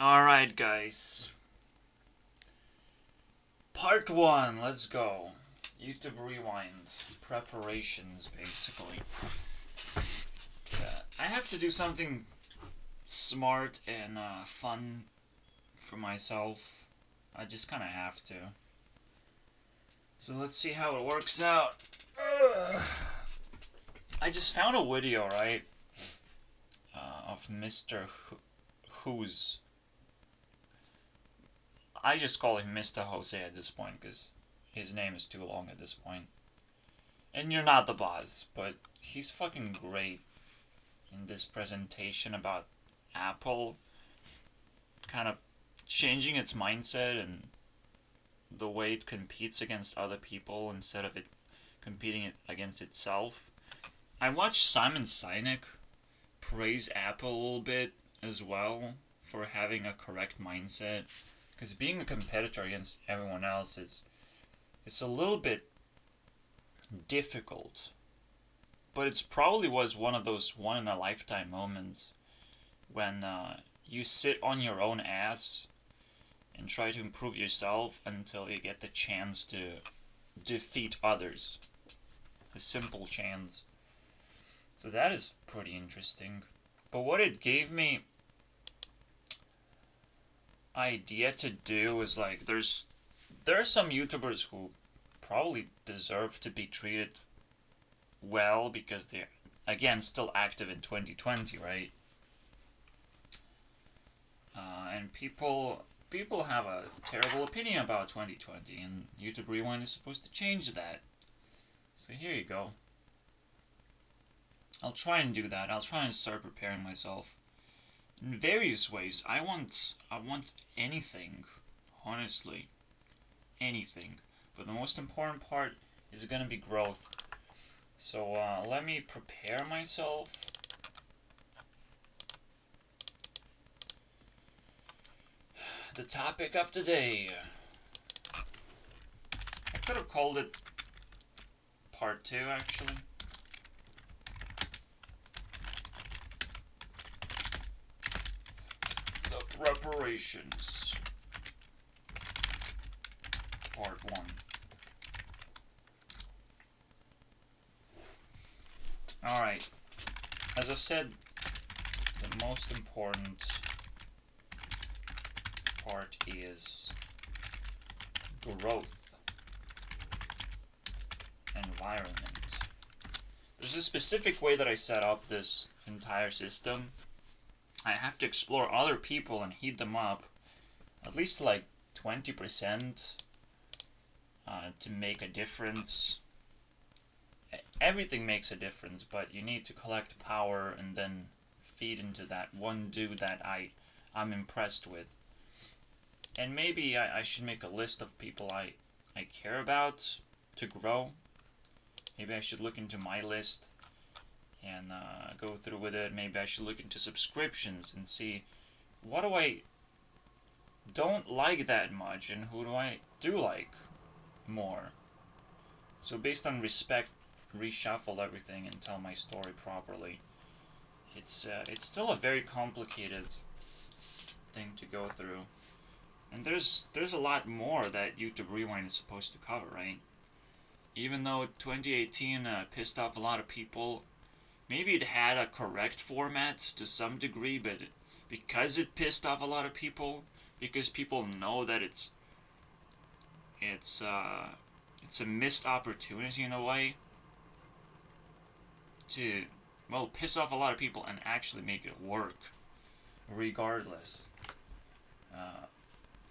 Alright, guys. Part 1, let's go. YouTube Rewind. Preparations, basically. I have to do something smart and fun for myself. I just kind of have to. So let's see how it works out. I just found a video, right? Of Mr. Who's. I just call him Mr. Jose at this point because his name is too long at this point. And you're not the boss, but he's fucking great in this presentation about Apple kind of changing its mindset and the way it competes against other people instead of it competing against itself. I watched Simon Sinek praise Apple a little bit as well for having a correct mindset. Because being a competitor against everyone else it's a little bit difficult. But it's probably was one of those one-in-a-lifetime moments when you sit on your own ass and try to improve yourself until you get the chance to defeat others. A simple chance. So that is pretty interesting. But what it gave me idea to do is like there are some YouTubers who probably deserve to be treated well because they're again still active in 2020, right? And people have a terrible opinion about 2020, and YouTube Rewind is supposed to change that. So here you go. I'll try and do that. I'll try and start preparing myself in various ways. I want anything, honestly, anything. But the most important part is gonna be growth. So let me prepare myself. The topic of today. I could have called it part 2, actually. The preparations. Part 1. Alright. As I've said, the most important part is growth. Environment. There's a specific way that I set up this entire system. I have to explore other people and heat them up at least like 20% to make a difference. Everything makes a difference, but you need to collect power and then feed into that one dude that I'm impressed with. And maybe I should make a list of people I care about to grow. Maybe I should look into my list and go through with it. Maybe I should look into subscriptions and see what do I don't like that much and who do I do like more. So based on respect, reshuffle everything and tell my story properly. It's still a very complicated thing to go through. And there's a lot more that YouTube Rewind is supposed to cover, right? Even though 2018 pissed off a lot of people, maybe it had a correct format to some degree, but because it pissed off a lot of people, because people know that it's a missed opportunity in a way to, well, piss off a lot of people and actually make it work, regardless.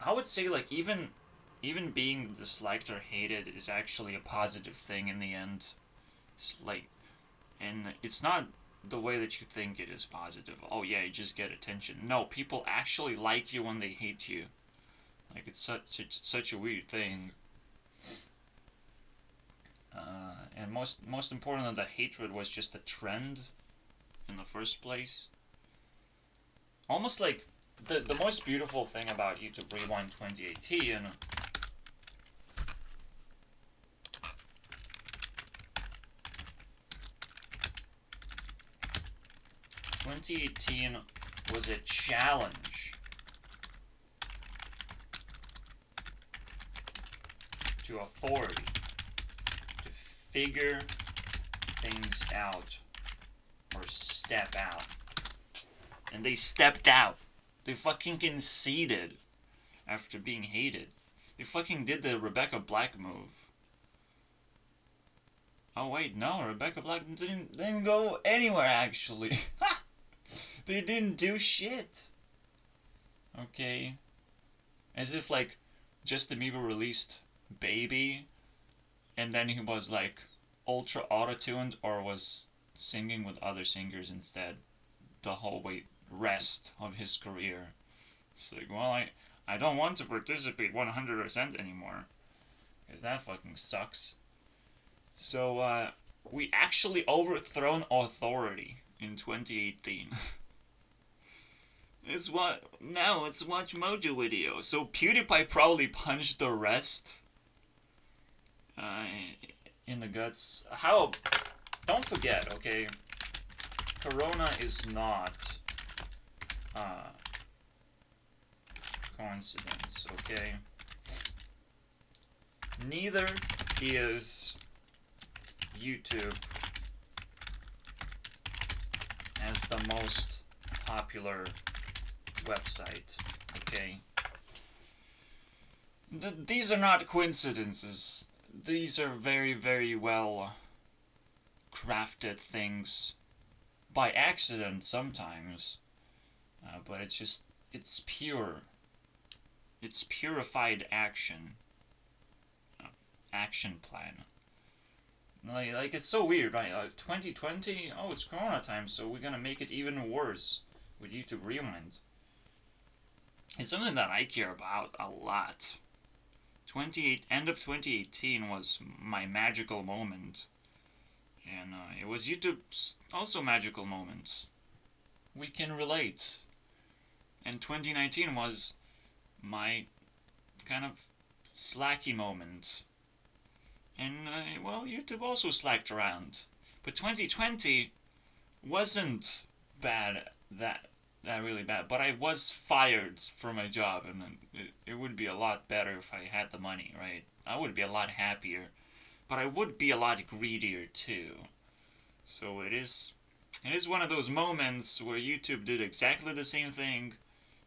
I would say like even being disliked or hated is actually a positive thing in the end. It's like, and it's not the way that you think it is positive. Oh yeah, you just get attention. No, people actually like you when they hate you. Like it's such a weird thing. And most important, the hatred was just a trend in the first place. Almost like the most beautiful thing about YouTube Rewind 2018 2018 was a challenge to authority to figure things out or step out. And they stepped out. They fucking conceded after being hated. They fucking did the Rebecca Black move. Oh wait, no, Rebecca Black didn't go anywhere actually. They didn't do shit. Okay. As if like Justin Bieber released Baby and then he was like ultra auto-tuned or was singing with other singers instead the whole rest of his career. It's like, well, I don't want to participate 100% anymore. Because that fucking sucks. So, we actually overthrown authority in 2018. Now it's Watch Mojo video. So PewDiePie probably punched the rest in the guts. Don't forget, okay? Corona is not coincidence, okay? Neither is YouTube as the most popular website, okay? These are not coincidences. These are very, very well crafted things by accident sometimes, but it's purified action plan. Like it's so weird, right? 2020, oh, it's Corona time, so we're gonna make it even worse with YouTube Rewind. It's something that I care about a lot. End of 2018 was my magical moment. And it was YouTube's also magical moment. We can relate. And 2019 was my kind of slacky moment. And, well, YouTube also slacked around. But 2020 wasn't that really bad. But I was fired from my job, and it would be a lot better if I had the money, right? I would be a lot happier. But I would be a lot greedier too. So it is one of those moments where YouTube did exactly the same thing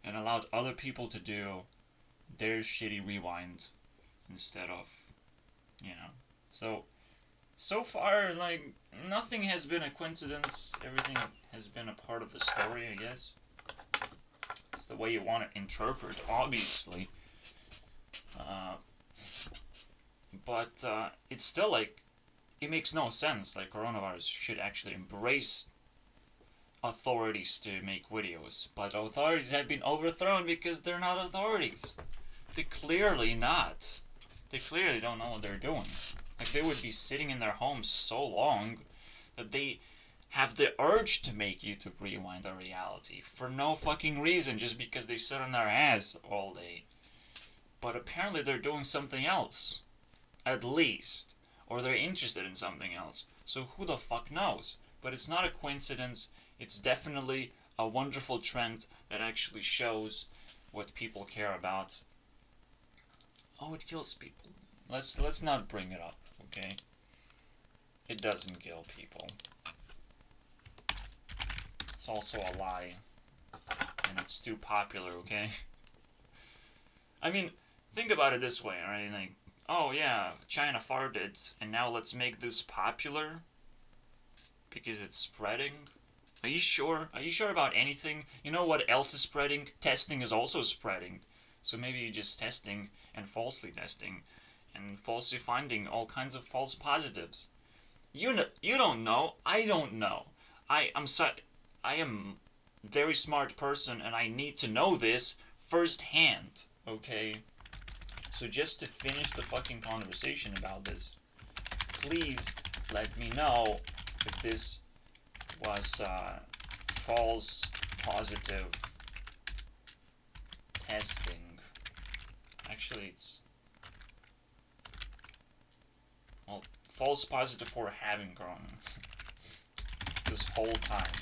and allowed other people to do their shitty rewind instead of, So far, like, nothing has been a coincidence. Everything has been a part of the story, I guess. It's the way you want to interpret, obviously. But it's still like, it makes no sense. Like, coronavirus should actually embrace authorities to make videos. But authorities have been overthrown because they're not authorities. They're clearly not. They clearly don't know what they're doing. Like, they would be sitting in their homes so long that they have the urge to make YouTube Rewind a reality for no fucking reason, just because they sit on their ass all day. But apparently they're doing something else. At least. Or they're interested in something else. So who the fuck knows? But it's not a coincidence. It's definitely a wonderful trend that actually shows what people care about. Oh, it kills people. Let's not bring it up, okay? It doesn't kill people. It's also a lie. And it's too popular, okay? I mean, think about it this way, right? Like, oh yeah, China farted, and now let's make this popular because it's spreading. Are you sure? Are you sure about anything? You know what else is spreading? Testing is also spreading. So maybe you're just testing and falsely testing and falsely finding all kinds of false positives. You don't know. I don't know. I am a very smart person, and I need to know this firsthand. Okay. So just to finish the fucking conversation about this, please let me know if this was false positive testing. Actually, it's false positive for having corona this whole time.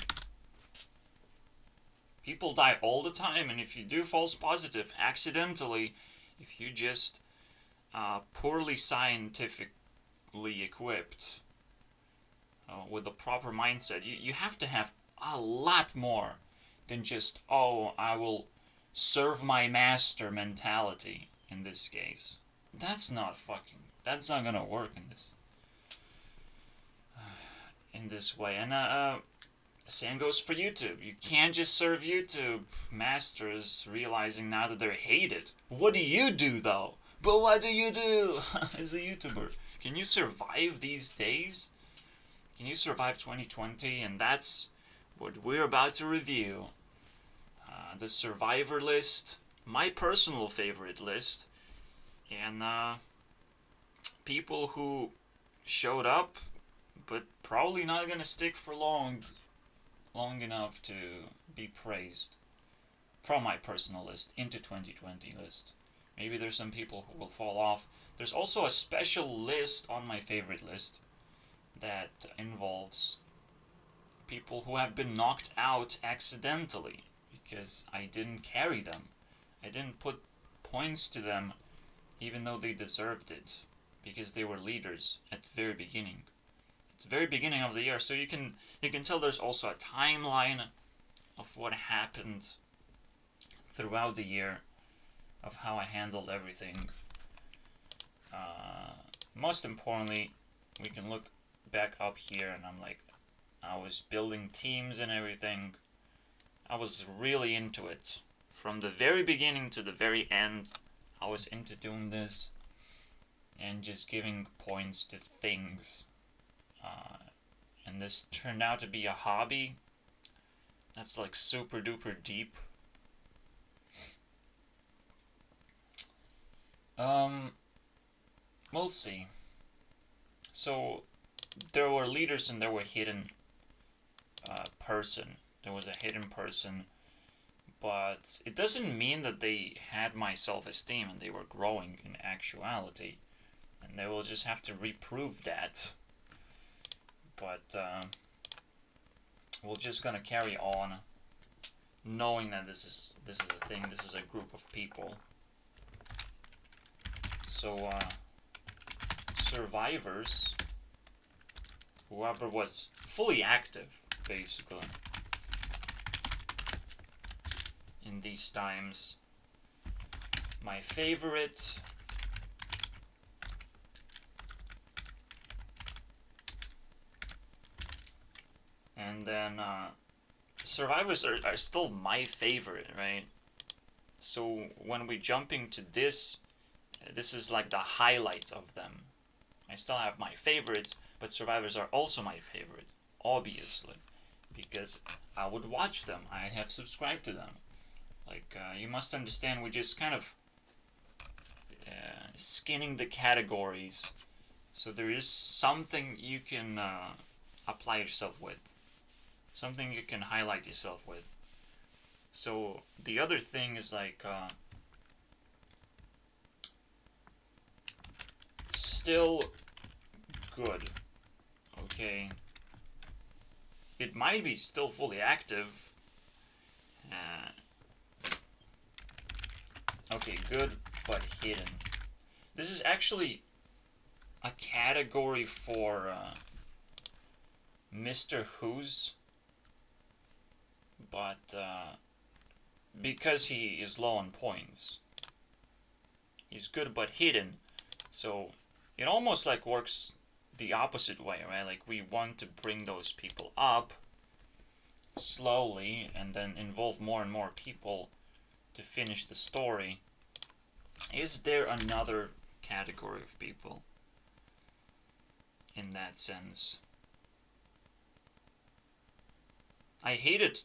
People die all the time, and if you do false positive accidentally, if you just poorly scientifically equipped with the proper mindset. You have to have a lot more than just, oh, I will serve my master mentality in this case. That's not gonna work in this way. And same goes for YouTube. You can't just serve YouTube masters realizing now that they're hated. What do you do though? But what do you do as a YouTuber? Can you survive these days? Can you survive 2020? And that's what we're about to review. The Survivor list, my personal favorite list, and people who showed up, but probably not gonna stick for long enough to be praised from my personal list into 2020 list. Maybe there's some people who will fall off. There's also a special list on my favorite list that involves people who have been knocked out accidentally because I didn't carry them. I didn't put points to them even though they deserved it because they were leaders at the very beginning. It's the very beginning of the year, so you can tell there's also a timeline of what happened throughout the year, of how I handled everything. Most importantly, we can look back up here and I'm like, I was building teams and everything. I was really into it. From the very beginning to the very end, I was into doing this and just giving points to things. And this turned out to be a hobby that's like super duper deep. We'll see. So, there were leaders and there were hidden person. There was a hidden person, but it doesn't mean that they had my self-esteem and they were growing in actuality. And they will just have to reprove that. But we're just gonna carry on, knowing that this is a thing. This is a group of people. So survivors, whoever was fully active, basically, in these times. My favorite and then survivors are still my favorite, right? So when we jump into this is like the highlight of them. I still have my favorites, but survivors are also my favorite, obviously, because I would watch them. I have subscribed to them. Like, you must understand, we just kind of skinning the categories, so there is something you can apply yourself with, something you can highlight yourself with. So the other thing is like still good, okay? It might be still fully active. Okay, good, but hidden. This is actually a category for Mr. Who's, but because he is low on points, he's good but hidden, so it almost like works the opposite way, right? Like, we want to bring those people up slowly and then involve more and more people to finish the story. Is there another category of people in that sense? I hated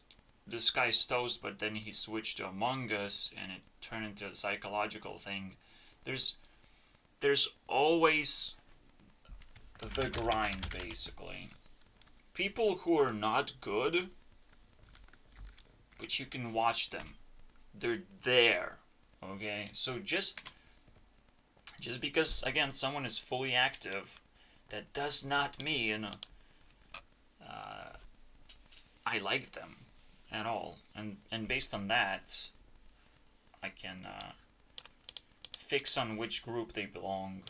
This Guy's Toast, but then he switched to Among Us and it turned into a psychological thing. There's always the grind, basically. People who are not good, but you can watch them. They're there, okay? So just because, again, someone is fully active, that does not mean I like them at all. And based on that, I can fix on which group they belong.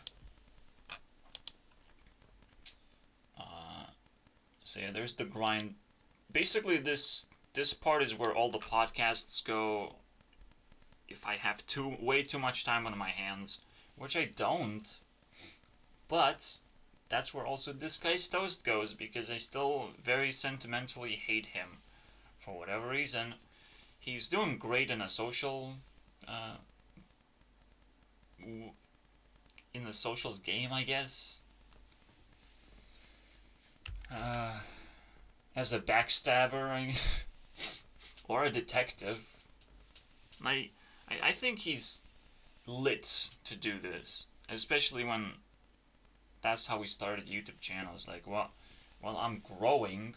So yeah, there's the grind. Basically, this part is where all the podcasts go if I have way too much time on my hands, which I don't. But that's where also This Guy's Toast goes, because I still very sentimentally hate him for whatever reason. He's doing great in a social in the social game, I guess. As a backstabber, or a detective. I think he's lit to do this, especially when that's how we started YouTube channels. Like, well, I'm growing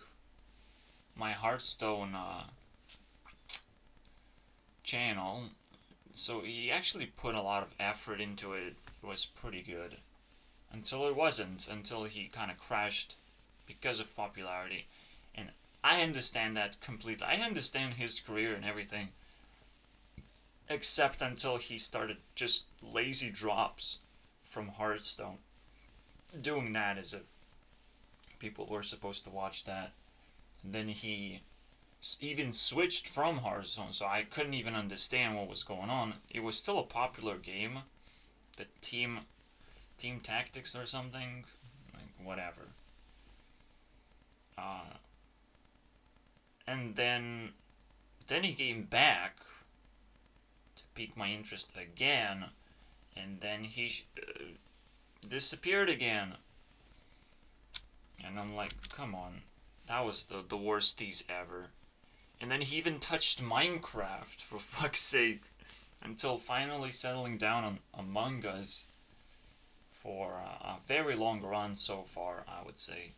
my Hearthstone channel, so he actually put a lot of effort into it. It was pretty good. Until it wasn't, until he kind of crashed because of popularity. And I understand that completely. I understand his career and everything. Except until he started just lazy drops from Hearthstone. Doing that as if people were supposed to watch that. And then he even switched from Hearthstone, so I couldn't even understand what was going on. It was still a popular game. The team tactics or something. Like, whatever. And then he came back to pique my interest again, and then he disappeared again. And I'm like, come on, that was the worst tease ever. And then he even touched Minecraft, for fuck's sake, until finally settling down on Among Us for a very long run so far, I would say.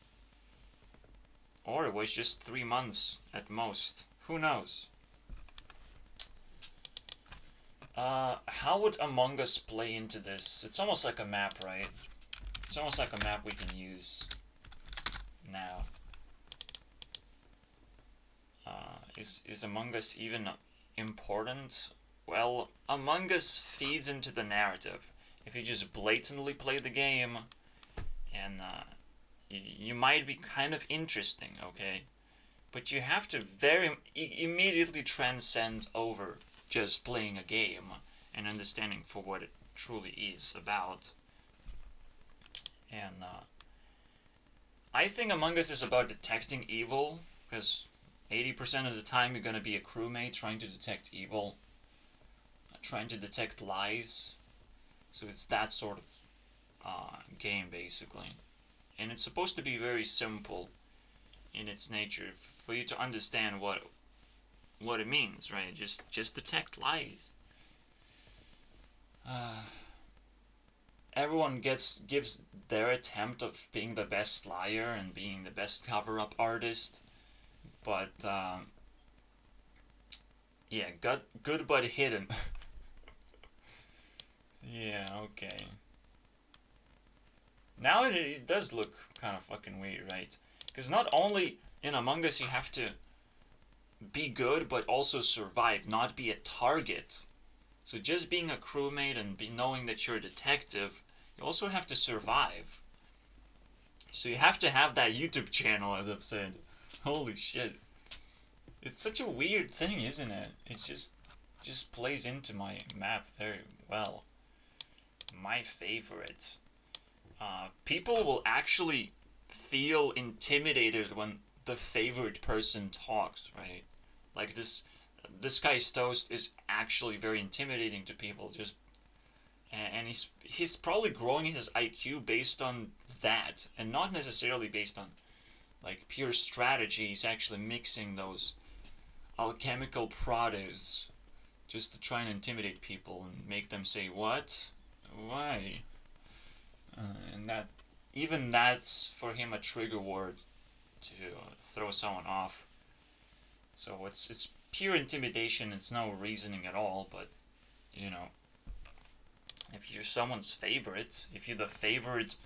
Or it was just 3 months at most. Who knows? How would Among Us play into this? It's almost like a map, right? It's almost like a map we can use now. Is Among Us even important? Well, Among Us feeds into the narrative. If you just blatantly play the game, and you might be kind of interesting, okay? But you have to immediately transcend over just playing a game and understanding for what it truly is about. And I think Among Us is about detecting evil, because 80% of the time you're going to be a crewmate trying to detect evil, trying to detect lies. So it's that sort of game, basically. And it's supposed to be very simple in its nature for you to understand what it means, right? Just detect lies. Everyone gives their attempt of being the best liar and being the best cover-up artist, but yeah, good but hidden. Yeah, okay. Now it does look kind of fucking weird, right? Because not only in Among Us you have to be good, but also survive, not be a target. So just being a crewmate and knowing that you're a detective, you also have to survive. So you have to have that YouTube channel, as I've said. Holy shit. It's such a weird thing, isn't it? It just plays into my map very well. My favorite. People will actually feel intimidated when the favorite person talks, right? Like this guy's toast is actually very intimidating to people. And he's probably growing his IQ based on that, and not necessarily based on like pure strategy. He's actually mixing those alchemical produce just to try and intimidate people and make them say, "What? Why?" And that's for him a trigger word to throw someone off. So it's pure intimidation. It's no reasoning at all. But if you're someone's favorite, if you're the favorite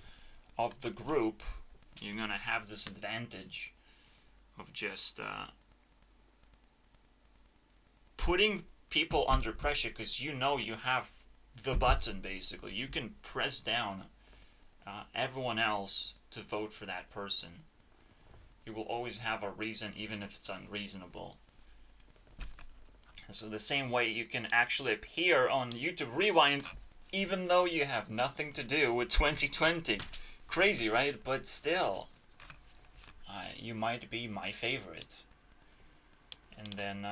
of the group, you're gonna have this advantage of just putting people under pressure, because you have the button, basically. You can press down everyone else to vote for that person. You will always have a reason, even if it's unreasonable. So the same way you can actually appear on YouTube Rewind, even though you have nothing to do with 2020. Crazy, right? But still, you might be my favorite. And then,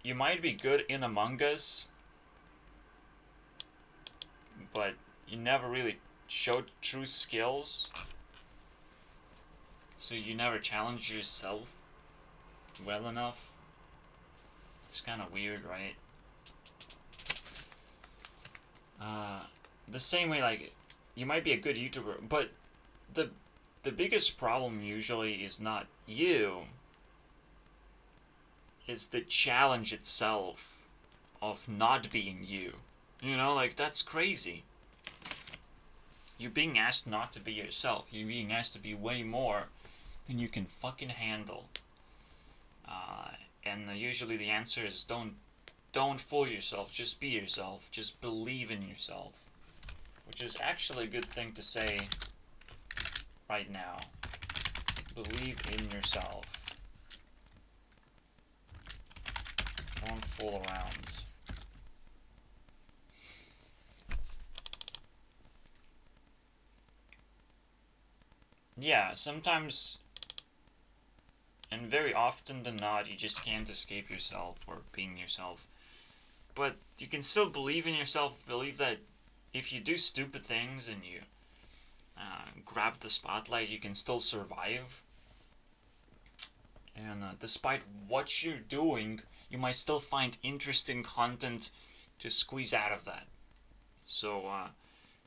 you might be good in Among Us, but you never really showed true skills. So you never challenged yourself well enough. It's kind of weird, right? The same way, like, you might be a good YouTuber, but the biggest problem usually is not you. It's the challenge itself of not being you. You know, like, that's crazy. You're being asked not to be yourself. You're being asked to be way more than you can fucking handle. And usually the answer is don't fool yourself. Just be yourself. Just believe in yourself. Which is actually a good thing to say right now. Believe in yourself. Don't fool around. Yeah, sometimes, and very often than not, you just can't escape yourself or being yourself. But you can still believe in yourself, believe that if you do stupid things and you grab the spotlight, you can still survive. And despite what you're doing, you might still find interesting content to squeeze out of that. So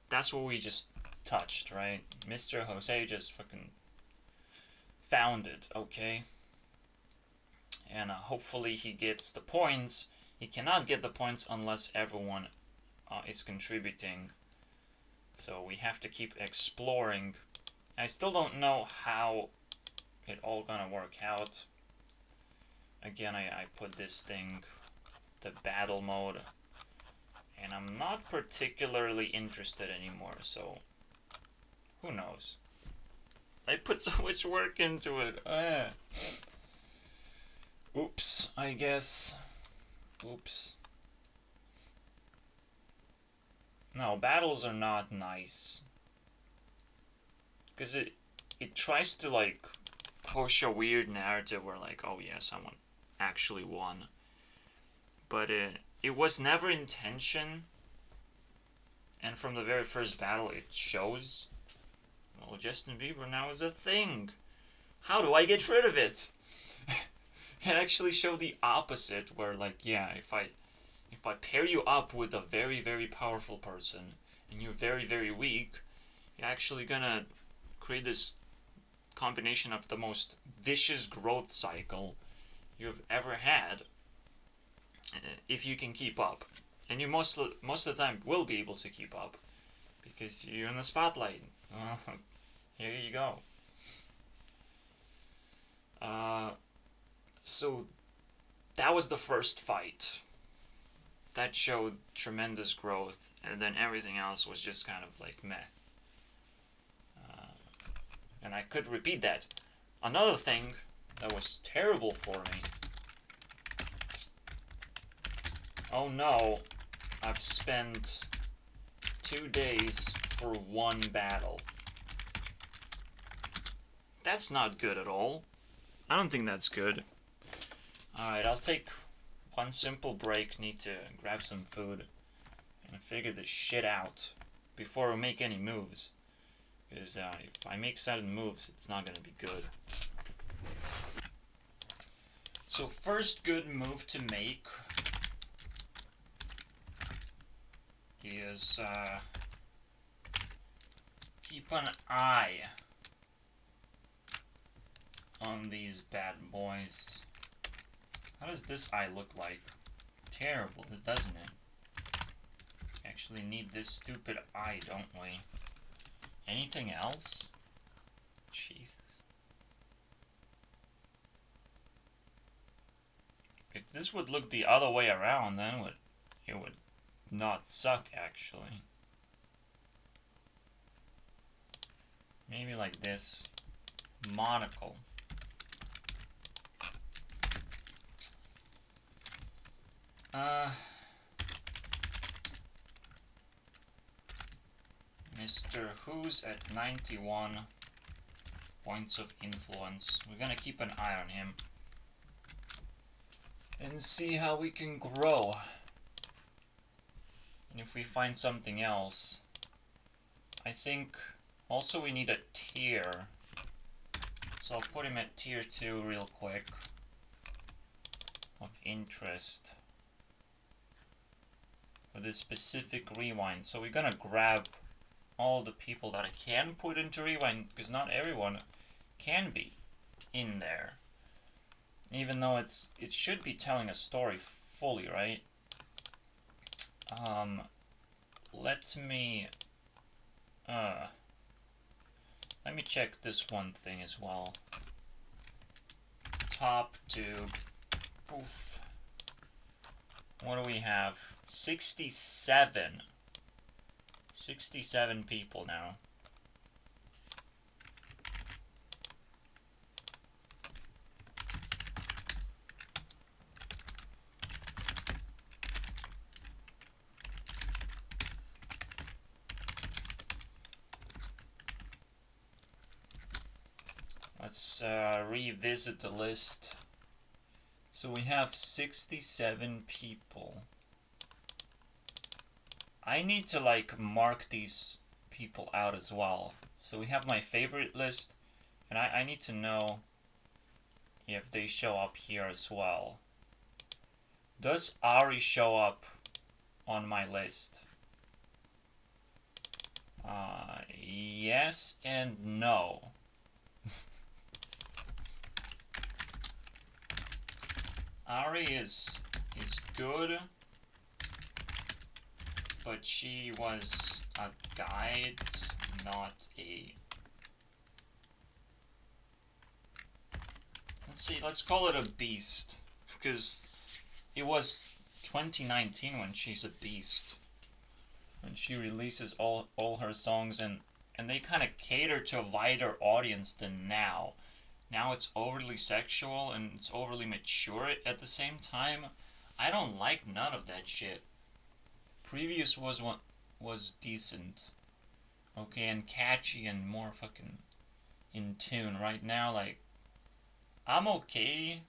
that's what we just touched, right? Mr. Jose just fucking found it, okay? And hopefully he gets the points. He cannot get the points unless everyone is contributing. So we have to keep exploring. I still don't know how it all gonna work out. Again, I put this thing, the battle mode, and I'm not particularly interested anymore, so who knows? I put so much work into it. Oops, I guess. Oops. No, battles are not nice. Because it tries to, like, push a weird narrative where, like, oh yeah, someone actually won. But it was never intention. And from the very first battle, it shows. Well, Justin Bieber now is a thing. How do I get rid of it? It actually showed the opposite, where, like, yeah, if I pair you up with a very, very powerful person, and you're very, very weak, you're actually gonna create this combination of the most vicious growth cycle you've ever had, if you can keep up. And you most of the time will be able to keep up, because you're in the spotlight. Here you go. So that was the first fight. That showed tremendous growth, and then everything else was just kind of like meh. And I could repeat that. Another thing that was terrible for me. Oh no, I've spent 2 days for one battle. That's not good at all. I don't think that's good. Alright, I'll take one simple break, need to grab some food and figure this shit out before we make any moves. Because if I make sudden moves, it's not gonna be good. So first good move to make is keep an eye on these bad boys. How does this eye look like? Terrible, doesn't it? Actually need this stupid eye, don't we? Anything else? Jesus. If this would look the other way around, then it would not suck, actually. Maybe like this. Monocle. Mr. Who's at 91 points of influence. We're gonna keep an eye on him and see how we can grow. And if we find something else, I think also we need a tier. So I'll put him at tier 2 real quick of interest for this specific rewind. So we're gonna grab all the people that I can put into rewind, because not everyone can be in there. Even though it should be telling a story fully, right? Let me check this one thing as well. Top tube. Poof. What do we have? 67. 67 people now. Let's revisit the list. So we have 67 people. I need to like mark these people out as well. So we have my favorite list, and I need to know if they show up here as well. Does Ari show up on my list? Yes and no. Ari is good, but she was a guide, not a... let's call it a beast, because it was 2019 when she's a beast. When she releases all her songs, and they kind of cater to a wider audience than now. Now it's overly sexual and it's overly mature at the same time. I don't like none of that shit. Previous was decent, okay, and catchy and more fucking in tune. Right now, like, I'm okay.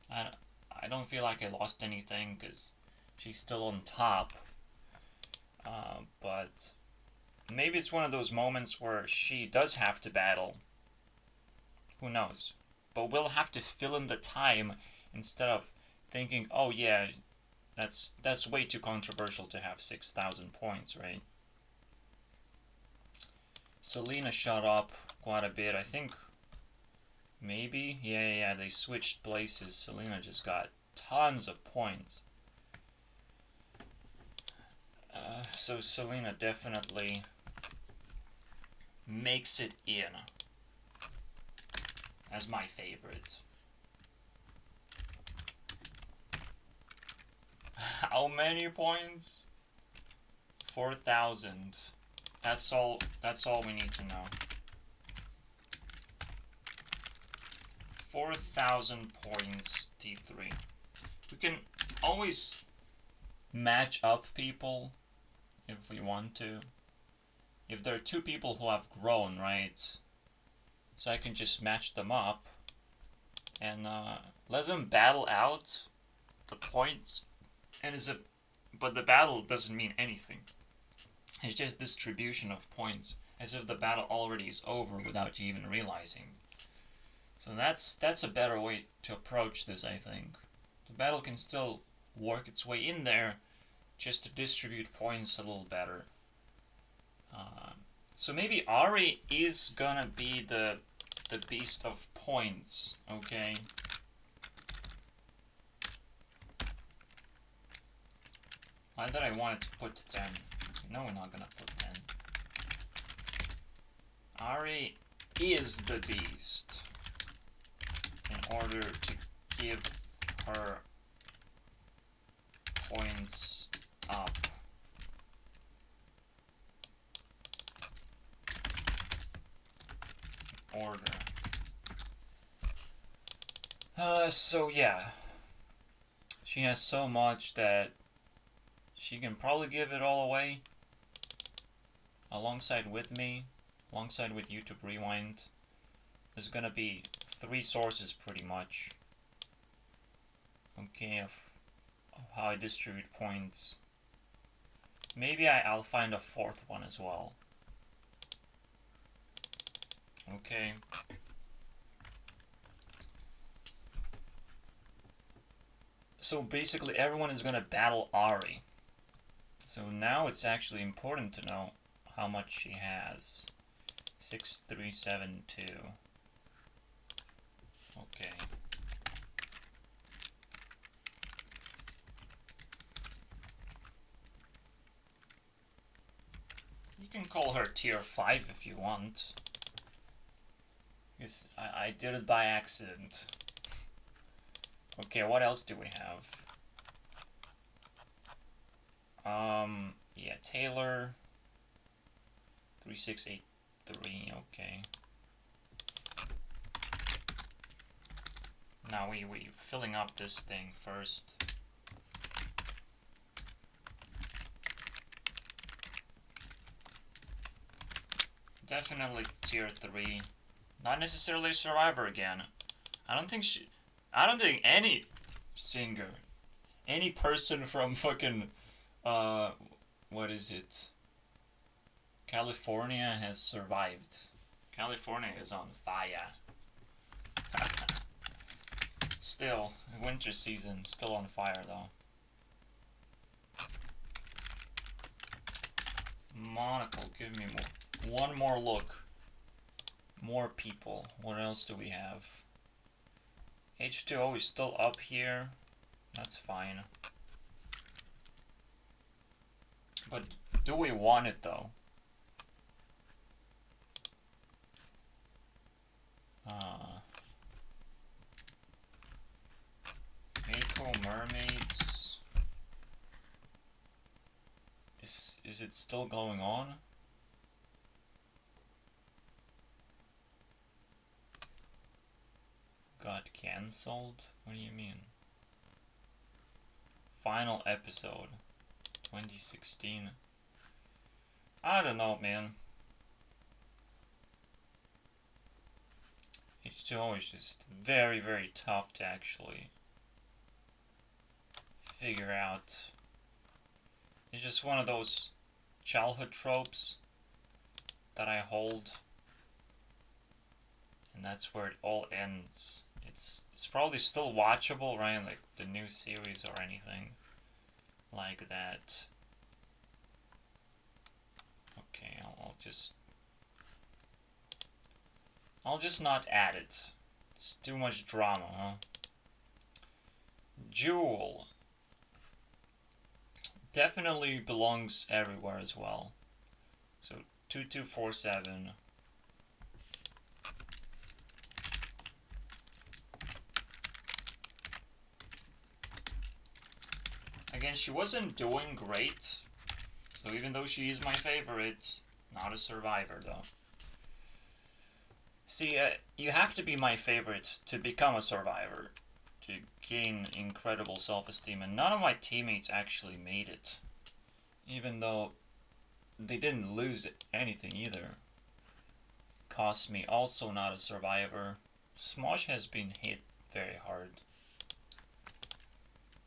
I don't feel like I lost anything because she's still on top. But maybe it's one of those moments where she does have to battle. Who knows? But we'll have to fill in the time instead of thinking, oh yeah, that's way too controversial to have 6,000 points, right? Selena shot up quite a bit, I think. Maybe? Yeah, they switched places. Selena just got tons of points. So Selena definitely makes it in as my favorite. How many points? 4,000. That's all we need to know. 4,000 points, T3. We can always match up people if we want to. If there are two people who have grown, right? So I can just match them up and let them battle out the points. And but the battle doesn't mean anything. It's just distribution of points, as if the battle already is over without you even realizing. So that's a better way to approach this, I think. The battle can still work its way in there, just to distribute points a little better. So maybe Ari is gonna be the beast of points, okay? Why did I want to put 10? No, we're not gonna put 10. Ari is the beast. In order to give her points up. Order. So yeah. She has so much that she can probably give it all away. Alongside with me, alongside with YouTube Rewind. There's gonna be 3 sources pretty much. Okay, of how I distribute points. Maybe I'll find a 4th one as well. Okay. So basically everyone is gonna battle Ari. So now it's actually important to know how much she has. 6372. Okay. You can call her tier 5 if you want. Because I did it by accident. Okay, what else do we have? Yeah, Taylor. 3683, okay. Now we filling up this thing first. Definitely tier 3. Not necessarily a survivor again. I don't think any singer, any person from fucking, what is it? California has survived. California is on fire. Still, winter season, still on fire though. Monocle, give me one more look. More people. What else do we have? H2O is still up here. That's fine. But do we want it though? Mako Mermaids. Is it still going on? Got cancelled? What do you mean? Final episode 2016. I don't know, man. H2O is just very, very tough to actually figure out. It's just one of those childhood tropes that I hold, and that's where it all ends. It's probably still watchable, right? Like the new series or anything like that. Okay, I'll just not add it. It's too much drama, huh? Jewel definitely belongs everywhere as well. So 2247. Again, she wasn't doing great, so even though she is my favorite, not a survivor though. See, you have to be my favorite to become a survivor, to gain incredible self-esteem, and none of my teammates actually made it. Even though they didn't lose anything either. Cost me also not a survivor. Smosh has been hit very hard.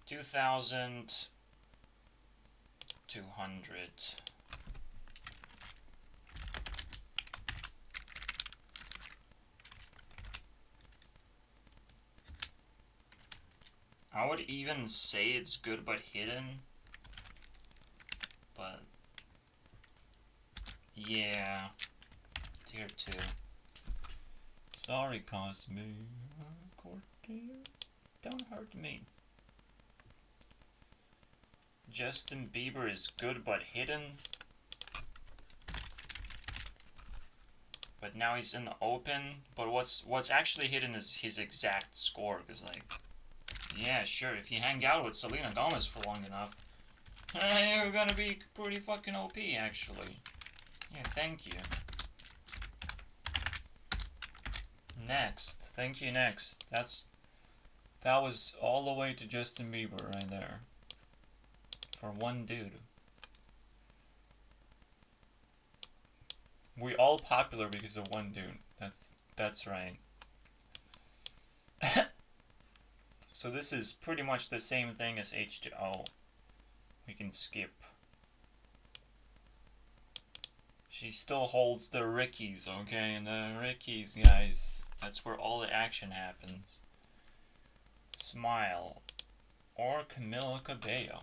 2,200. I would even say it's good but hidden. But yeah, tier 2. Sorry, Cosme. Don't hurt me. Justin Bieber is good but hidden. But now he's in the open. But what's actually hidden is his exact score, because like Yeah, sure, if you hang out with Selena Gomez for long enough, you're gonna be pretty fucking OP, actually. Yeah, thank you. Next. Thank you, next. That was all the way to Justin Bieber right there. For one dude. We all popular because of one dude. That's right. So this is pretty much the same thing as H2O. We can skip. She still holds the Rickies, okay? And the Rickies, guys. That's where all the action happens. Smile. Or Camila Cabello.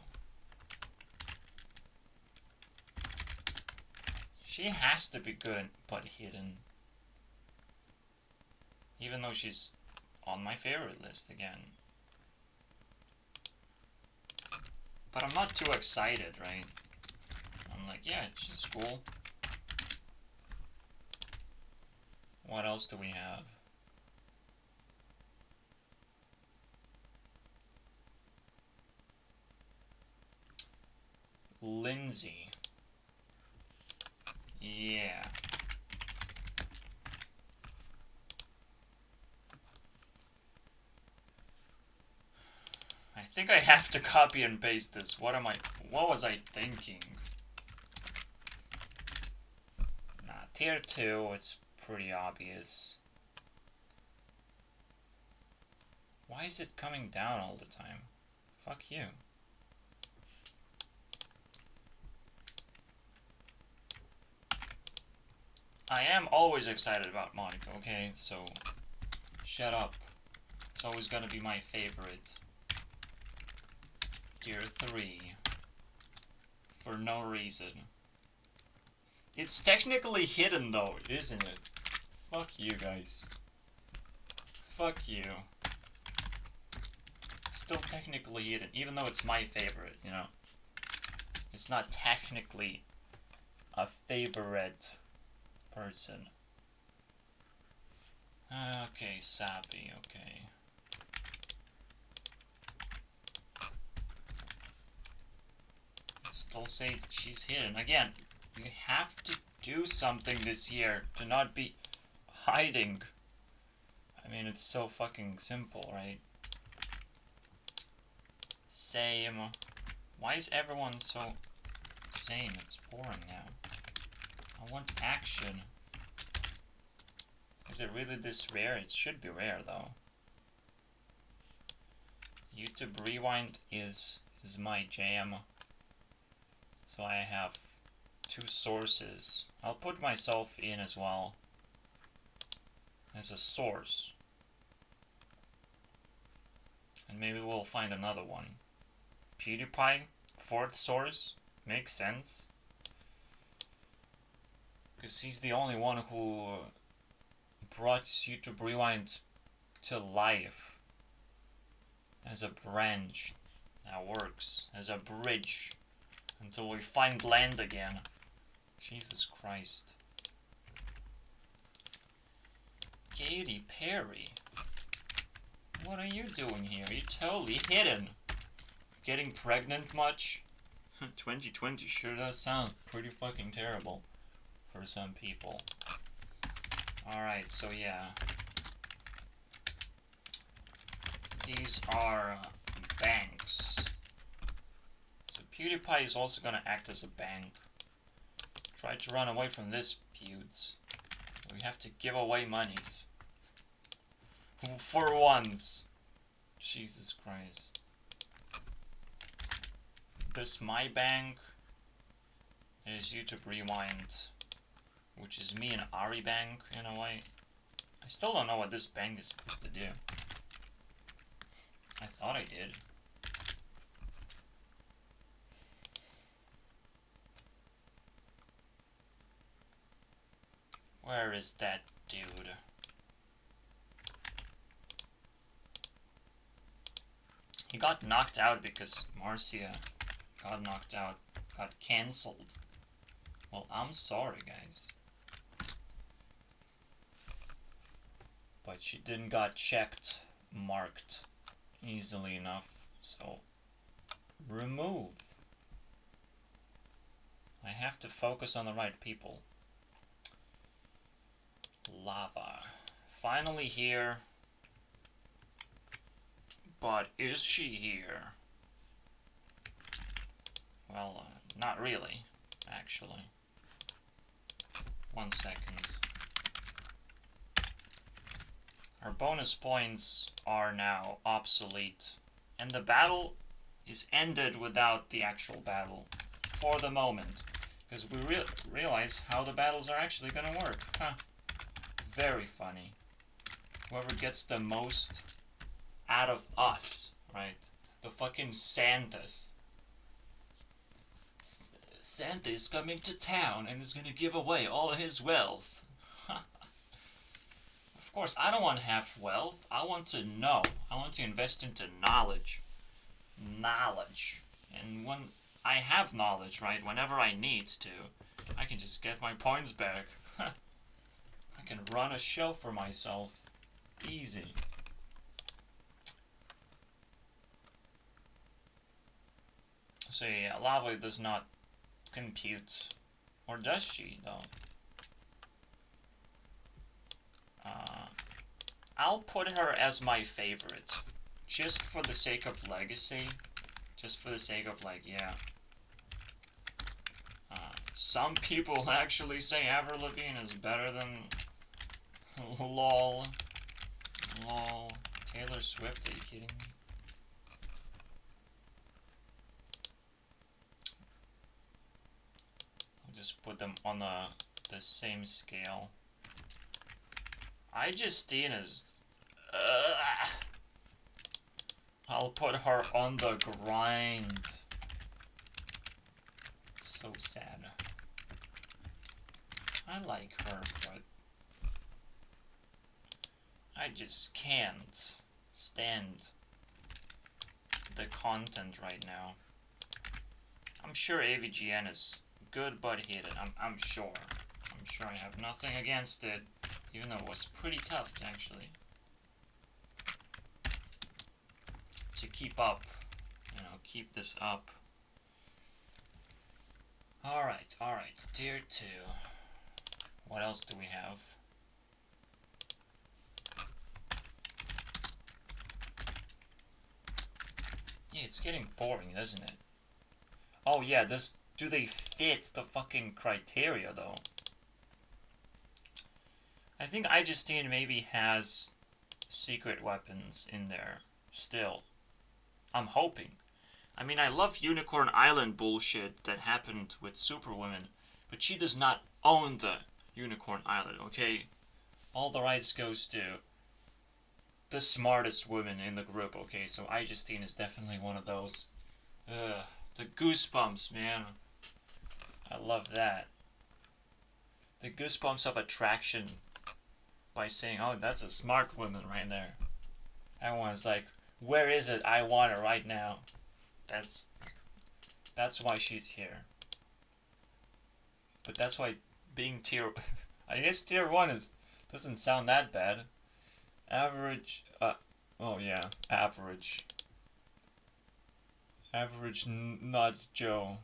She has to be good, but hidden. Even though she's on my favorite list again. But I'm not too excited, right? I'm like, yeah, she's cool. What else do we have? Lindsay. Yeah. I think I have to copy and paste this. What was I thinking? Nah, tier 2, it's pretty obvious. Why is it coming down all the time? Fuck you. I am always excited about Monica, okay? So, shut up. It's always gonna be my favorite. Tier 3. For no reason. It's technically hidden though, isn't it? Fuck you guys. Fuck you. It's still technically hidden, even though it's my favorite, you know? It's not technically a favorite person. Okay, Sappy, okay. Still say she's hidden. Again, you have to do something this year to not be hiding. I mean, it's so fucking simple, right? Same. Why is everyone so same? It's boring now. I want action. Is it really this rare? It should be rare, though. YouTube Rewind is my jam. So I have 2 sources. I'll put myself in as well as a source. And maybe we'll find another one. PewDiePie, 4th source. Makes sense. Because he's the only one who brought YouTube Rewind to life. As a branch that works. As a bridge. Until we find land again. Jesus Christ. Katy Perry. What are you doing here? You're totally hidden. Getting pregnant much? 2020 sure does sound pretty fucking terrible for some people. Alright, so yeah. These are banks. So PewDiePie is also gonna act as a bank. Try to run away from this, pewds. We have to give away monies. For once. Jesus Christ. This my bank. There's YouTube Rewind. Which is me and Ari Bank, in a way. I still don't know what this bank is supposed to do. I thought I did. Where is that dude? He got knocked out because Marcia got knocked out, got cancelled. Well, I'm sorry, guys. But she didn't got checked, marked easily enough. So, remove. I have to focus on the right people. Lava. Finally here. But is she here? Well, not really, actually. 1 second. Her bonus points are now obsolete. And the battle is ended without the actual battle. For the moment. Because we realize how the battles are actually going to work. Huh. Very funny. Whoever gets the most out of us, right? The fucking Santas. Santa is coming to town and is going to give away all his wealth. Of course, I don't want to have wealth. I want to know. I want to invest into knowledge. Knowledge. And when I have knowledge, right, whenever I need to, I can just get my points back. I can run a show for myself. Easy. So yeah, Lava does not compute. Or does she, though? I'll put her as my favorite. Just for the sake of legacy. Just for the sake of, like, yeah. Some people actually say Avril Lavigne is better than... LOL. LOL. Taylor Swift, are you kidding me? I'll just put them on the same scale. iJustine is... I'll put her on the grind. So sad. I like her, but I just can't stand the content right now. I'm sure AVGN is good but hated. I'm sure. I'm sure I have nothing against it, even though it was pretty tough actually to keep up. You know, keep this up. Alright, tier 2. What else do we have? Yeah, it's getting boring, doesn't it? Oh yeah, do they fit the fucking criteria though? I think iJustine maybe has secret weapons in there still. I'm hoping. I mean, I love Unicorn Island bullshit that happened with Superwoman, but she does not own the Unicorn Island, okay? All the rights goes to the smartest woman in the group, okay? So iJustine is definitely one of those. Ugh, the goosebumps, man. I love that. The goosebumps of attraction by saying, oh, that's a smart woman right there. Everyone's like, where is it? I want it right now. That's why she's here. But that's why being tier... I guess tier 1 doesn't sound that bad. Average... oh yeah, average. Average not Joe.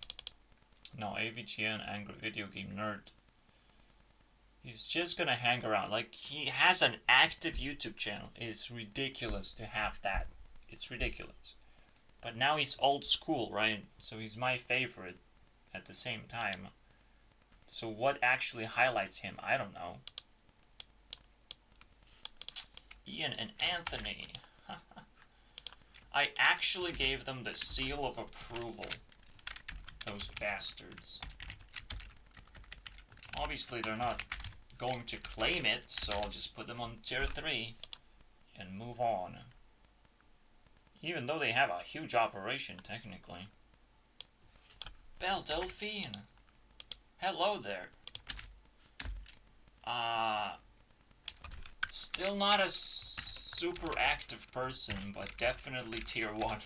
No, AVGN, Angry Video Game Nerd. He's just gonna hang around. Like, he has an active YouTube channel. It's ridiculous to have that. It's ridiculous. But now he's old school, right? So he's my favorite at the same time. So what actually highlights him? I don't know. Ian and Anthony. I actually gave them the seal of approval. Those bastards. Obviously they're not going to claim it, so I'll just put them on tier 3 and move on. Even though they have a huge operation, technically. Belle Delphine! Hello there. Still not a super active person, but definitely tier 1.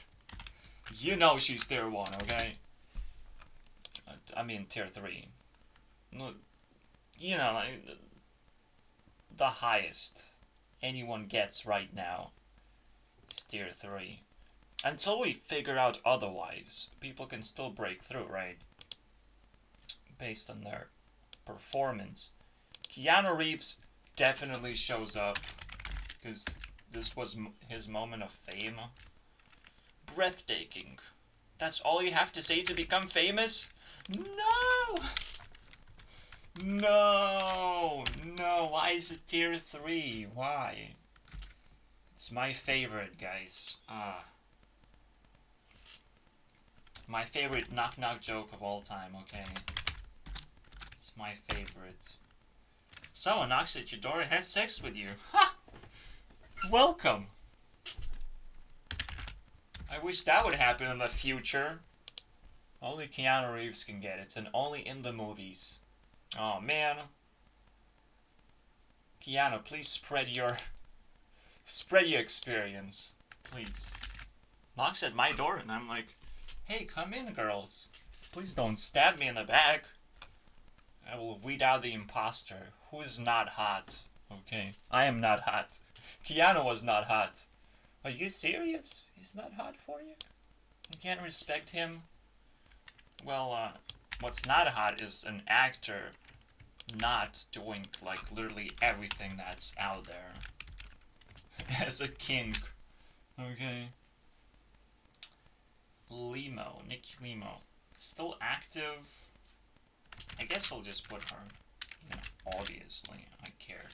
You know she's tier 1, okay? I mean tier 3. You know, like, the highest anyone gets right now. It's tier 3. Until we figure out otherwise, people can still break through, right? Based on their performance. Keanu Reeves definitely shows up, because this was his moment of fame. Breathtaking. That's all you have to say to become famous? No! No! No, why is it tier 3? Why? It's my favorite, guys. My favorite knock-knock joke of all time, okay? It's my favorite. Someone knocks at your door and has sex with you. Ha! Welcome! I wish that would happen in the future. Only Keanu Reeves can get it, and only in the movies. Oh man. Keanu, please spread your experience. Please. Knocks at my door and I'm like, hey, come in, girls. Please don't stab me in the back. I will weed out the imposter. Who is not hot? Okay. I am not hot. Keanu was not hot. Are you serious? He's not hot for you? You can't respect him? Well, what's not hot is an actor not doing, like, literally everything that's out there. As a kink. Okay. Limo. Nikki Limo. Still active. I guess I'll just put her. You know, obviously. I care.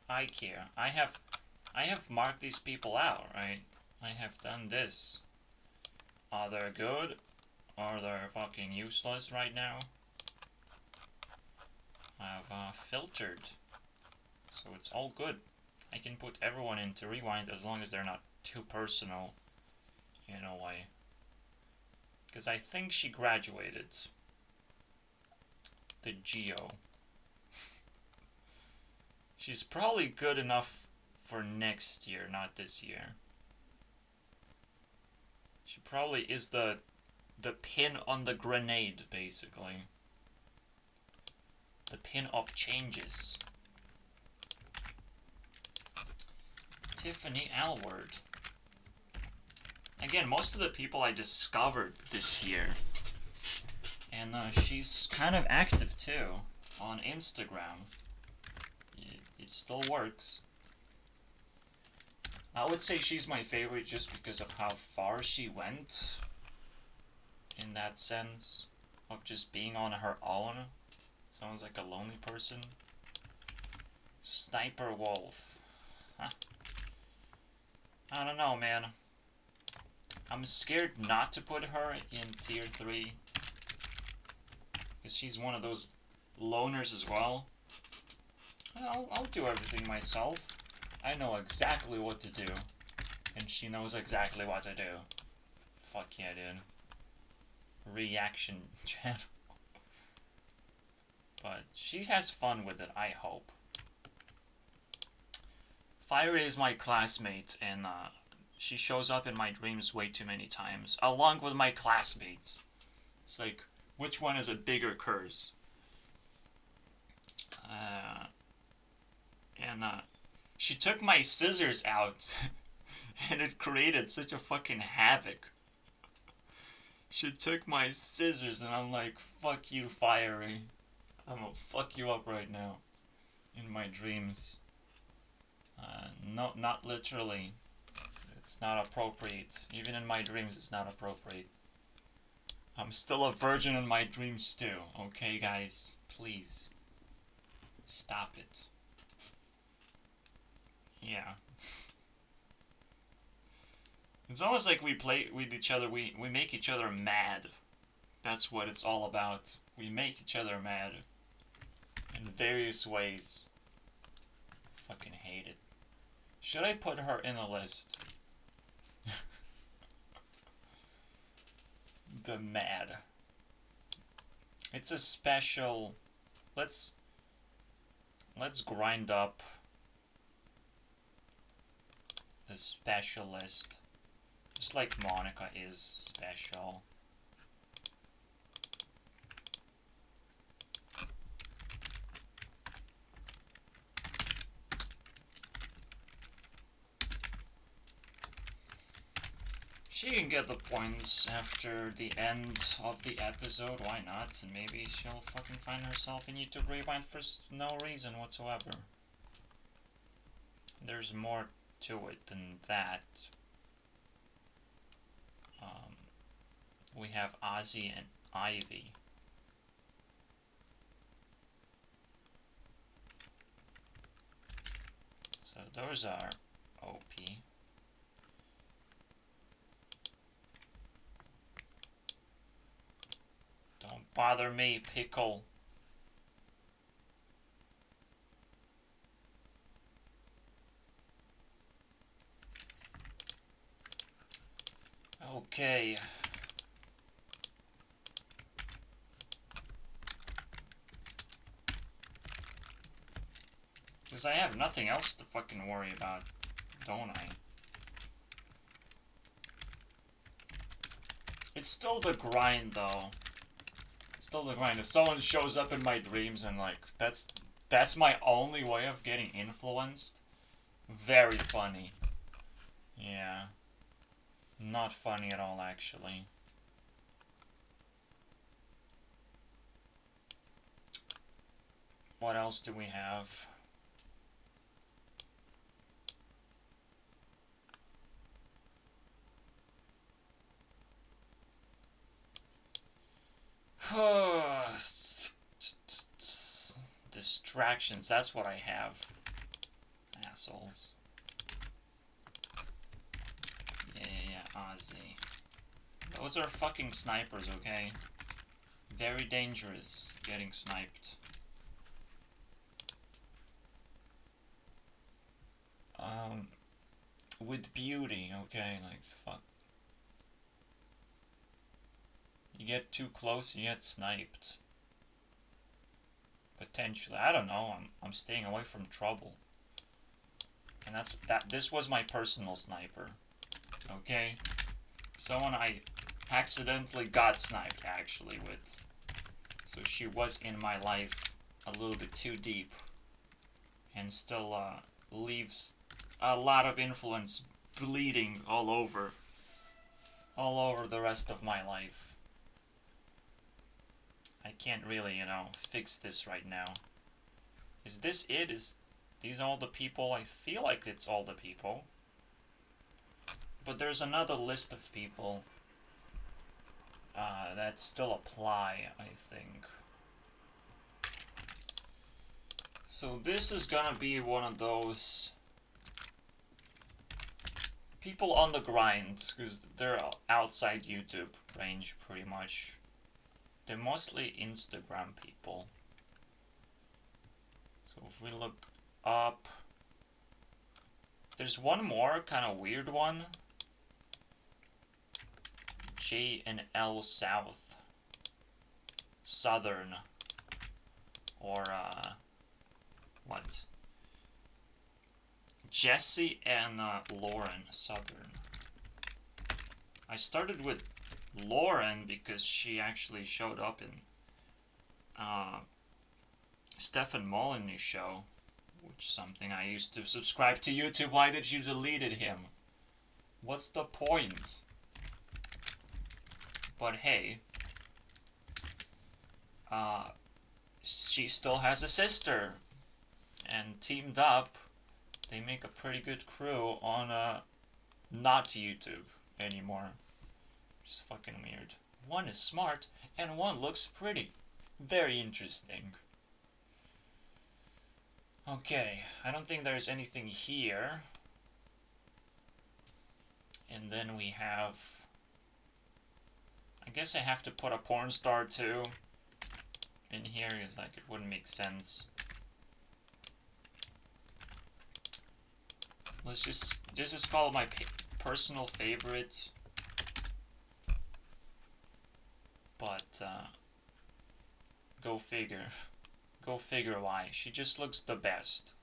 I care. I have marked these people out, right? I have done this. Are they good? Are they fucking useless right now? I've filtered. So it's all good. I can put everyone into rewind as long as they're not too personal in a way. Because I think she graduated. The Geo. She's probably good enough for next year, not this year. She probably is the pin on the grenade, basically. The pin of changes. Tiffany Alward. Again, most of the people I discovered this year. And she's kind of active too on Instagram. It still works. I would say she's my favorite just because of how far she went. In that sense of just being on her own. Sounds like a lonely person. Sniper Wolf. Huh. I don't know, man. I'm scared not to put her in tier 3. Because she's one of those loners as well. I'll do everything myself. I know exactly what to do. And she knows exactly what to do. Fuck yeah, dude. Reaction channel. But she has fun with it, I hope. Fire is my classmate, and she shows up in my dreams way too many times, along with my classmates. It's like, which one is a bigger curse? She took my scissors out, and it created such a fucking havoc. She took my scissors, and I'm like, fuck you, Fiery. I'm gonna fuck you up right now. In my dreams. No, not literally. It's not appropriate. Even in my dreams, it's not appropriate. I'm still a virgin in my dreams too. Okay, guys? Please. Stop it. Yeah. It's almost like we play with each other. We make each other mad. That's what it's all about. We make each other mad. In various ways. Fucking hate it. Should I put her in the list? The mad. It's a special... Let's grind up the specialist. Just like Monica is special. She can get the points after the end of the episode, why not? And maybe she'll fucking find herself in YouTube Rewind for no reason whatsoever. There's more to it than that. We have Ozzy and Ivy. So those are OP. Don't bother me, Pickle. Okay. Because I have nothing else to fucking worry about, don't I? It's still the grind, though. It's still the grind. If someone shows up in my dreams and, like, that's my only way of getting influenced, very funny. Yeah. Not funny at all, actually. What else do we have? Distractions, that's what I have. Assholes. Yeah, Ozzy. Those are fucking snipers, okay? Very dangerous, getting sniped. With beauty, okay, like, fuck. You get too close, you get sniped. Potentially, I don't know. I'm staying away from trouble, and this was my personal sniper. Okay, someone I accidentally got sniped actually with. So she was in my life a little bit too deep, and still leaves a lot of influence bleeding all over the rest of my life. I can't really, fix this right now. Is this it? Is these all the people? I feel like it's all the people. But there's another list of people that still apply, I think. So this is gonna be one of those people on the grind, because they're outside YouTube range pretty much. They're mostly Instagram people. So if we look up, there's one more kind of weird one. J and L South. Southern. Or, what? Jesse and Lauren Southern. I started with Lauren because she actually showed up in Stefan Molyneux's show, which is something I used to subscribe to YouTube. Why did you deleted him? What's the point? But hey, she still has a sister, and teamed up, they make a pretty good crew on not YouTube anymore. Which is fucking weird. One is smart, and one looks pretty. Very interesting. Okay, I don't think there's anything here. And then we have... I guess I have to put a porn star too in here, because like it wouldn't make sense. Let's just call it my personal favorite. But go figure. Go figure why. She just looks the best.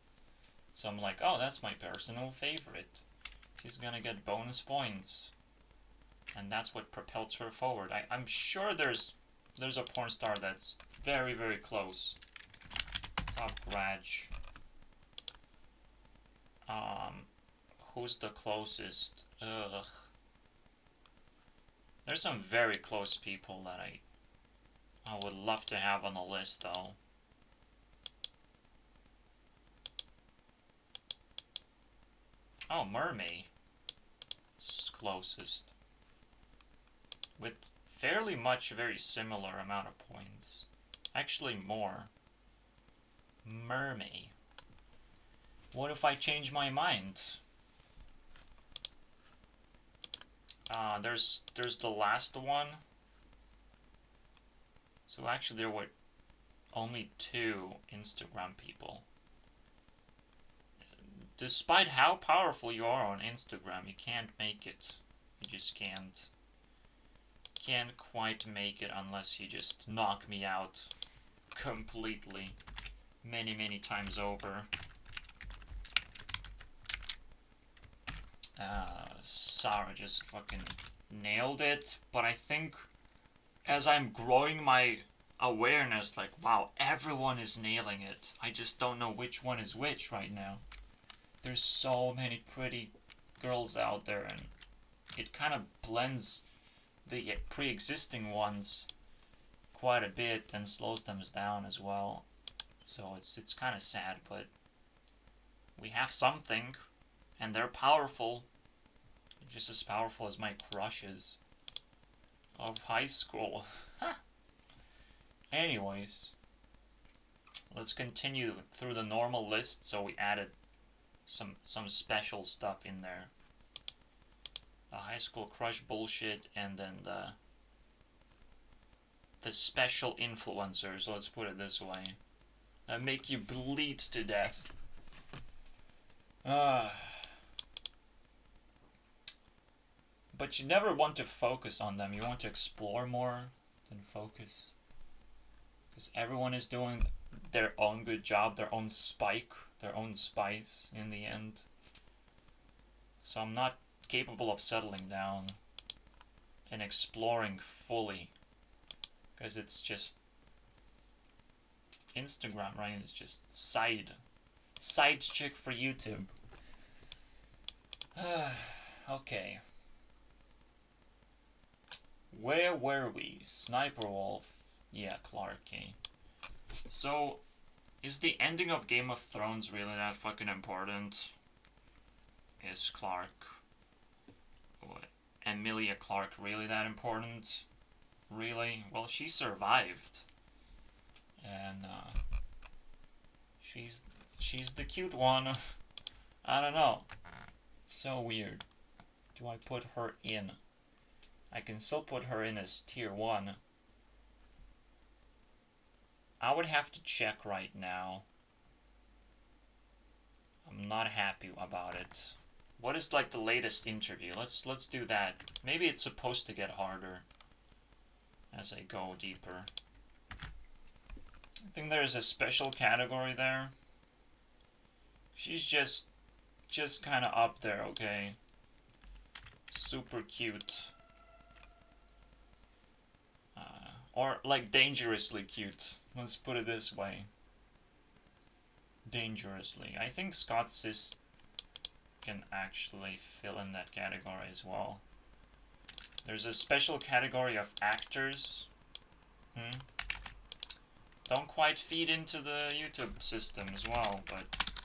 So I'm like, oh, that's my personal favorite. She's gonna get bonus points. And that's what propels her forward. I'm sure there's a porn star that's very, very close. Top Grudge. Who's the closest? Ugh. There's some very close people that I would love to have on the list, though. Oh, Mermaid is closest. With fairly much very similar amount of points. Actually more. Mermaid. What if I change my mind? There's the last one. So actually there were only 2 Instagram people. Despite how powerful you are on Instagram, you can't make it. You just can't. Can't quite make it unless you just knock me out completely. Many times over. Sarah just fucking nailed it. But I think as I'm growing my awareness, like, wow, everyone is nailing it. I just don't know which one is which right now. There's so many pretty girls out there, and it kind of blends the pre-existing ones quite a bit and slows them down as well. So it's kind of sad, but we have something, and they're powerful, just as powerful as my crushes of high school. Anyways, let's continue through the normal list. So we added some special stuff in there. The high school crush bullshit, and then the special influencers, let's put it this way, that make you bleed to death. But you never want to focus on them. You want to explore more than focus. Because everyone is doing their own good job, their own spike, their own spice in the end. So I'm not capable of settling down and exploring fully. Because it's just Instagram, right? It's just side chick for YouTube. Okay. Where were we? Sniper Wolf. Yeah, Clarky. So, is the ending of Game of Thrones really that fucking important? Is Emilia Clarke really that important? Really? Well, she survived. And, she's the cute one. I don't know. So weird. Do I put her in? I can still put her in as tier 1. I would have to check right now. I'm not happy about it. What is like the latest interview? Let's do that. Maybe it's supposed to get harder as I go deeper. I think there's a special category there. She's just kind of up there, okay? Super cute. Or like dangerously cute. Let's put it this way. Dangerously. I think Scott Sis can actually fill in that category as well. There's a special category of actors. Don't quite feed into the YouTube system as well, but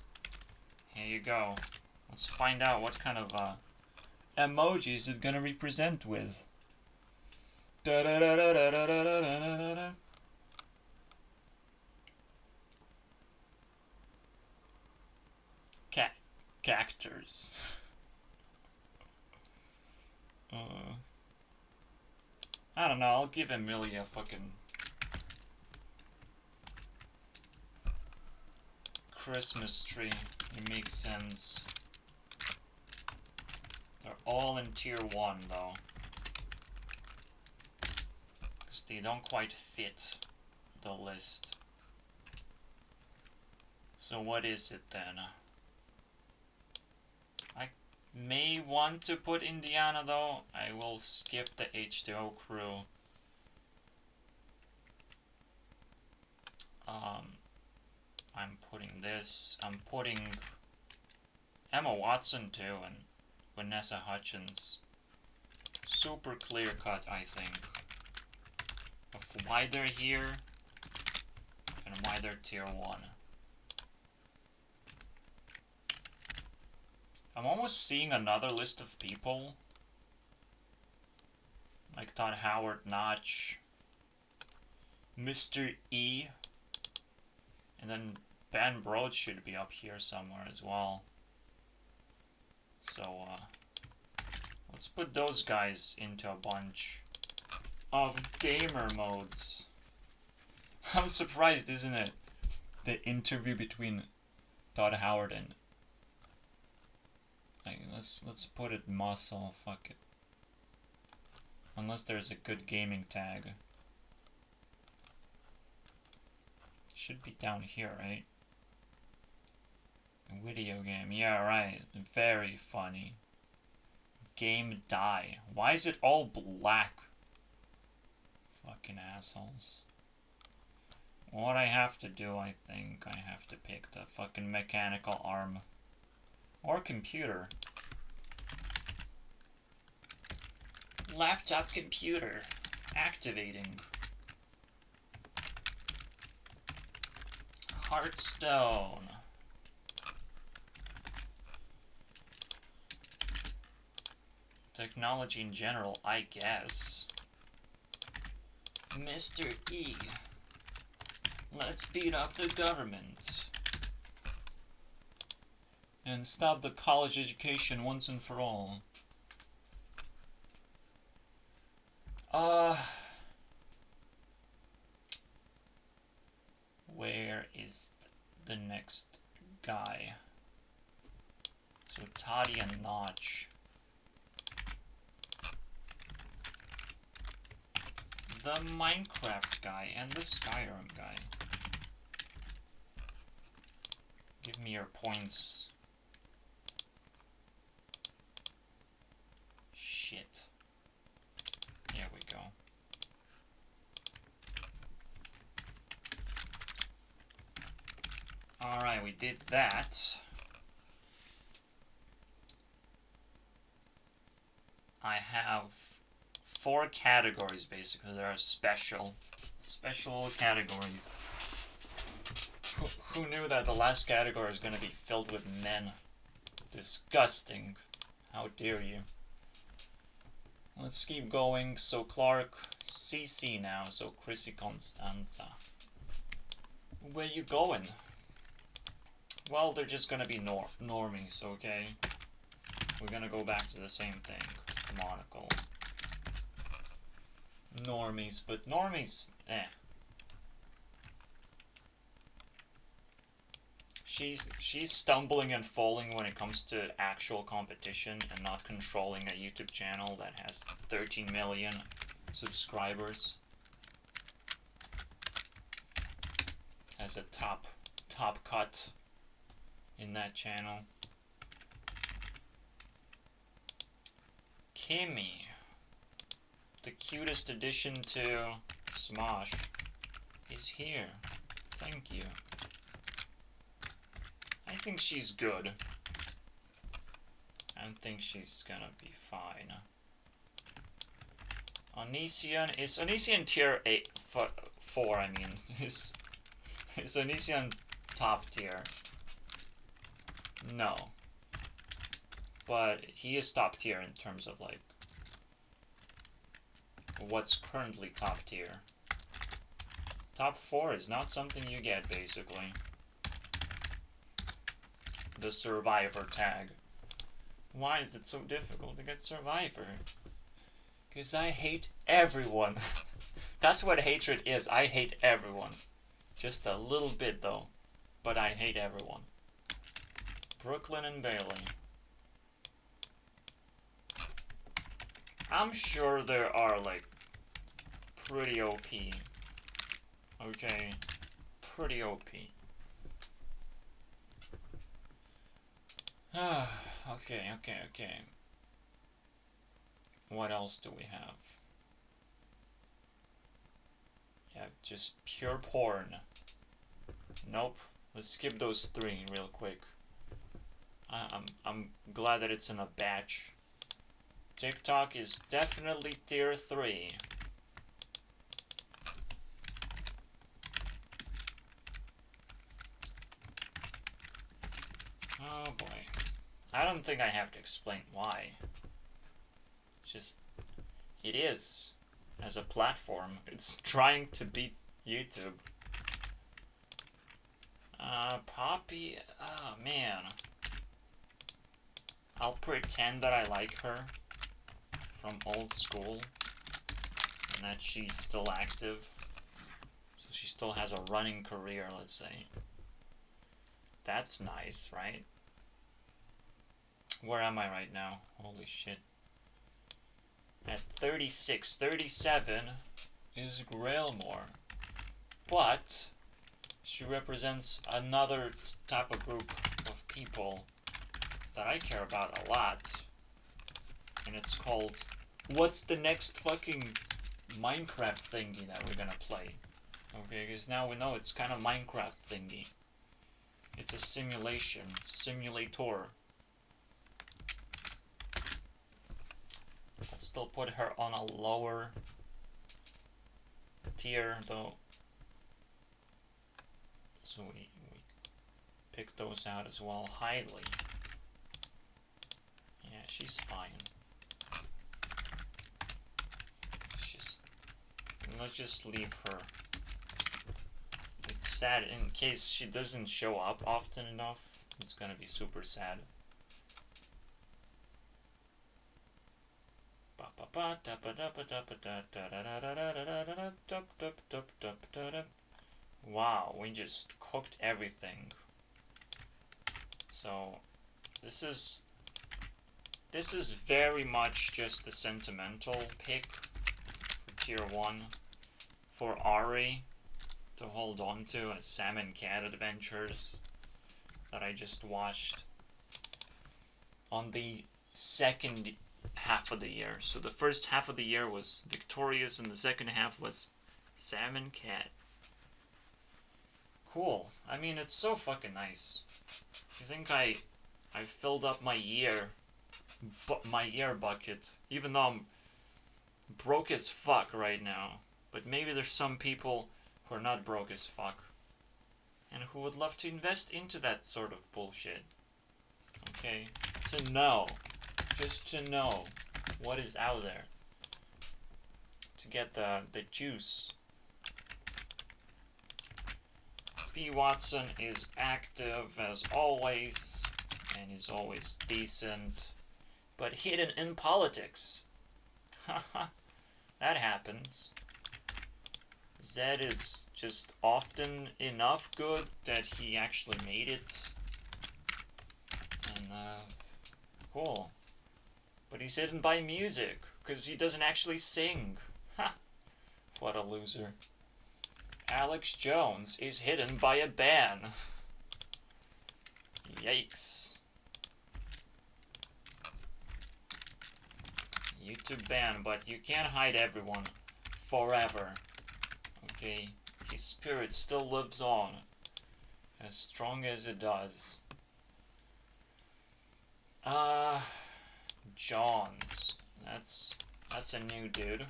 here you go. Let's find out what kind of emojis it's gonna represent with. Cactors. I don't know, I'll give Emilia a fucking Christmas tree. It makes sense. They're all in tier 1 though. Because they don't quite fit the list. So what is it then? I may want to put Indiana though. I will skip the H2O crew. I'm putting this. I'm putting Emma Watson too, and Vanessa Hudgens. super clear cut, I think, of why they're here and why they're tier 1. I'm almost seeing another list of people, like Todd Howard, Notch, Mr. E, and then Ben Broad should be up here somewhere as well. So, let's put those guys into a bunch of gamer modes. I'm surprised, isn't it? The interview between Todd Howard and... Like, let's put it muscle, fuck it. Unless there's a good gaming tag. Should be down here, right? A video game, yeah, right. Very funny. Game die. Why is it all black? Fucking assholes. What I have to do, I think, I have to pick the fucking mechanical arm. Or computer. Laptop computer. Activating. Hearthstone. Technology in general, I guess. Mr. E. Let's beat up the government. And stop the college education once and for all. Where is the next guy? So Toddy and Notch. The Minecraft guy and the Skyrim guy. Give me your points. Shit. Here we go. Alright, we did that. I have 4 categories, basically. There are special categories. Who knew that the last category is going to be filled with men? Disgusting. How dare you. Let's keep going. So Clark, CC now, so Chrissy Constanza. Where you going? Well, they're just gonna be normies, okay? We're gonna go back to the same thing. Monocle. Normies, but normies, eh. She's stumbling and falling when it comes to actual competition and not controlling a YouTube channel that has 13 million subscribers. As a top cut in that channel. Kimmy, the cutest addition to Smosh, is here. Thank you. I think she's good. I think she's gonna be fine. Onision, is Onision tier 4, I mean. Is Onision top tier? No. But he is top tier in terms of, like, what's currently top tier. Top 4 is not something you get, basically. The Survivor tag. Why is it so difficult to get Survivor? Because I hate everyone. That's what hatred is. I hate everyone. Just a little bit, though. But I hate everyone. Brooklyn and Bailey. I'm sure there are, like, pretty OP. Okay? Pretty OP. Okay. What else do we have? Yeah, just pure porn. Nope. Let's skip those 3 real quick. I'm glad that it's in a batch. TikTok is definitely tier 3. Oh boy. I don't think I have to explain why. Just, it is. As a platform, it's trying to beat YouTube. Poppy, oh man. I'll pretend that I like her from old school and that she's still active. So she still has a running career, let's say. That's nice, right? Where am I right now? Holy shit. At 36, 37 is Grailmore. But she represents another type of group of people that I care about a lot. And it's called, what's the next fucking Minecraft thingy that we're gonna play? Okay, because now we know it's kind of Minecraft thingy. It's a simulator. I'll still put her on a lower tier though. So we pick those out as well. Highly. Yeah, she's fine. Let's just leave her. It's sad in case she doesn't show up often enough. It's gonna be super sad. Wow, we just cooked everything. So this is very much just the sentimental pick for tier 1 for Ari to hold on to as Sam and Cat Adventures that I just watched on the second half of the year. So the first half of the year was Victorious and the second half was Sam and Cat. Cool. I mean, it's so fucking nice. I think I filled up my year bucket, even though I'm broke as fuck right now. But maybe there's some people who are not broke as fuck and who would love to invest into that sort of bullshit. Okay? To know. Just to know what is out there. To get the juice. B. Watson is active as always, and is always decent, but hidden in politics. Haha, that happens. Zed is just often enough good that he actually made it. And, cool. But he's hidden by music, because he doesn't actually sing. Ha! What a loser. Alex Jones is hidden by a ban. Yikes. YouTube ban, but you can't hide everyone forever. Okay? His spirit still lives on. As strong as it does. Johns. That's a new dude.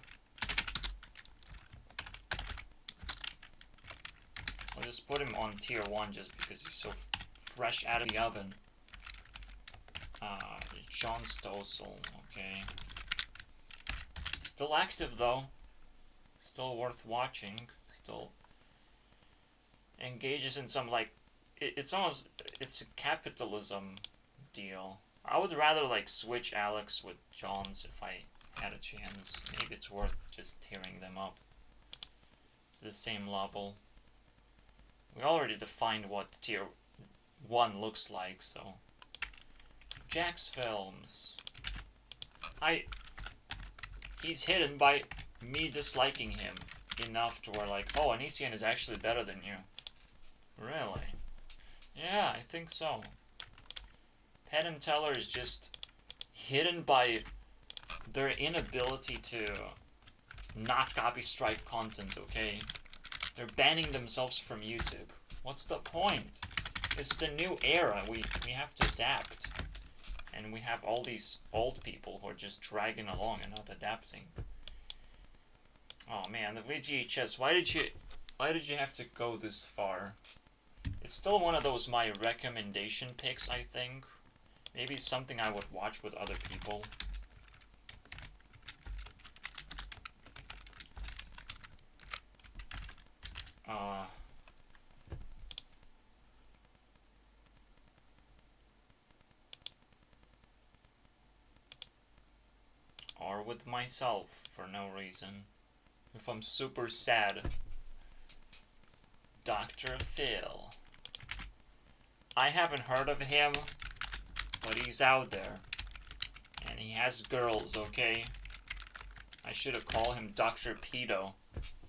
I'll just put him on tier 1 just because he's so fresh out of the oven. John Stossel, okay. Still active though. Still worth watching. Still engages in some like... It's a capitalism deal. I would rather like switch Alex with Johns if I had a chance. Maybe it's worth just tearing them up to the same level. We already defined what tier 1 looks like, so... Jax Films. He's hidden by me disliking him enough to where like, oh, Anisian is actually better than you. Really? Yeah, I think so. Penn and Teller is just hidden by their inability to not copy strike content, okay? They're banning themselves from YouTube. What's the point? It's the new era. We have to adapt. And we have all these old people who are just dragging along and not adapting. Oh man, the VGHS, why did you have to go this far? It's still one of those my recommendation picks, I think. Maybe something I would watch with other people. Or with myself for no reason. If I'm super sad. Dr. Phil. I haven't heard of him, but he's out there. And he has girls, okay? I should have called him Dr. Pedo.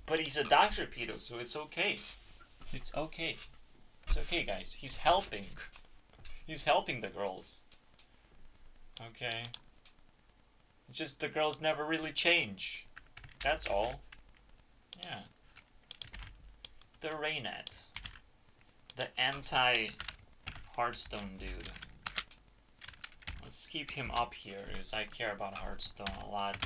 But he's a Dr. Pedo, so it's okay. It's okay. It's okay, guys. He's helping. He's helping the girls. Okay? Just the girls never really change. That's all. Yeah. The Rainet. The anti-Hearthstone dude. Let's keep him up here, because I care about Hearthstone a lot.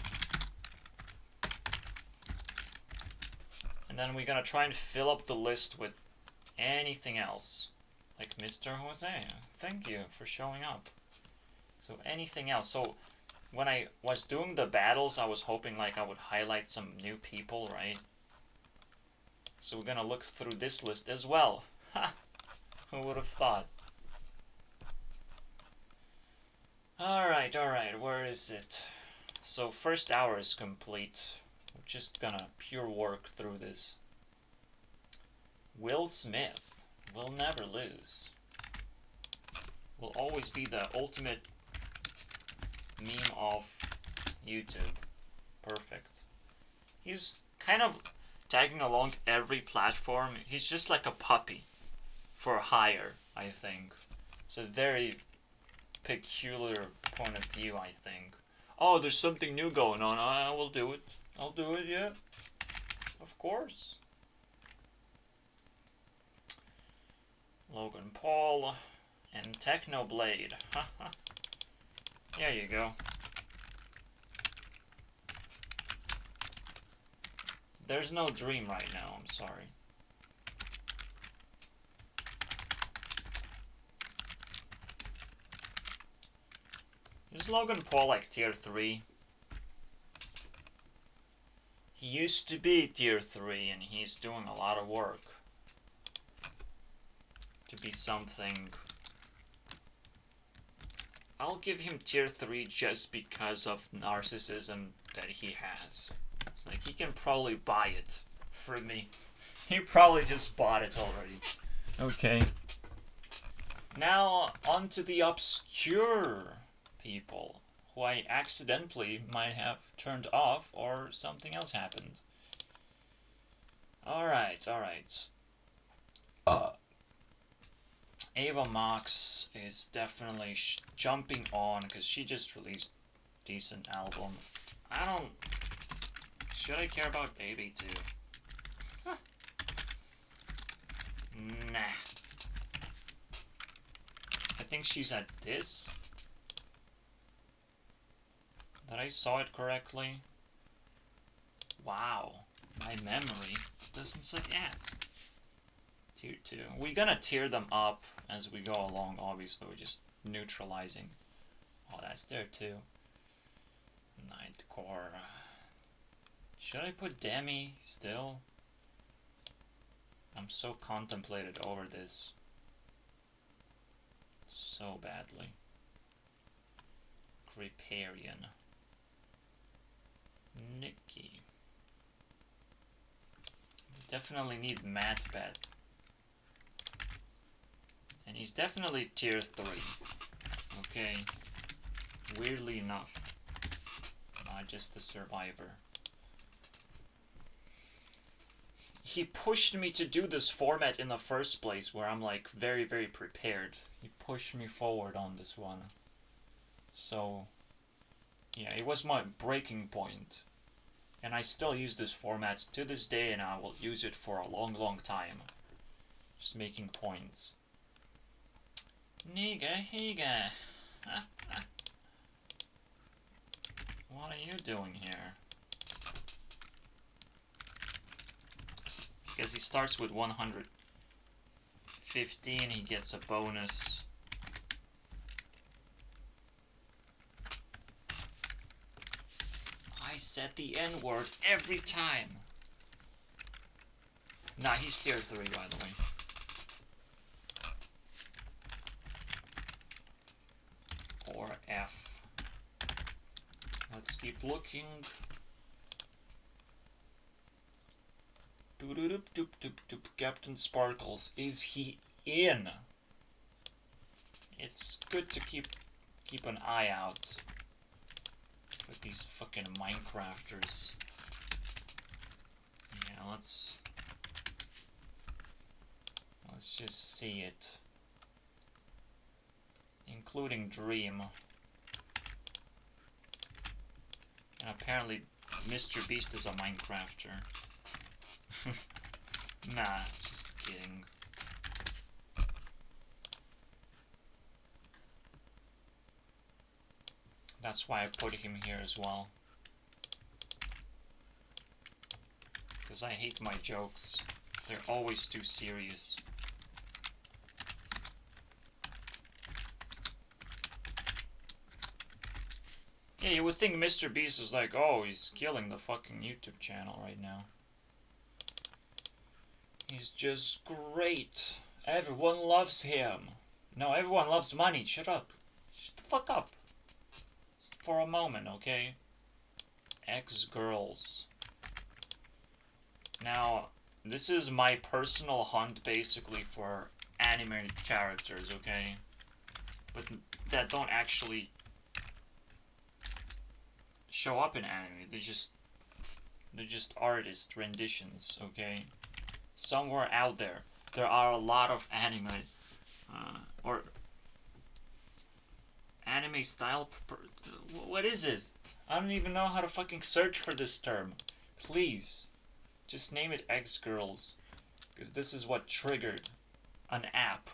And then we're gonna try and fill up the list with anything else. Like Mr. Jose. Thank you for showing up. So anything else. So when I was doing the battles, I was hoping like I would highlight some new people, right? So we're gonna look through this list as well. Ha! Who would have thought? Alright, where is it? So first hour is complete. We're just gonna pure work through this. Will Smith will never lose. Will always be the ultimate meme of YouTube. Perfect. He's kind of tagging along every platform. He's just like a puppy for hire, I think. It's a very peculiar point of view, I think. Oh, there's something new going on. I will do it. I'll do it, yeah. Of course. Logan Paul and Technoblade. Haha. There you go. There's no dream right now, I'm sorry. Is Logan Paul like tier 3? He used to be tier 3 and he's doing a lot of work to be something. I'll give him tier 3 just because of narcissism that he has. It's like he can probably buy it for me. He probably just bought it already. Okay. Now on to the obscure people who I accidentally might have turned off or something else happened. Alright. Ava Max is definitely jumping on because she just released a decent album. Should I care about Baby too? Huh. Nah. I think she's at this. Did I saw it correctly? Wow. My memory doesn't suck ass. Tier 2. We're gonna tier them up as we go along, obviously. We're just neutralizing. Oh, that's there too. Nightcore. Should I put Demi still? I'm so contemplated over this. So badly. Kriparian. Nikki. Definitely need Matbat. And he's definitely tier 3. Okay. Weirdly enough. Not just the survivor. He pushed me to do this format in the first place where I'm like very, very prepared. He pushed me forward on this one. So, yeah, it was my breaking point. And I still use this format to this day and I will use it for a long, long time. Just making points. Niga Higa. What are you doing here? Because he starts with 115, he gets a bonus. I said the N-word every time. Nah, he's tier 3, by the way. Or F. Let's keep looking. Captain Sparkles, is he in? It's good to keep an eye out with these fucking Minecrafters. Yeah, let's just see it. Including Dream. And apparently Mr. Beast is a Minecrafter. Nah, just kidding. That's why I put him here as well. Because I hate my jokes. They're always too serious. Yeah, you would think Mr. Beast is like, oh, he's killing the fucking YouTube channel right now. He's just great. Everyone loves him. No, everyone loves money. Shut up. Shut the fuck up. Just for a moment, okay? X-Girls. Now, this is my personal hunt, basically, for anime characters, okay? But that don't actually show up in anime. They're just artist renditions, okay? Somewhere out there are a lot of anime or anime style. What is this? I don't even know how to fucking search for this term. Please, just name it X-Girls, because this is what triggered an app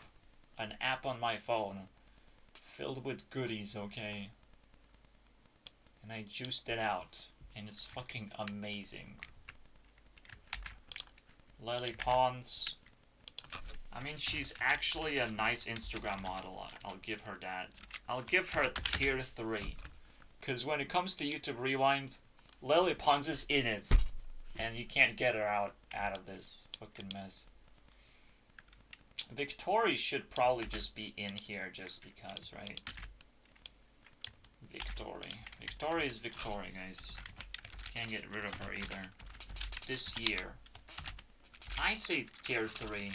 on my phone, filled with goodies, okay? And I juiced it out, and it's fucking amazing. Lily Pons. I mean, she's actually a nice Instagram model. I'll give her that. I'll give her tier 3. Because when it comes to YouTube Rewind, Lily Pons is in it. And you can't get her out of this fucking mess. Victoria should probably just be in here just because, right? Victoria is Victoria, guys. Can't get rid of her either. This year. I'd say tier 3,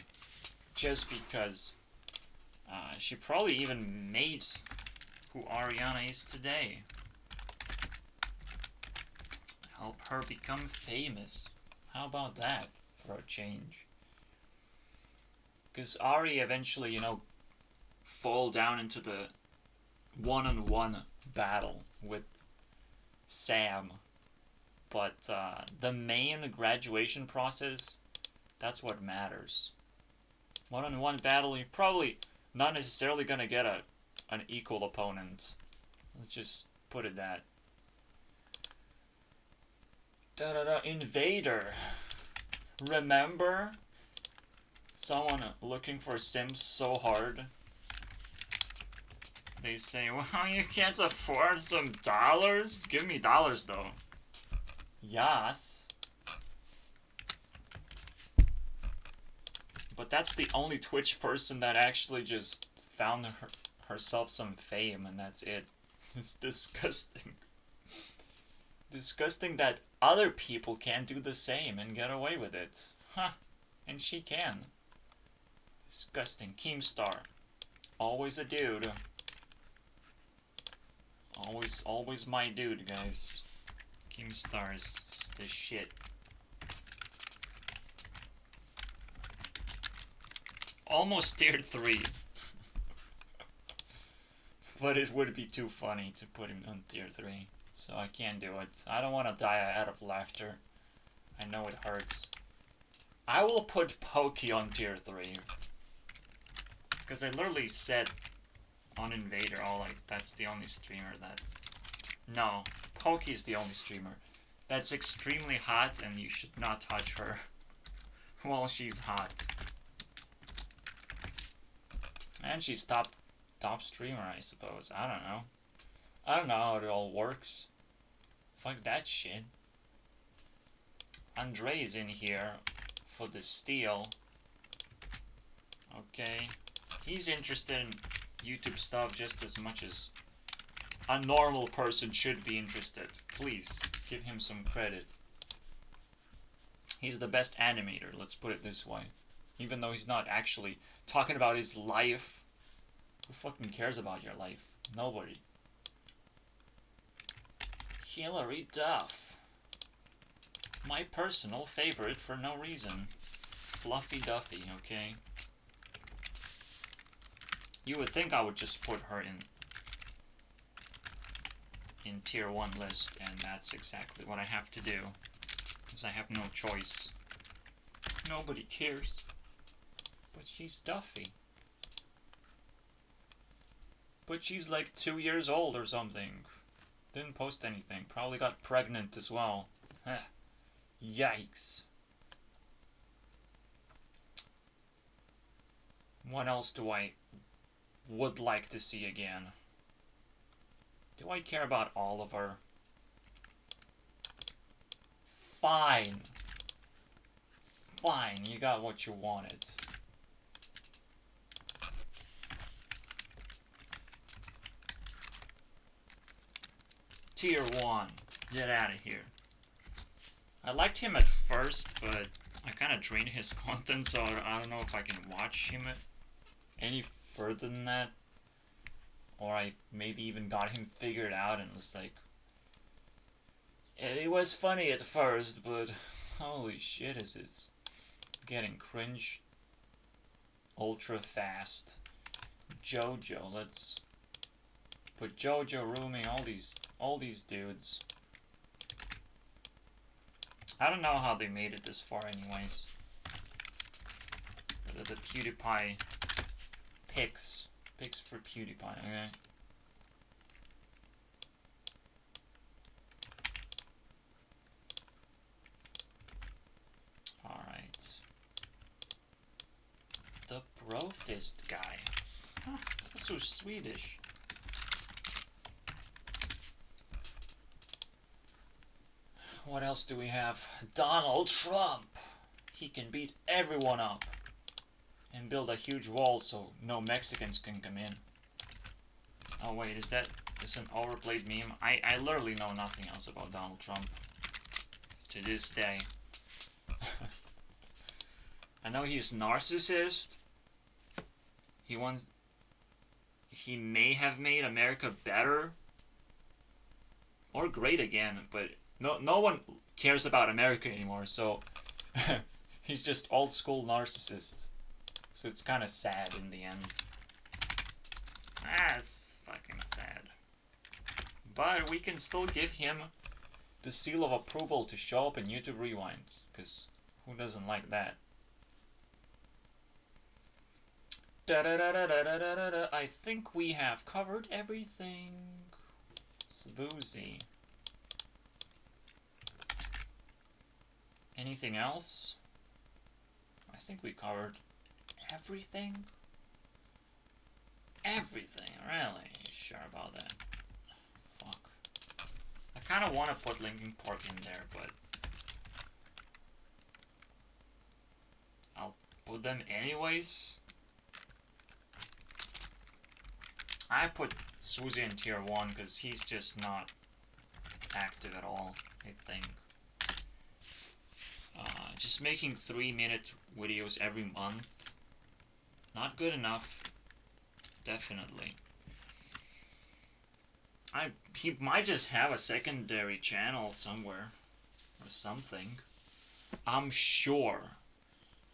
just because she probably even made who Ariana is today. Help her become famous. How about that for a change? Because Ari eventually, you know, fall down into the one-on-one battle with Sam. But the main graduation process, that's what matters. One-on-one battle, you're probably not necessarily gonna get an equal opponent. Let's just put it that. Invader. Remember? Someone looking for Sims so hard. They say, well, you can't afford some dollars? Give me dollars, though. Yes. But that's the only Twitch person that actually just found herself some fame, and that's it. It's disgusting. Disgusting that other people can't do the same and get away with it. Huh. And she can. Disgusting. Keemstar. Always a dude. Always my dude, guys. Keemstar is the shit. Almost tier 3. But it would be too funny to put him on tier 3. So I can't do it. I don't want to die out of laughter. I know it hurts. I will put Pokey on tier 3. Because I literally said on Invader. Oh, like, that's the only streamer that... No, Pokey's the only streamer that's extremely hot, and you should not touch her while she's hot. And she's top streamer, I suppose. I don't know. I don't know how it all works. Fuck that shit. Andre's in here for the steal. Okay. He's interested in YouTube stuff just as much as a normal person should be interested. Please, give him some credit. He's the best animator, let's put it this way. Even though he's not actually talking about his life. Who fucking cares about your life? Nobody. Hilary Duff. My personal favorite for no reason. Fluffy Duffy, okay? You would think I would just put her in tier 1 list, and that's exactly what I have to do. Because I have no choice. Nobody cares. But she's Duffy. But she's like 2 years old or something. Didn't post anything. Probably got pregnant as well. Yikes. What else do I would like to see again? Do I care about Oliver? Fine. Fine, you got what you wanted. Tier 1. Get out of here. I liked him at first, but I kind of drained his content, so I don't know if I can watch him any further than that. Or I maybe even got him figured out and was like... It was funny at first, but holy shit, is this getting cringe ultra fast. Jojo, let's put Jojo, Rumi, all these dudes. I don't know how they made it this far anyways. The PewDiePie picks for PewDiePie, okay? Alright. The Brofist guy. Huh, that's so Swedish. What else do we have? Donald Trump! He can beat everyone up. And build a huge wall so no Mexicans can come in. Oh wait, is that an overplayed meme? I literally know nothing else about Donald Trump. To this day. I know he's narcissist. He may have made America better. Or great again, but no one cares about America anymore, so he's just old school narcissist. So it's kind of sad in the end. It's fucking sad. But we can still give him the seal of approval to show up in YouTube Rewind, because who doesn't like that? I think we have covered everything. Swoozy. Anything else? I think we covered everything? Everything, really? You sure about that? Fuck. I kind of want to put Linkin Park in there, but I'll put them anyways. I put Swoozy in tier 1 because he's just not active at all, I think. Just making 3-minute videos every month. Not good enough. Definitely. He might just have a secondary channel somewhere. Or something. I'm sure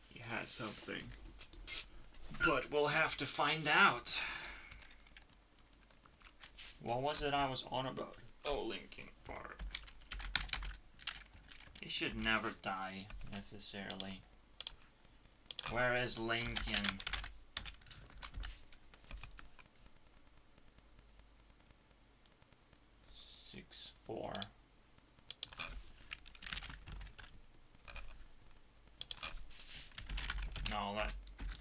he has something. But we'll have to find out. What was it I was on about? Oh, Linkin Park. He should never die, necessarily. Where is Linkin? 4. No,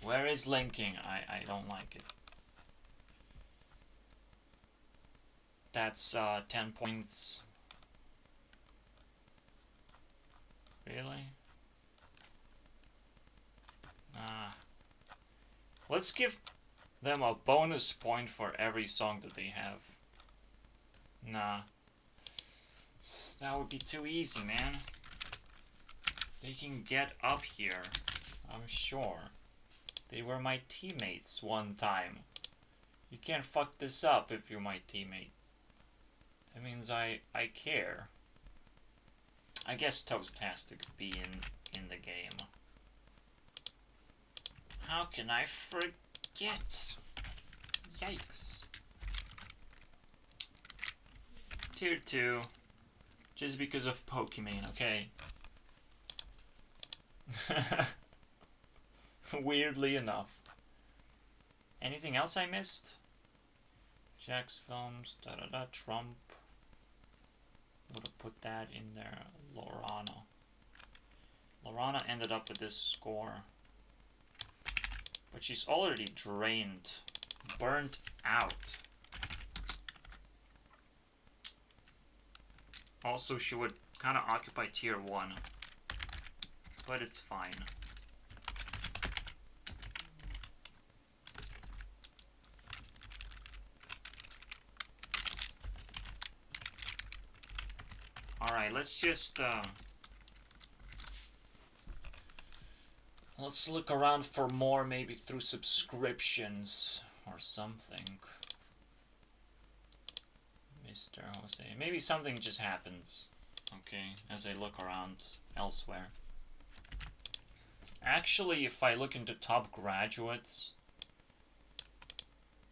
where is linking? I don't like it. That's 10 points. Really? Let's give them a bonus point for every song that they have. Nah. That would be too easy, man. They can get up here, I'm sure. They were my teammates one time. You can't fuck this up if you're my teammate. That means I care. I guess Toast has to be in the game. How can I forget? Yikes. Tier 2. Just because of Pokemon, okay? Weirdly enough. Anything else I missed? Jack's Films, Trump. Would have put that in there. Lorana. Lorana ended up with this score. But she's already drained. Burnt out. Also, she would kind of occupy tier 1. But it's fine. Alright, let's just, let's look around for more, maybe through subscriptions or something. Mr. Jose. Maybe something just happens, okay, as I look around elsewhere. Actually, if I look into top graduates,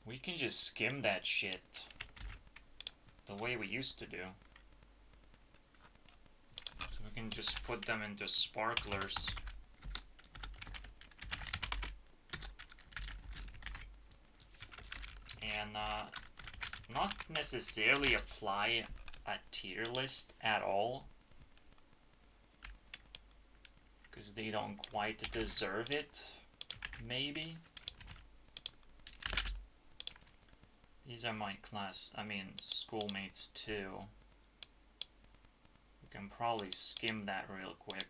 we can just skim that shit the way we used to do. So we can just put them into sparklers. And not necessarily apply a tier list at all, because they don't quite deserve it, maybe. These are my schoolmates too. We can probably skim that real quick.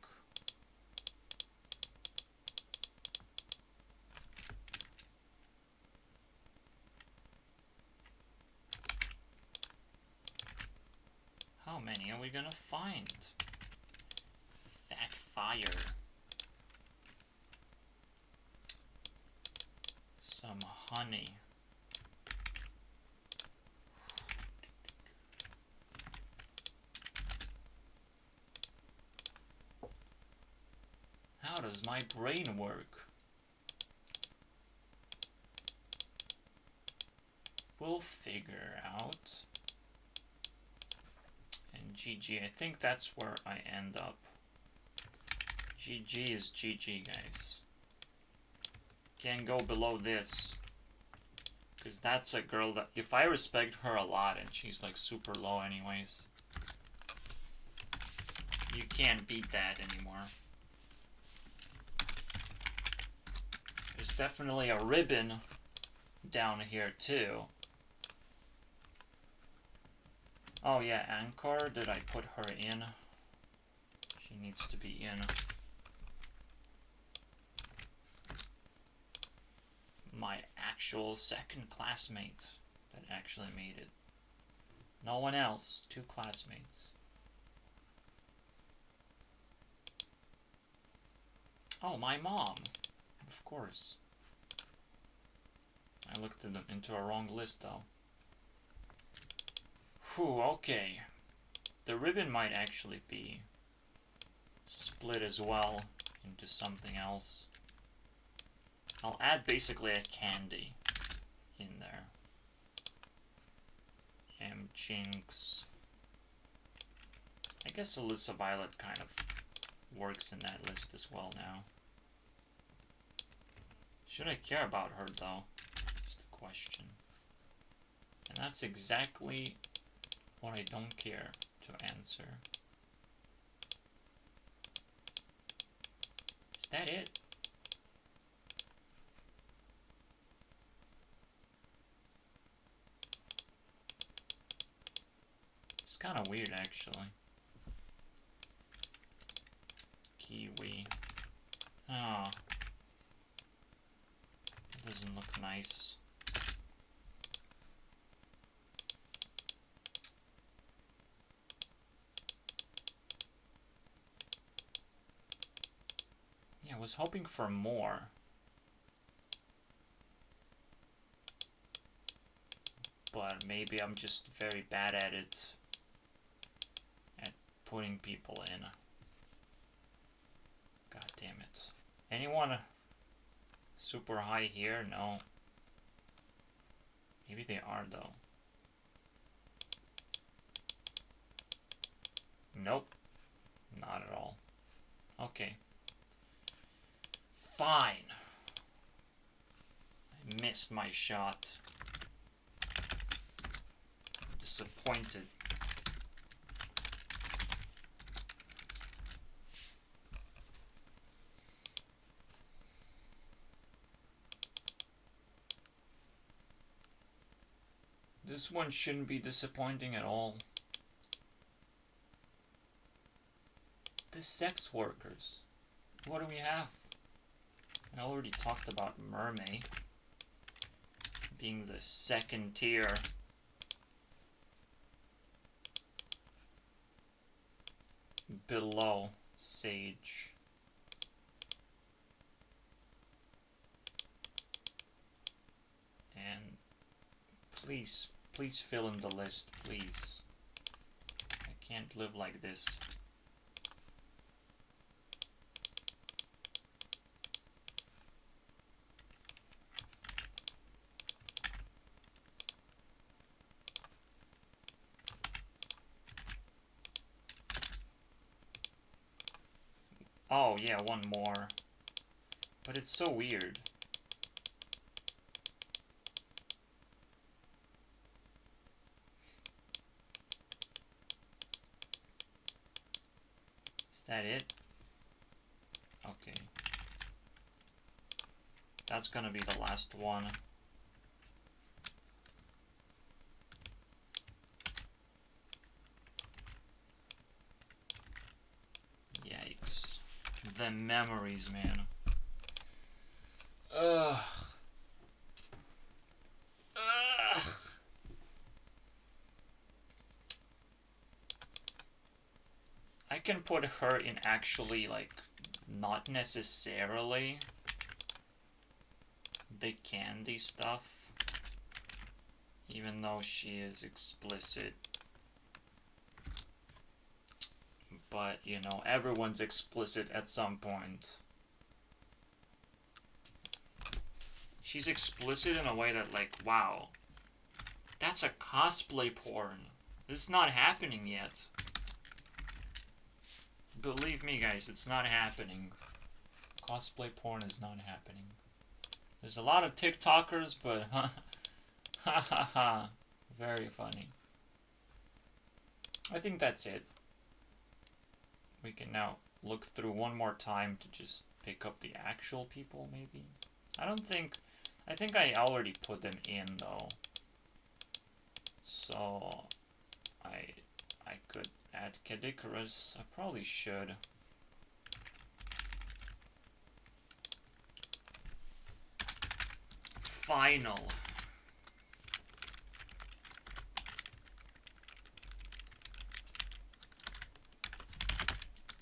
How many are we gonna find? Fat fire. Some honey. How does my brain work? We'll figure out. And GG, I think that's where I end up. GG is GG, guys. Can't go below this. Because that's a girl that, if I respect her a lot, and she's like super low anyways, you can't beat that anymore. There's definitely a ribbon down here too. Oh yeah, Anchor, did I put her in? She needs to be in. My actual second classmate that actually made it. No one else, 2 classmates. Oh, my mom. Of course. I looked into a wrong list though. Whew, okay. The ribbon might actually be split as well into something else. I'll add basically a candy in there. Jinx. I guess Alyssa Violet kind of works in that list as well now. Should I care about her though? That's the question. And that's exactly what I don't care. to answer. Is that it? It's kind of weird, actually. Kiwi. Oh. It doesn't look nice. Yeah, I was hoping for more. But maybe I'm just very bad at it. At putting people in. God damn it. Anyone super high here? No. Maybe they are, though. Nope. Not at all. Okay. Fine. I missed my shot. Disappointed. This one shouldn't be disappointing at all. The sex workers. What do we have? I already talked about Mermaid being the second tier. Below Sage. And please fill in the list, please. I can't live like this. Oh yeah, one more. But it's so weird. Is that it? Okay. That's gonna be the last one. Yikes. The memories, man. Ugh. Ugh. I can put her in actually, like, not necessarily the candy stuff, even though she is explicit. But, you know, everyone's explicit at some point. She's explicit in a way that, like, wow, that's a cosplay porn. This is not happening yet. Believe me, guys, it's not happening. Cosplay porn is not happening. There's a lot of TikTokers, but ha ha ha, very funny. I think that's it. We can now look through one more time to just pick up the actual people, maybe. I think I already put them in, though. So, I could add Kedikarus. I probably should. Final.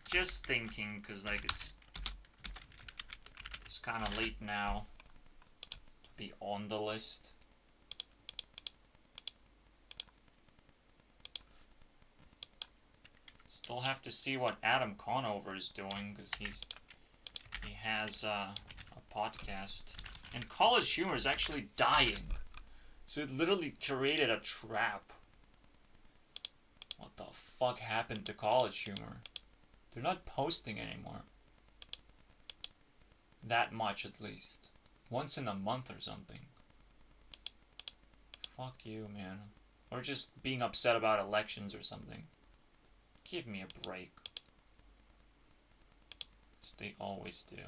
Just thinking, because, like, it's kind of late now to be on the list. Still have to see what Adam Conover is doing, because he has a podcast. And College Humor is actually dying. So it literally created a trap. What the fuck happened to College Humor? They're not posting anymore. That much, at least. Once in a month or something. Fuck you, man. Or just being upset about elections or something. Give me a break. As they always do.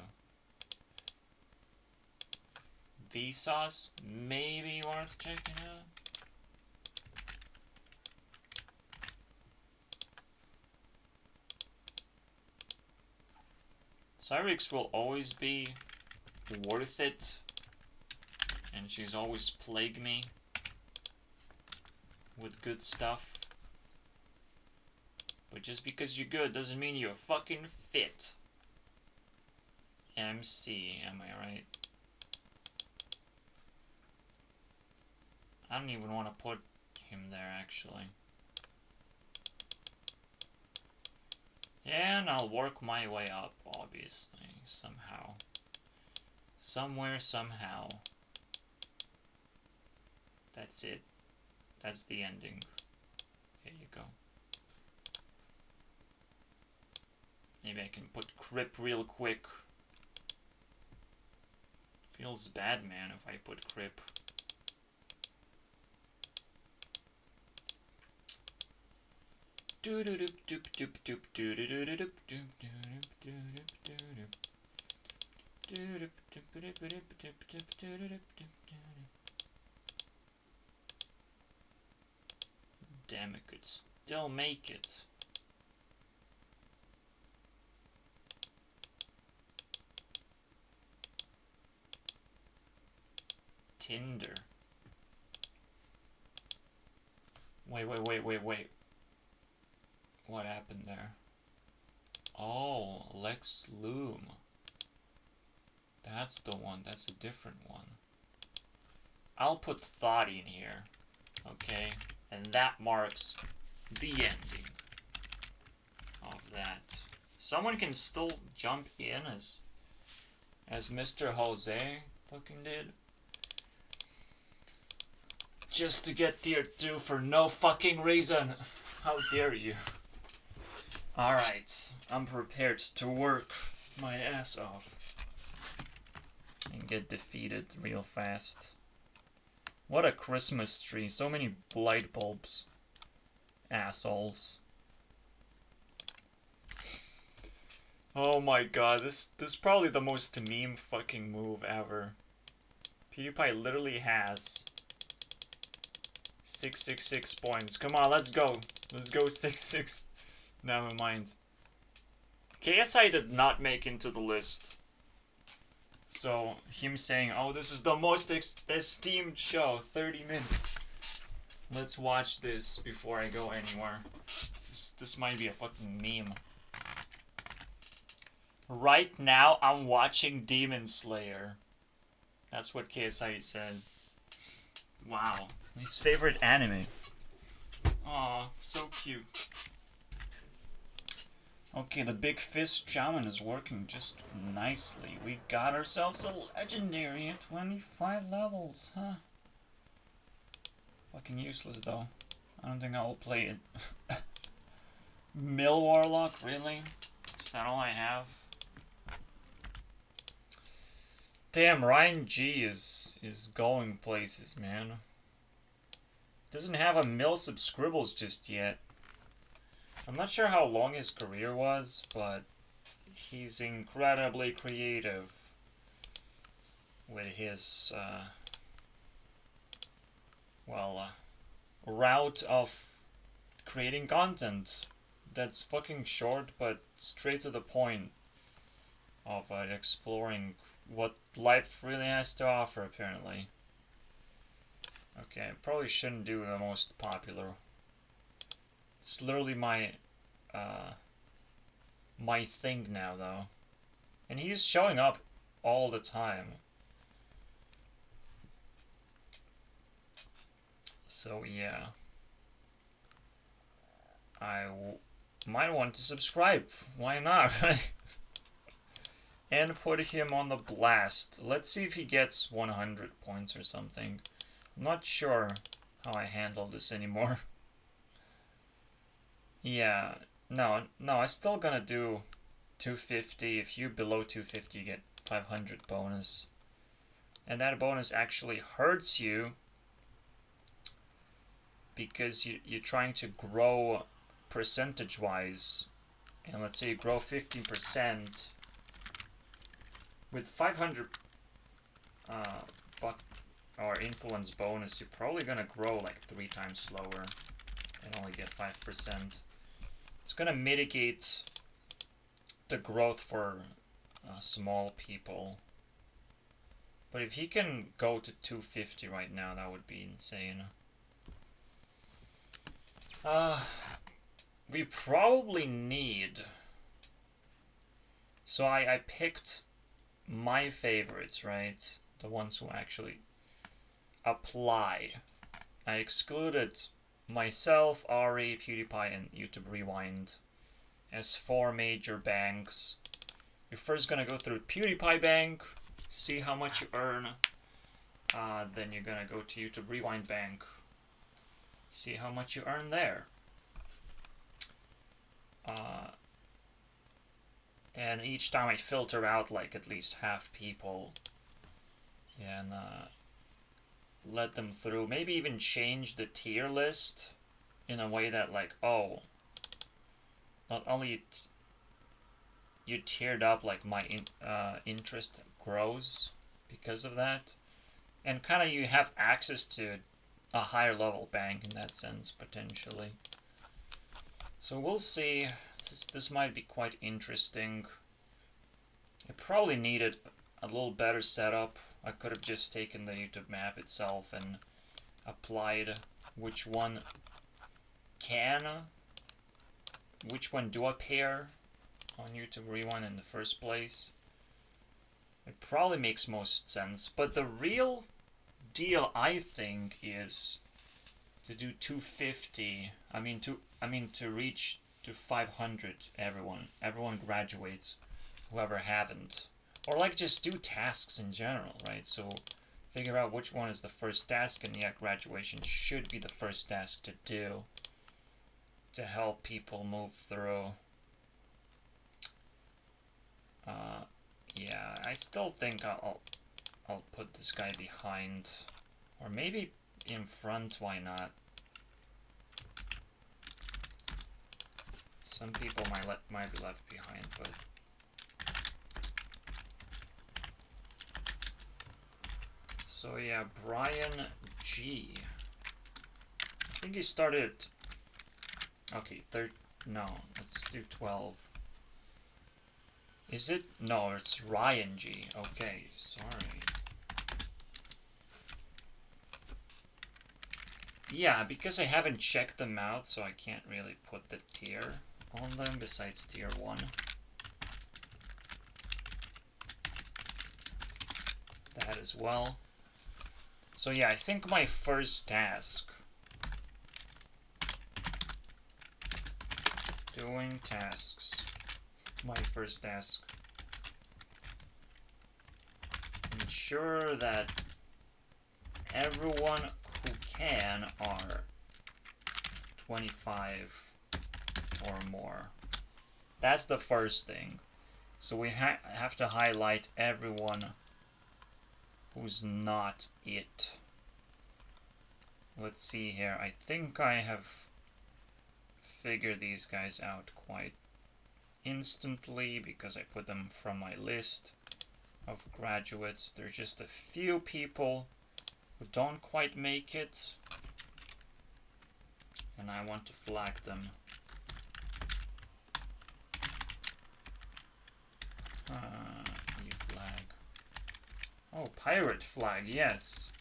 Vsauce, maybe worth checking out. Cyrix will always be worth it, and she's always plagued me with good stuff. But just because you're good doesn't mean you're fucking fit. MC, am I right? I don't even want to put him there, actually. And I'll work my way up, obviously, somehow. Somewhere, somehow. That's it. That's the ending. There you go. Maybe I can put Crip real quick. Feels bad, man, if I put Crip. Damn, it could still make it. Tinder. Wait. What happened there? Oh, Lex Loom. That's the one. That's a different one. I'll put Thought in here. Okay? And that marks the ending of that. Someone can still jump in as Mr. Jose fucking did. Just to get tier 2 for no fucking reason. How dare you? Alright, I'm prepared to work my ass off. And get defeated real fast. What a Christmas tree. So many light bulbs. Assholes. Oh my god, this is probably the most meme fucking move ever. PewDiePie literally has 666 points. Come on, let's go. Let's go 66. Never mind. KSI did not make into the list. So, him saying, oh, this is the most esteemed show, 30 minutes. Let's watch this before I go anywhere. This might be a fucking meme. Right now, I'm watching Demon Slayer. That's what KSI said. Wow. His favorite anime. Aw, so cute. Okay, the Big Fist Shaman is working just nicely. We got ourselves a legendary at 25 levels, huh? Fucking useless, though. I don't think I'll play it. Mill Warlock, really? Is that all I have? Damn, Ryan G is going places, man. Doesn't have a Mill Subscribbles just yet. I'm not sure how long his career was, but he's incredibly creative with his, route of creating content that's fucking short but straight to the point of exploring what life really has to offer, apparently. Okay, I probably shouldn't do the most popular. It's literally my thing now, though. And he's showing up all the time. So, yeah. I might want to subscribe. Why not, right? And put him on the blast. Let's see if he gets 100 points or something. I'm not sure how I handle this anymore. Yeah, no, I still gonna do 250. If you below 250, you get 500 bonus. And that bonus actually hurts you because you're trying to grow percentage-wise, and let's say you grow 15%, with 500 buck or influence bonus, you're probably gonna grow like 3 times slower and only get 5%. It's gonna mitigate the growth for small people. But if he can go to 250 right now, that would be insane. We probably need... So I picked my favorites, right? The ones who actually apply. I excluded myself, Ari, PewDiePie, and YouTube Rewind as 4 major banks. You're first gonna go through PewDiePie Bank, see how much you earn. Then you're gonna go to YouTube Rewind Bank, see how much you earn there. And each time I filter out like at least half people and let them through. Maybe even change the tier list in a way that like, oh, not only you tiered up, like my interest grows because of that. And kind of you have access to a higher level bank in that sense, potentially. So we'll see. This might be quite interesting. I probably needed a little better setup. I could have just taken the YouTube map itself and applied which one do appear on YouTube Rewind in the first place. It probably makes most sense, but the real deal, I think, is to do 250. To reach to 500. Everyone graduates, whoever haven't, or like just do tasks in general, right? So figure out which one is the first task, and yeah, graduation should be the first task to do to help people move through. Yeah, I still think I'll put this guy behind, or maybe in front. Why not? Some people might be left behind, but so yeah, Brian G. I think he started. Okay, no, let's do 12. Is it? No, it's Ryan G. Okay, sorry. Yeah, because I haven't checked them out, so I can't really put the tier on them besides tier 1. That as well. So yeah, I think my first task... Doing tasks. My first task. Ensure that everyone who can are 25 or more. That's the first thing. So we have to highlight everyone who's not it. Let's see here. I think I have figured these guys out quite instantly because I put them from my list of graduates. There's just a few people who don't quite make it, and I want to flag them. You flag. Oh, pirate flag, yes.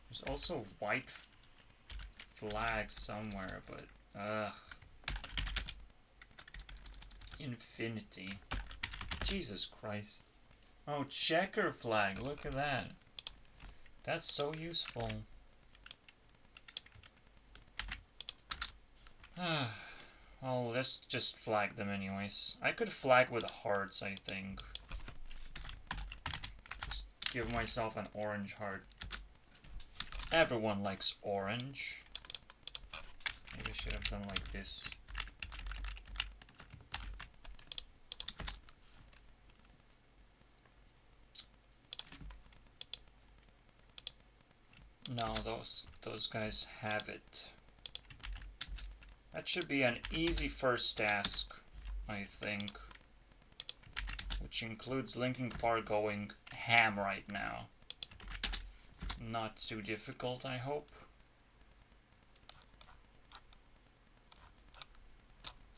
There's also white flag somewhere, but ugh. Infinity. Jesus Christ. Oh, checker flag, look at that. That's so useful. Well, let's just flag them anyways. I could flag with hearts, I think. Just give myself an orange heart. Everyone likes orange. Maybe I should have done like this. No, those guys have it. That should be an easy first task, I think. Which includes Linkin Park going ham right now. Not too difficult, I hope.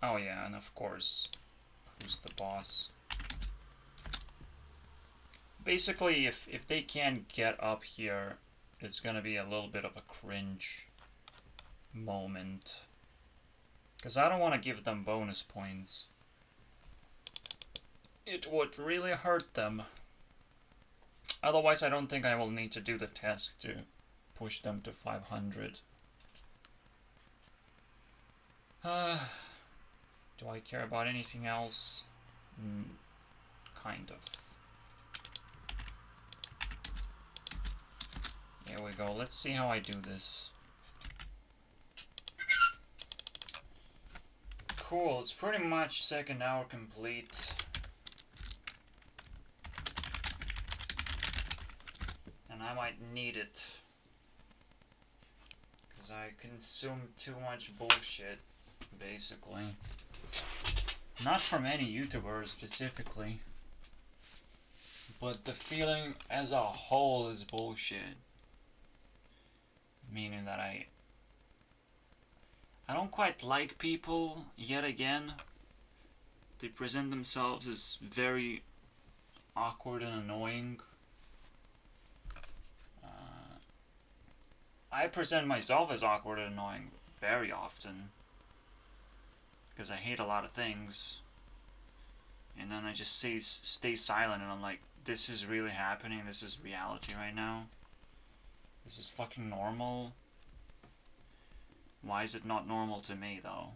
Oh yeah, and of course, who's the boss? Basically, if they can't get up here, it's gonna be a little bit of a cringe moment. Because I don't want to give them bonus points. It would really hurt them. Otherwise, I don't think I will need to do the task to push them to 500. Do I care about anything else? Kind of. Here we go. Let's see how I do this. Cool, it's pretty much second hour complete. And I might need it. Because I consume too much bullshit, basically. Not from any YouTuber specifically. But the feeling as a whole is bullshit. Meaning that I don't quite like people, yet again. They present themselves as very awkward and annoying. I present myself as awkward and annoying very often. Because I hate a lot of things. And then I just stay silent and I'm like, this is really happening, this is reality right now. This is fucking normal. Why is it not normal to me, though?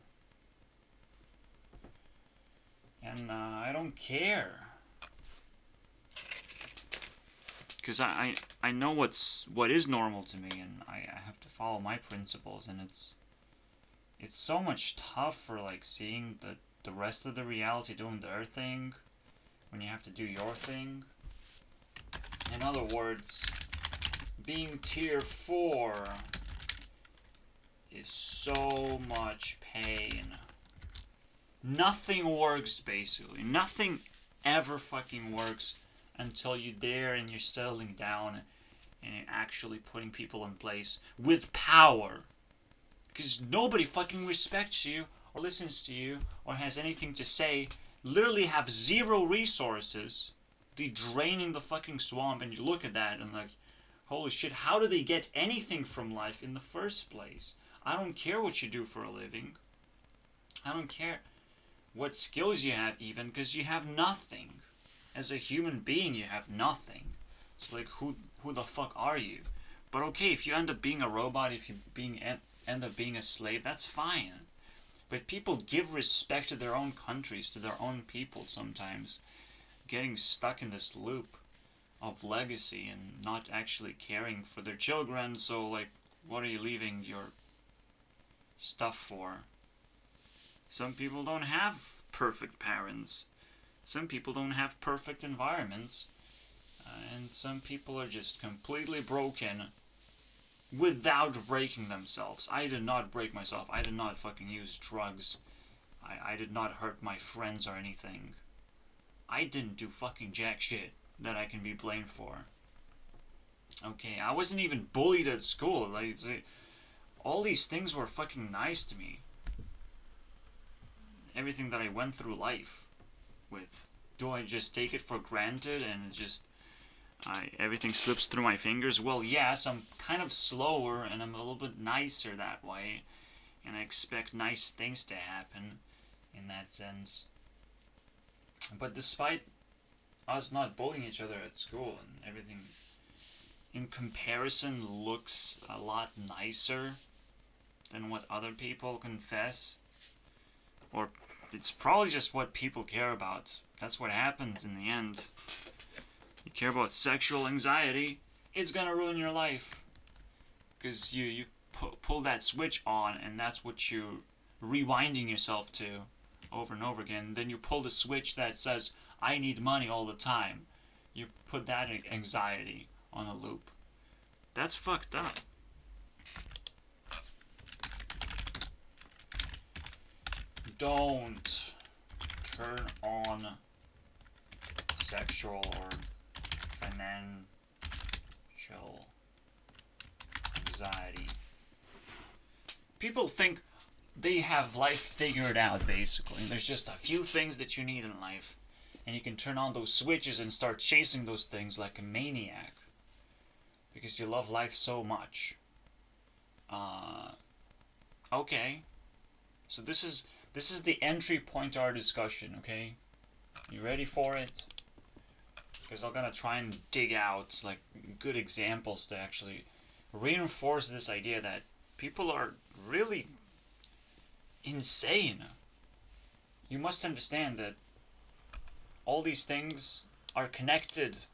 And I don't care. Because I know what is normal to me, and I have to follow my principles, and it's so much tougher, like, seeing the rest of the reality doing their thing, when you have to do your thing. In other words, being tier 4 is so much pain. Nothing works, basically. Nothing ever fucking works until you're there and you're settling down and you're actually putting people in place with power. Because nobody fucking respects you or listens to you or has anything to say. Literally have zero resources. They're draining the fucking swamp, and you look at that and like, holy shit, how do they get anything from life in the first place? I don't care what you do for a living. I don't care what skills you have even, because you have nothing. As a human being, you have nothing. So like, who the fuck are you? But okay, if you end up being a robot, if you end up being a slave, that's fine. But people give respect to their own countries, to their own people sometimes. Getting stuck in this loop of legacy and not actually caring for their children, so like, what are you leaving your stuff for? Some people don't have perfect parents. Some people don't have perfect environments. And some people are just completely broken without breaking themselves. I did not break myself. I did not fucking use drugs. I did not hurt my friends or anything. I didn't do fucking jack shit that I can be blamed for. Okay, I wasn't even bullied at school. Like, all these things were fucking nice to me. Everything that I went through life with. Do I just take it for granted and just everything slips through my fingers? Well, yes, I'm kind of slower and I'm a little bit nicer that way. And I expect nice things to happen in that sense. But despite us not bullying each other at school and everything, in comparison, looks a lot nicer than what other people confess. Or it's probably just what people care about. That's what happens in the end. You care about sexual anxiety, it's gonna ruin your life. Because you pull that switch on, and that's what you're rewinding yourself to over and over again. Then you pull the switch that says, I need money all the time. You put that anxiety on a loop. That's fucked up. don't turn on sexual or financial anxiety. People think they have life figured out, basically. There's just a few things that you need in life, and you can turn on those switches and start chasing those things like a maniac because you love life so much. Okay. So this is the entry point to our discussion, okay? You ready for it? Because I'm gonna try and dig out like good examples to actually reinforce this idea that people are really insane. You must understand that all these things are connected.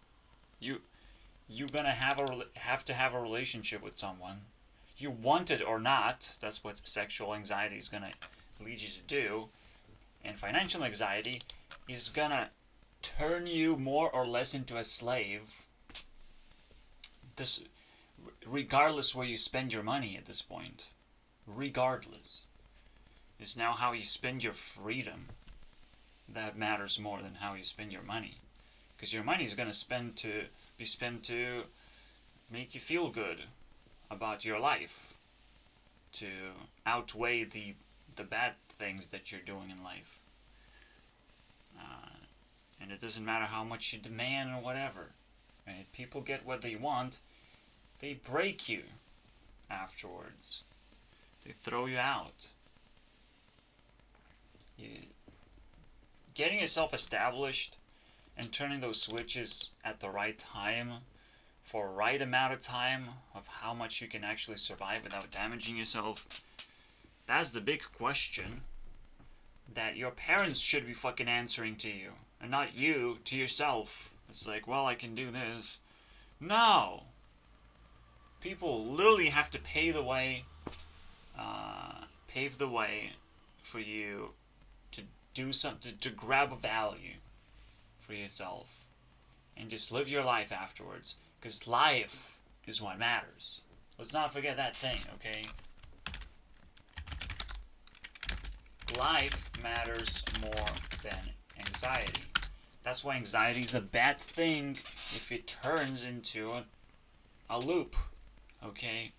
You're gonna have to have a relationship with someone. You want it or not. That's what sexual anxiety is gonna lead you to do. And financial anxiety is gonna turn you more or less into a slave. This, regardless where you spend your money at this point, regardless, is now how you spend your freedom that matters more than how you spend your money, because your money is gonna be spent to make you feel good about your life, to outweigh the bad things that you're doing in life. And it doesn't matter how much you demand or whatever. Right? People get what they want, they break you afterwards. They throw you out. Getting yourself established and turning those switches at the right time, for a right amount of time of how much you can actually survive without damaging yourself, that's the big question that your parents should be fucking answering to you, and not you to yourself. It's like, well, I can do this. No! People literally have to pave the way for you to do something, to grab a value for yourself, and just live your life afterwards, because life is what matters. Let's not forget that thing, okay? Life matters more than anxiety. That's why anxiety is a bad thing if it turns into a loop, okay?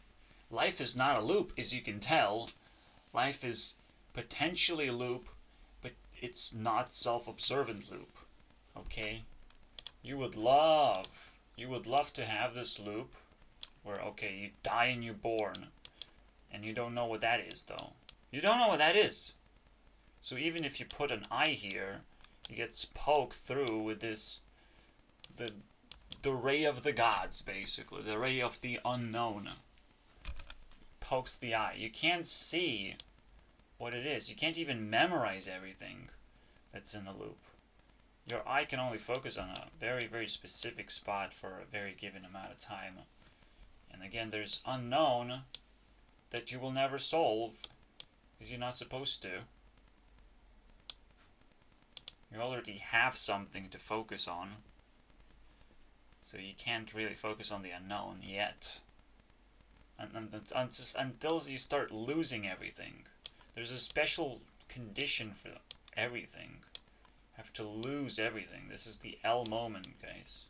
Life is not a loop, as you can tell. Life is potentially a loop, but it's not self-observant loop, okay? You would love to have this loop where, okay, you die and you're born, and you don't know what that is, though. You don't know what that is. So even if you put an eye here, it gets poked through with this, the ray of the gods, basically, the ray of the unknown. Pokes the eye. You can't see what it is. You can't even memorize everything that's in the loop. Your eye can only focus on a very, very specific spot for a very given amount of time. And again, there's unknown that you will never solve because you're not supposed to. You already have something to focus on, so you can't really focus on the unknown yet. Until you start losing everything. There's a special condition for everything. You have to lose everything. This is the L moment, guys.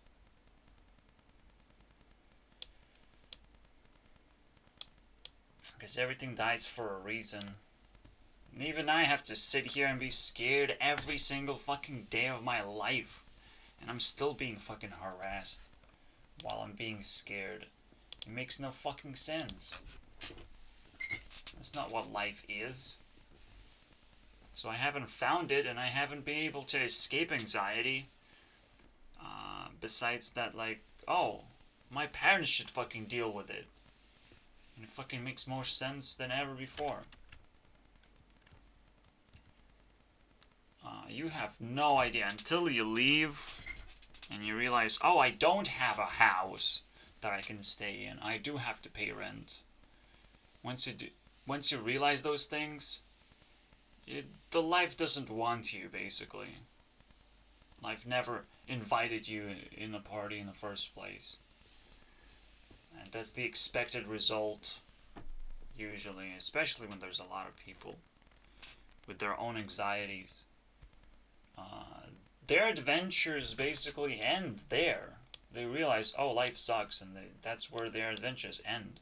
Because everything dies for a reason. And even I have to sit here and be scared every single fucking day of my life. And I'm still being fucking harassed while I'm being scared. It makes no fucking sense. That's not what life is. So I haven't found it, and I haven't been able to escape anxiety. Besides that, like, oh, my parents should fucking deal with it. And it fucking makes more sense than ever before. You have no idea until you leave and you realize, oh, I don't have a house that I can stay in. I do have to pay rent. Once you realize those things, the life doesn't want you, basically. Life never invited you in the party in the first place. And that's the expected result, usually, especially when there's a lot of people. with their own anxieties. Their adventures basically end there. They realize, oh, life sucks, and that's where their adventures end.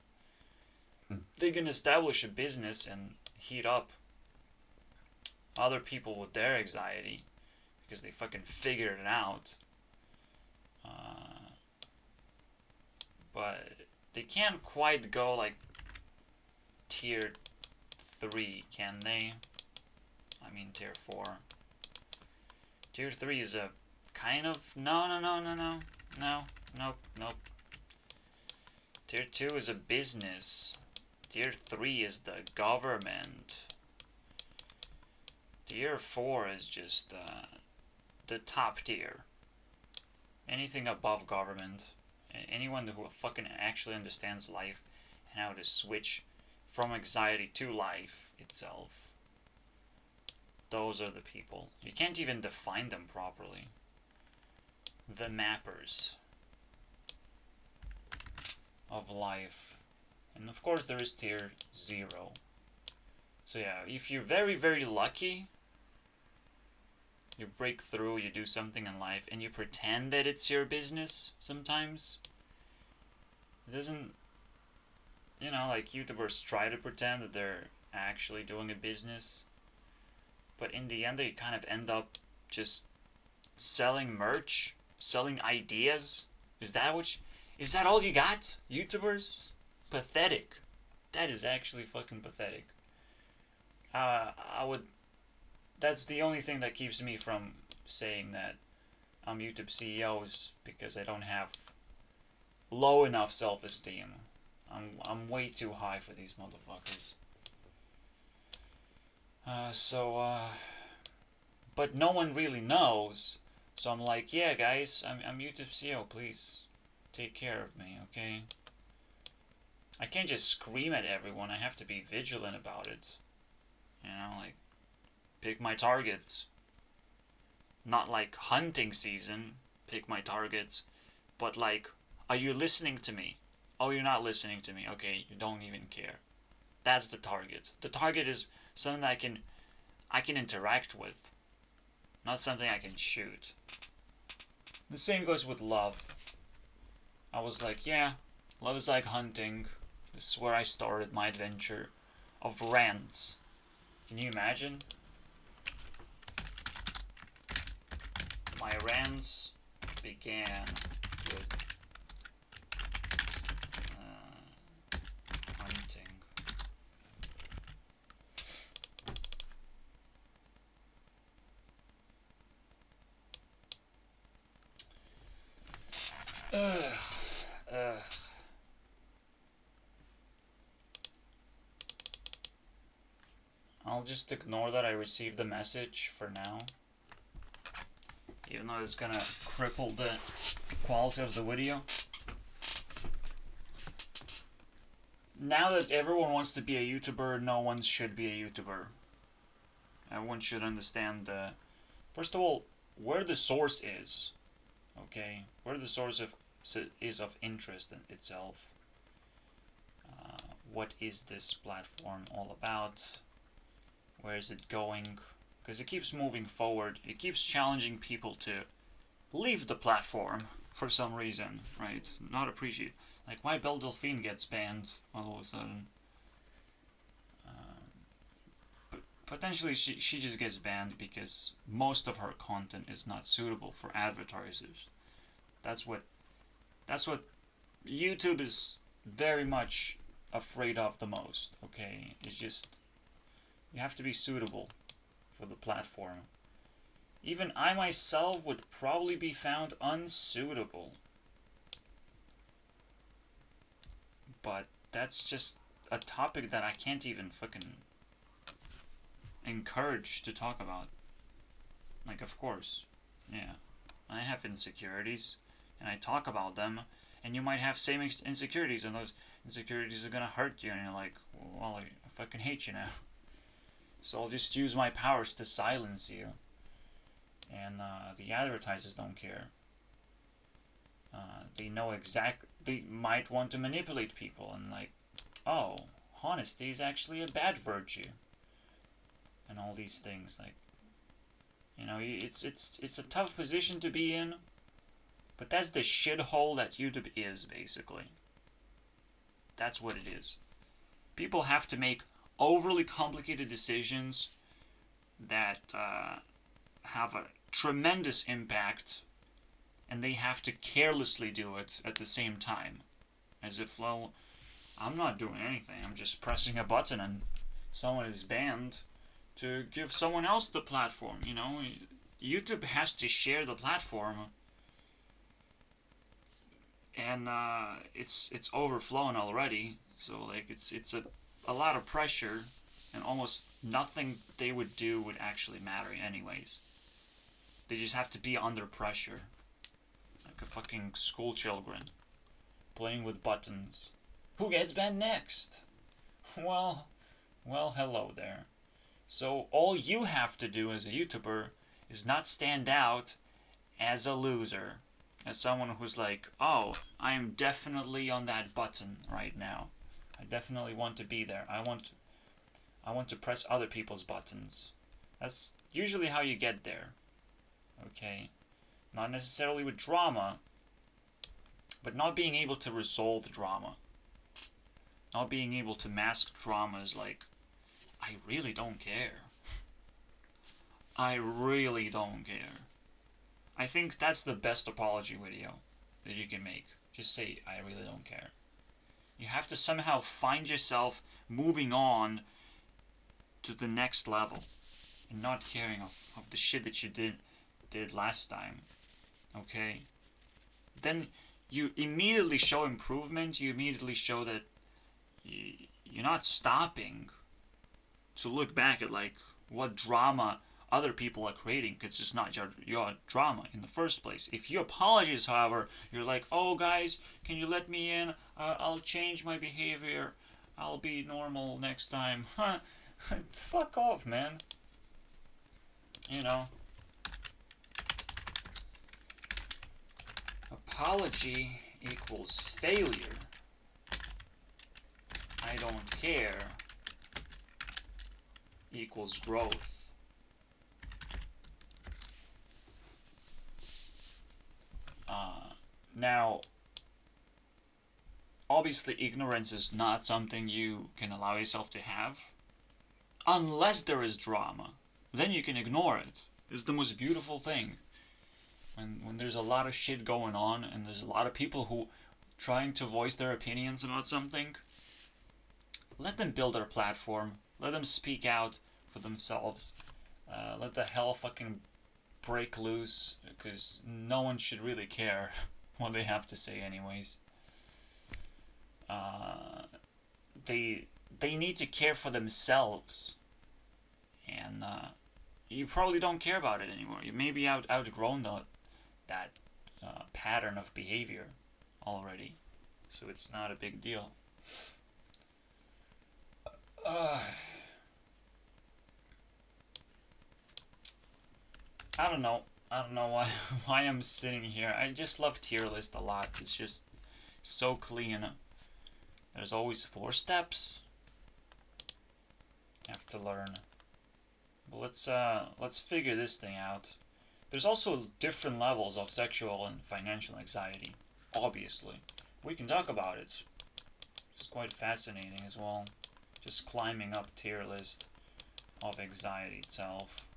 They can establish a business and heat up other people with their anxiety because they fucking figured it out. But they can't quite go like tier 3, can they? I mean tier 4. Tier 3 is a kind of... No. Nope. Tier 2 is a business. Tier 3 is the government. Tier 4 is just the top tier. Anything above government. Anyone who fucking actually understands life and how to switch from anxiety to life itself. Those are the people. You can't even define them properly. The mappers of life. And of course there is tier 0. So yeah, if you're very, very lucky, you break through, you do something in life, and you pretend that it's your business sometimes. It doesn't... You know, like YouTubers try to pretend that they're actually doing a business. But in the end, they kind of end up just selling merch, selling ideas. Is that all you got, YouTubers? Pathetic. That is actually fucking pathetic. That's the only thing that keeps me from saying that I'm YouTube CEO is because I don't have low enough self-esteem. I'm way too high for these motherfuckers. But no one really knows. So I'm like, yeah, guys, I'm YouTube CEO. Please take care of me, okay? I can't just scream at everyone. I have to be vigilant about it. You know, like, pick my targets. Not like hunting season, pick my targets. But like, are you listening to me? Oh, you're not listening to me. Okay, you don't even care. That's the target. The target is something that I can interact with. Not something I can shoot. The same goes with love. I was like, yeah, love is like hunting. This is where I started my adventure of rants. Can you imagine? My rants began with hunting. I'll just ignore that I received the message for now. Even though it's gonna cripple the quality of the video. Now that everyone wants to be a YouTuber, no one should be a YouTuber. Everyone should understand, first of all, where the source is. Okay? Where the source is of interest in itself. What is this platform all about? Where is it going? Because it keeps moving forward. It keeps challenging people to leave the platform for some reason, right? Not appreciate. Like, why Belle Delphine gets banned all of a sudden? But potentially she just gets banned because most of her content is not suitable for advertisers. That's what YouTube is very much afraid of the most, okay? It's just, you have to be suitable for the platform. Even I myself would probably be found unsuitable. But that's just a topic that I can't even fucking encourage to talk about. Like, of course, yeah, I have insecurities, and I talk about them, and you might have same insecurities, and those insecurities are gonna hurt you, and you're like, well, I fucking hate you now. So I'll just use my powers to silence you. And the advertisers don't care. They know they might want to manipulate people and like, oh, honesty is actually a bad virtue. and all these things. Like, you know, it's a tough position to be in, but that's the shithole that YouTube is, basically. That's what it is. People have to make overly complicated decisions that have a tremendous impact, and they have to carelessly do it at the same time. As if, well, I'm not doing anything, I'm just pressing a button and someone is banned to give someone else the platform, you know? YouTube has to share the platform, and it's overflowing already, so like it's a lot of pressure, and almost nothing they would do would actually matter anyways. They just have to be under pressure, like a fucking school children playing with buttons. Who gets banned next? Well, hello there. So all you have to do as a YouTuber is not stand out as a loser, as someone who's like, oh, I am definitely on that button right now. I definitely want to be there. I want to press other people's buttons. That's usually how you get there. Okay? Not necessarily with drama, but not being able to resolve drama. Not being able to mask drama is like, I really don't care. I really don't care. I think that's the best apology video that you can make. Just say, I really don't care. You have to somehow find yourself moving on to the next level and not caring of the shit that you did last time. Okay? Then you immediately show improvement. You immediately show that you're not stopping to look back at like what drama other people are creating, because it's not your drama in the first place. If you apologize, however, you're like, oh guys, can you let me in? I'll change my behavior. I'll be normal next time. Fuck off, man. You know. Apology equals failure. I don't care equals growth. Now, obviously ignorance is not something you can allow yourself to have, unless there is drama. Then you can ignore it. It's the most beautiful thing. When there's a lot of shit going on, and there's a lot of people who trying to voice their opinions about something, let them build their platform. Let them speak out for themselves. Let the hell fucking break loose, because no one should really care what they have to say anyways. They need to care for themselves, and you probably don't care about it anymore. You may be outgrown that pattern of behavior already, so it's not a big deal. I don't know why I'm sitting here. I just love tier list a lot. It's just so clean. There's always 4 steps. You have to learn. But let's figure this thing out. There's also different levels of sexual and financial anxiety. Obviously, we can talk about it. It's quite fascinating as well. Just climbing up tier list of anxiety itself.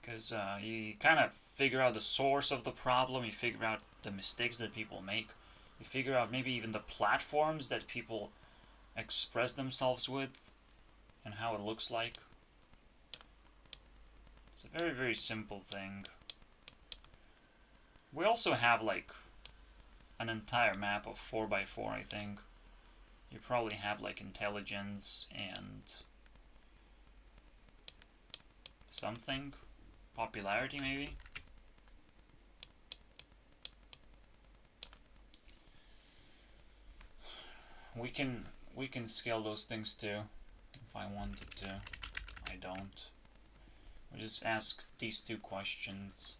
Because you kind of figure out the source of the problem, you figure out the mistakes that people make, you figure out maybe even the platforms that people express themselves with, and how it looks like. It's a very, very simple thing. We also have like an entire map of 4x4, I think. You probably have like intelligence and something. Popularity, maybe? We can scale those things too, if I wanted to. I don't. We just ask these 2 questions.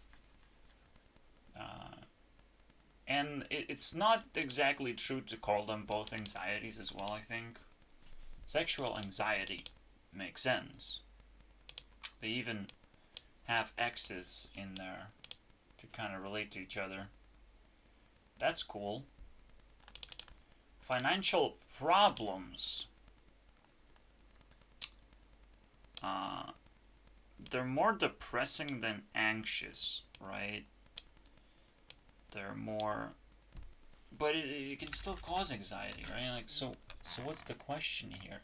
And it's not exactly true to call them both anxieties as well, I think. Sexual anxiety makes sense. They even have X's in there to kind of relate to each other. That's cool. Financial problems. They're more depressing than anxious, right? They're more... But it can still cause anxiety, right? Like, so what's the question here?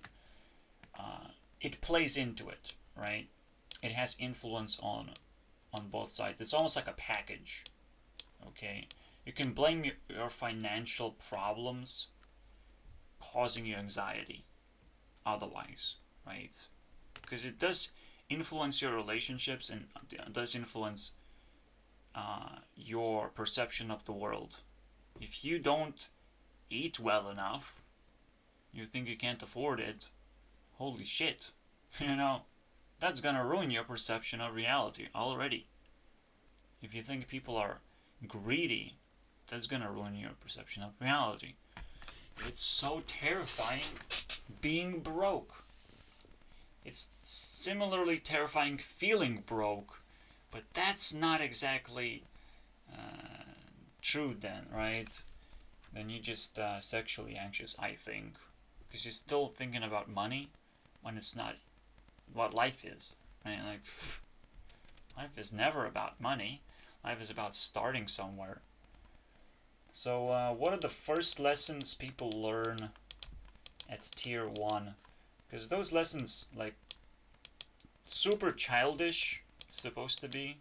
It plays into it, right? It has influence on both sides. It's almost like a package, okay? You can blame your financial problems causing you anxiety otherwise, right? Because it does influence your relationships and does influence your perception of the world. If you don't eat well enough, you think you can't afford it, holy shit, you know, that's gonna ruin your perception of reality already. If you think people are greedy, that's gonna ruin your perception of reality. It's so terrifying being broke. It's similarly terrifying feeling broke, but that's not exactly true then, right? Then you're just sexually anxious, I think. Because you're still thinking about money when it's not what life is. Right? Like, life is never about money. Life is about starting somewhere. So, what are the first lessons people learn at Tier 1? Because those lessons, like, super childish, supposed to be.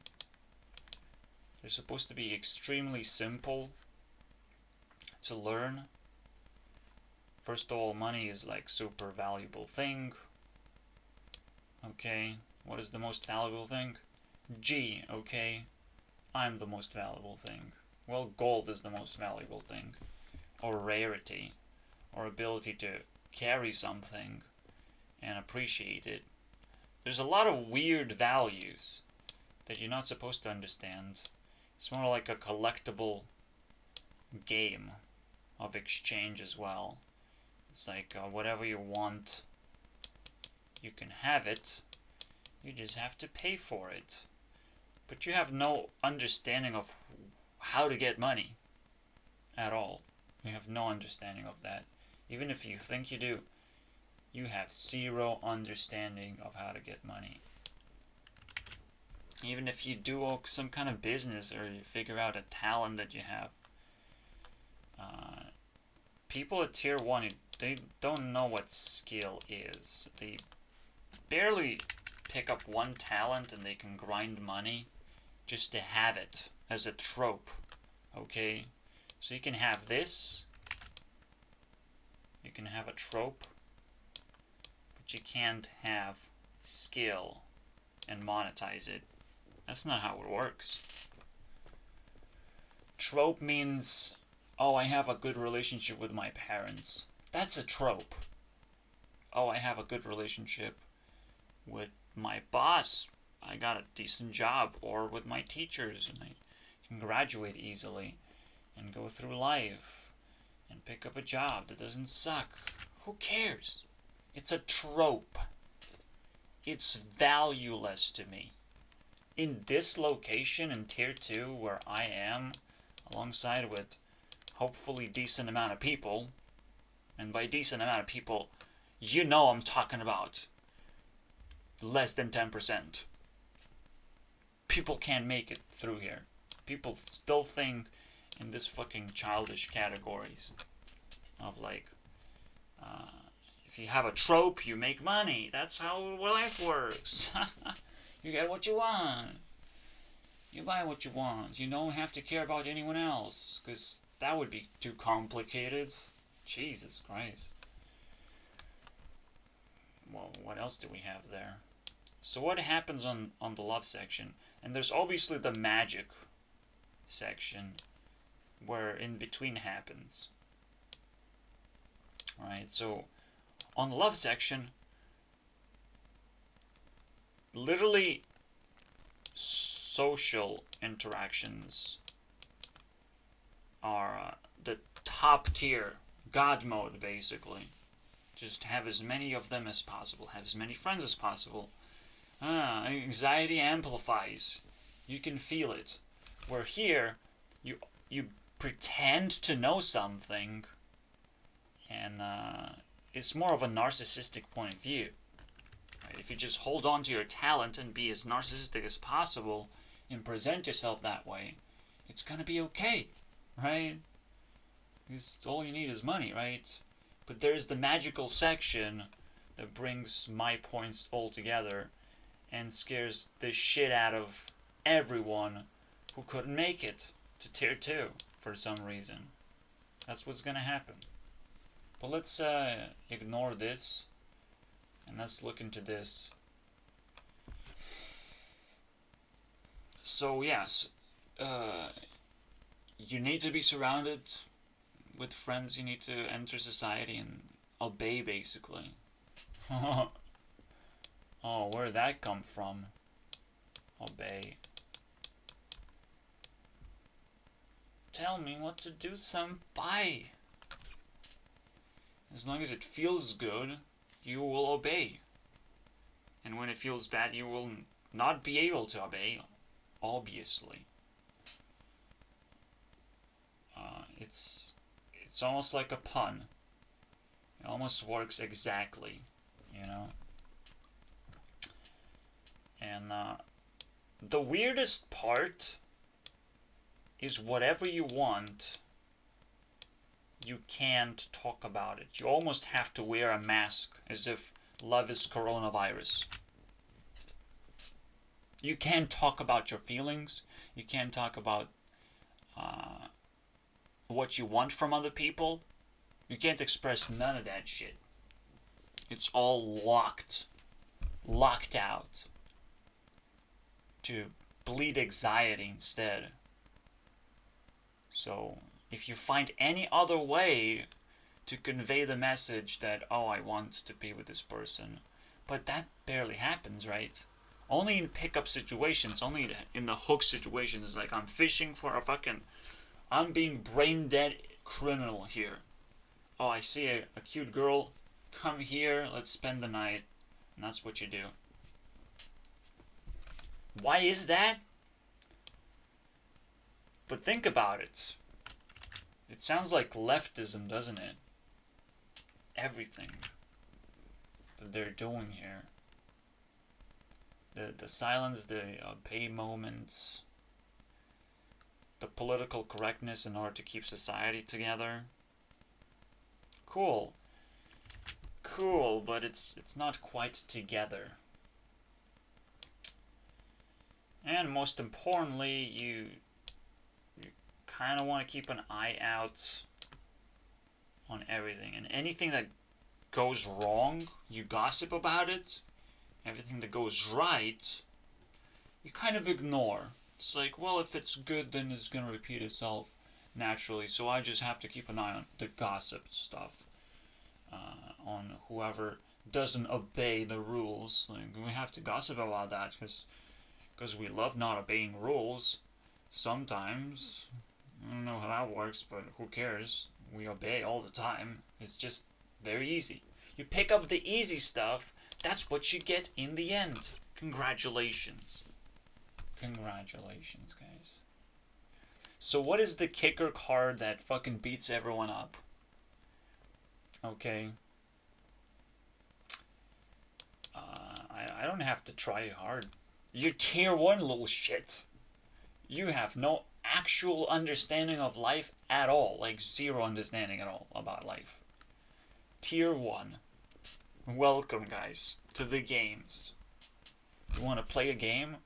They're supposed to be extremely simple to learn. First of all, money is like super valuable thing. Okay, what is the most valuable thing? G, okay, I'm the most valuable thing. Well, gold is the most valuable thing. Or rarity, or ability to carry something and appreciate it. There's a lot of weird values that you're not supposed to understand. It's more like a collectible game of exchange as well. It's like whatever you want, you can have it. You just have to pay for it. But you have no understanding of how to get money at all. You have no understanding of that. Even if you think you do, you have zero understanding of how to get money. Even if you do some kind of business or you figure out a talent that you have, people at Tier 1, they don't know what skill is. They barely pick up one talent and they can grind money just to have it as a trope, okay? So you can have this, you can have a trope, but you can't have skill and monetize it. That's not how it works. Trope means, oh, I have a good relationship with my parents. That's a trope. Oh, I have a good relationship with my boss. I got a decent job. Or with my teachers, and I can graduate easily and go through life and pick up a job that doesn't suck. Who cares? It's a trope. It's valueless to me. In this location, in Tier 2, where I am, alongside with hopefully decent amount of people, and by decent amount of people, you know I'm talking about less than 10%. People can't make it through here. People still think in this fucking childish categories of like, if you have a trope, you make money. That's how life works. You get what you want. You buy what you want. You don't have to care about anyone else, because that would be too complicated. Jesus Christ. Well, what else do we have there? So what happens on the love section? And there's obviously the magic section, where in between happens. Right, so on the love section, literally social interactions are the top tier, God mode basically. Just have as many of them as possible. Have as many friends as possible. Anxiety amplifies. You can feel it. Where here, you pretend to know something, and it's more of a narcissistic point of view. Right? If you just hold on to your talent and be as narcissistic as possible and present yourself that way, it's gonna be okay, right? Because all you need is money, right? But there's the magical section that brings my points all together and scares the shit out of everyone who couldn't make it to tier 2 for some reason. That's what's gonna happen. But let's ignore this and let's look into this. So yes, you need to be surrounded with friends. You need to enter society and obey, basically. Oh, where'd that come from? Obey. Tell me what to do, senpai. As long as it feels good, you will obey. And when it feels bad, you will not be able to obey, obviously. It's almost like a pun. It almost works exactly, you know? And the weirdest part is whatever you want, you can't talk about it. You almost have to wear a mask as if love is coronavirus. You can't talk about your feelings. You can't talk about what you want from other people. You can't express none of that shit. It's all locked out to bleed anxiety instead. So if you find any other way to convey the message that, oh, I want to be with this person, but that barely happens, right? Only in pickup situations, only in the hook situations, like I'm fishing for a fucking, I'm being brain dead criminal here. Oh, I see a cute girl, come here, let's spend the night, and that's what you do. Why is that? But think about it. It sounds like leftism, doesn't it? Everything that they're doing here. The silence, the pay moments, the political correctness in order to keep society together. Cool, but it's not quite together. And most importantly, you kind of want to keep an eye out on everything. And anything that goes wrong, you gossip about it. Everything that goes right, you kind of ignore. It's like, well, if it's good, then it's going to repeat itself naturally. So I just have to keep an eye on the gossip stuff. On whoever doesn't obey the rules. Like, we have to gossip about that because we love not obeying rules. Sometimes. I don't know how that works, but who cares? We obey all the time. It's just very easy. You pick up the easy stuff, that's what you get in the end. Congratulations. Congratulations, guys. So what is the kicker card that fucking beats everyone up? Okay. I don't have to try hard. You're tier 1, little shit. You have no actual understanding of life at all. Like, zero understanding at all about life. Tier 1. Welcome, guys, to the games. You want to play a game?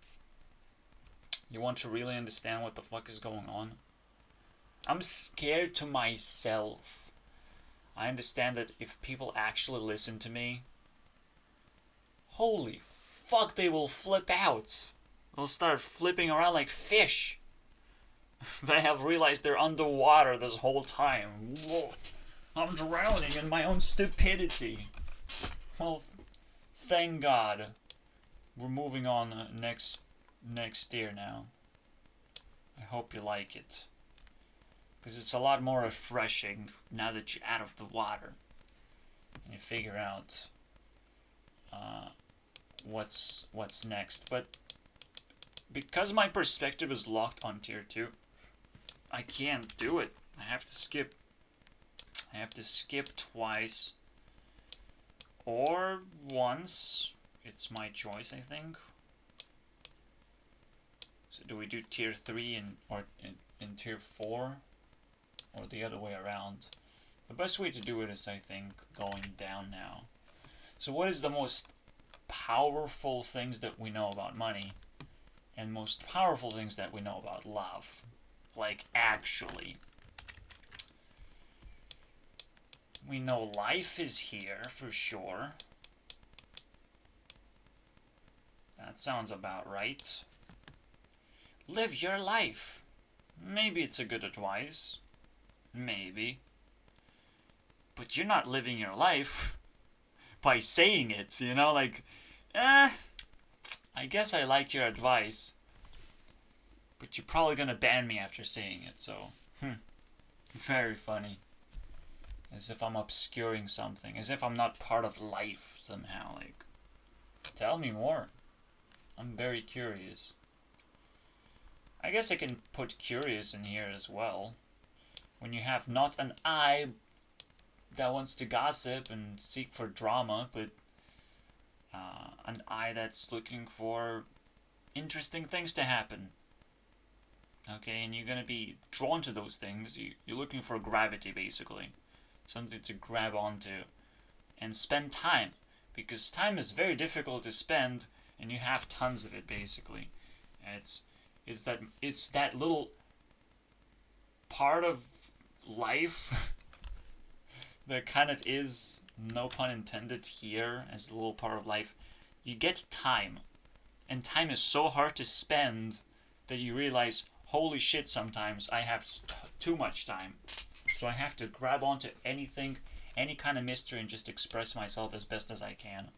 You want to really understand what the fuck is going on? I'm scared to myself. I understand that if people actually listen to me, holy fuck, they will flip out. They'll start flipping around like fish. They have realized they're underwater this whole time. Whoa. I'm drowning in my own stupidity. Well, thank God. We're moving on next tier now. I hope you like it. Because it's a lot more refreshing now that you're out of the water. and you figure out what's next. But because my perspective is locked on tier 2, I can't do it. I have to skip. I have to skip twice or once. It's my choice, I think. So do we do tier 3 or in tier 4, or the other way around? The best way to do it is, I think, going down now. So what is the most powerful things that we know about money, and most powerful things that we know about love? Like, actually. We know life is here, for sure. That sounds about right. Live your life. Maybe it's a good advice. Maybe. But you're not living your life by saying it, you know? Like, I guess I like your advice, but you're probably gonna ban me after saying it, so, very funny. As if I'm obscuring something, as if I'm not part of life somehow. Like, tell me more. I'm very curious. I guess I can put curious in here as well. When you have not an eye that wants to gossip and seek for drama, but an eye that's looking for interesting things to happen. Okay, and you're gonna be drawn to those things. You're looking for gravity, basically. Something to grab onto and spend time, because time is very difficult to spend and you have tons of it, basically. It's that little part of life that kind of is, no pun intended here, as a little part of life. You get time, and time is so hard to spend that you realize, holy shit, sometimes I have too much time. So I have to grab onto anything, any kind of mystery, and just express myself as best as I can.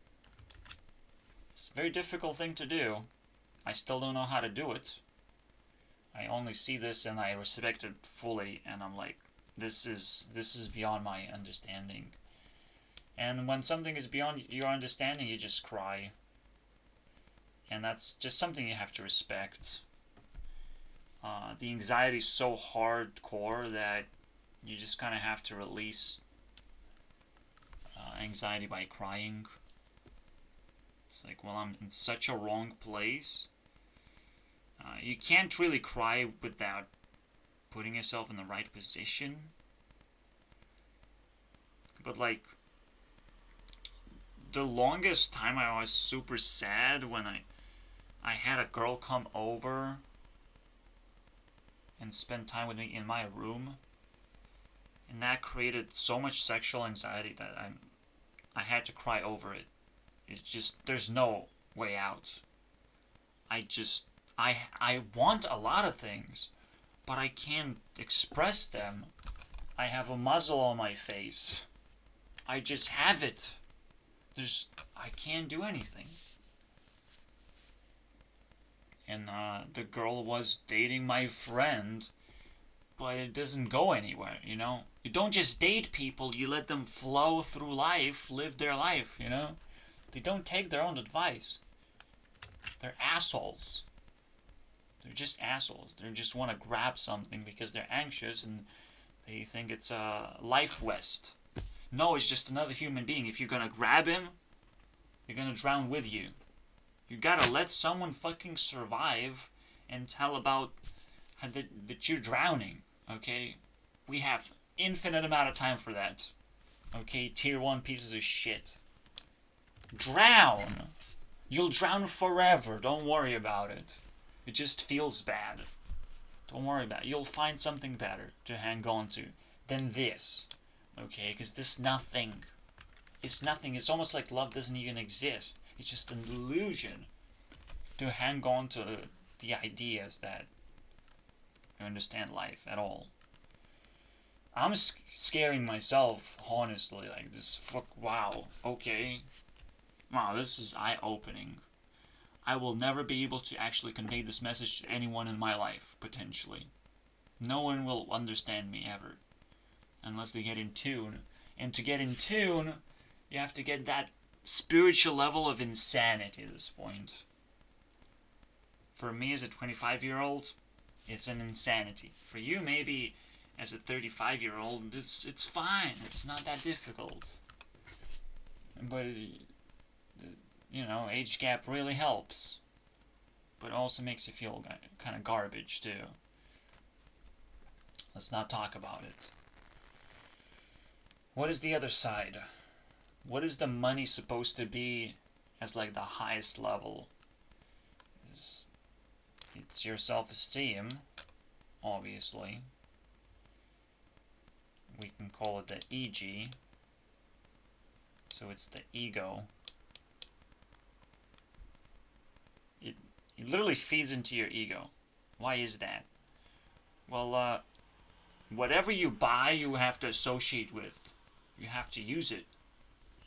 It's a very difficult thing to do. I still don't know how to do it. I only see this and I respect it fully, and I'm like, this is beyond my understanding. And when something is beyond your understanding, you just cry. And that's just something you have to respect. The anxiety is so hardcore that you just kind of have to release anxiety by crying. It's like, well, I'm in such a wrong place. You can't really cry without putting yourself in the right position. But like, the longest time I was super sad when I had a girl come over and spend time with me in my room. And that created so much sexual anxiety that I had to cry over it. It's just, there's no way out. I want a lot of things, but I can't express them. I have a muzzle on my face. I just have it. I can't do anything. And the girl was dating my friend, but it doesn't go anywhere, you know? You don't just date people, you let them flow through life, live their life, you know? They don't take their own advice. They're assholes. They're just assholes. They just want to grab something because they're anxious and they think it's a life vest. No, it's just another human being. If you're gonna grab him, you're gonna drown with you. You gotta let someone fucking survive and tell about that you're drowning, okay? We have infinite amount of time for that. Okay, tier 1 pieces of shit. Drown! You'll drown forever, don't worry about it. It just feels bad. Don't worry about it. You'll find something better to hang on to than this. Okay, because this nothing. It's nothing. It's almost like love doesn't even exist. It's just an illusion to hang on to the ideas that you understand life at all. I'm scaring myself, honestly. Like, wow, okay. Wow, this is eye-opening. I will never be able to actually convey this message to anyone in my life, potentially. No one will understand me ever. Unless they get in tune. And to get in tune, You have to get that spiritual level of insanity at this point. For me as a 25-year-old, it's an insanity. For you, maybe as a 35-year-old, it's fine. It's not that difficult. But, age gap really helps. But also makes you feel kind of garbage, too. Let's not talk about it. What is the other side? What is the money supposed to be as like the highest level? It's your self-esteem, obviously. We can call it the EG. So it's the ego. It literally feeds into your ego. Why is that? Well, whatever you buy, you have to associate with. You have to use it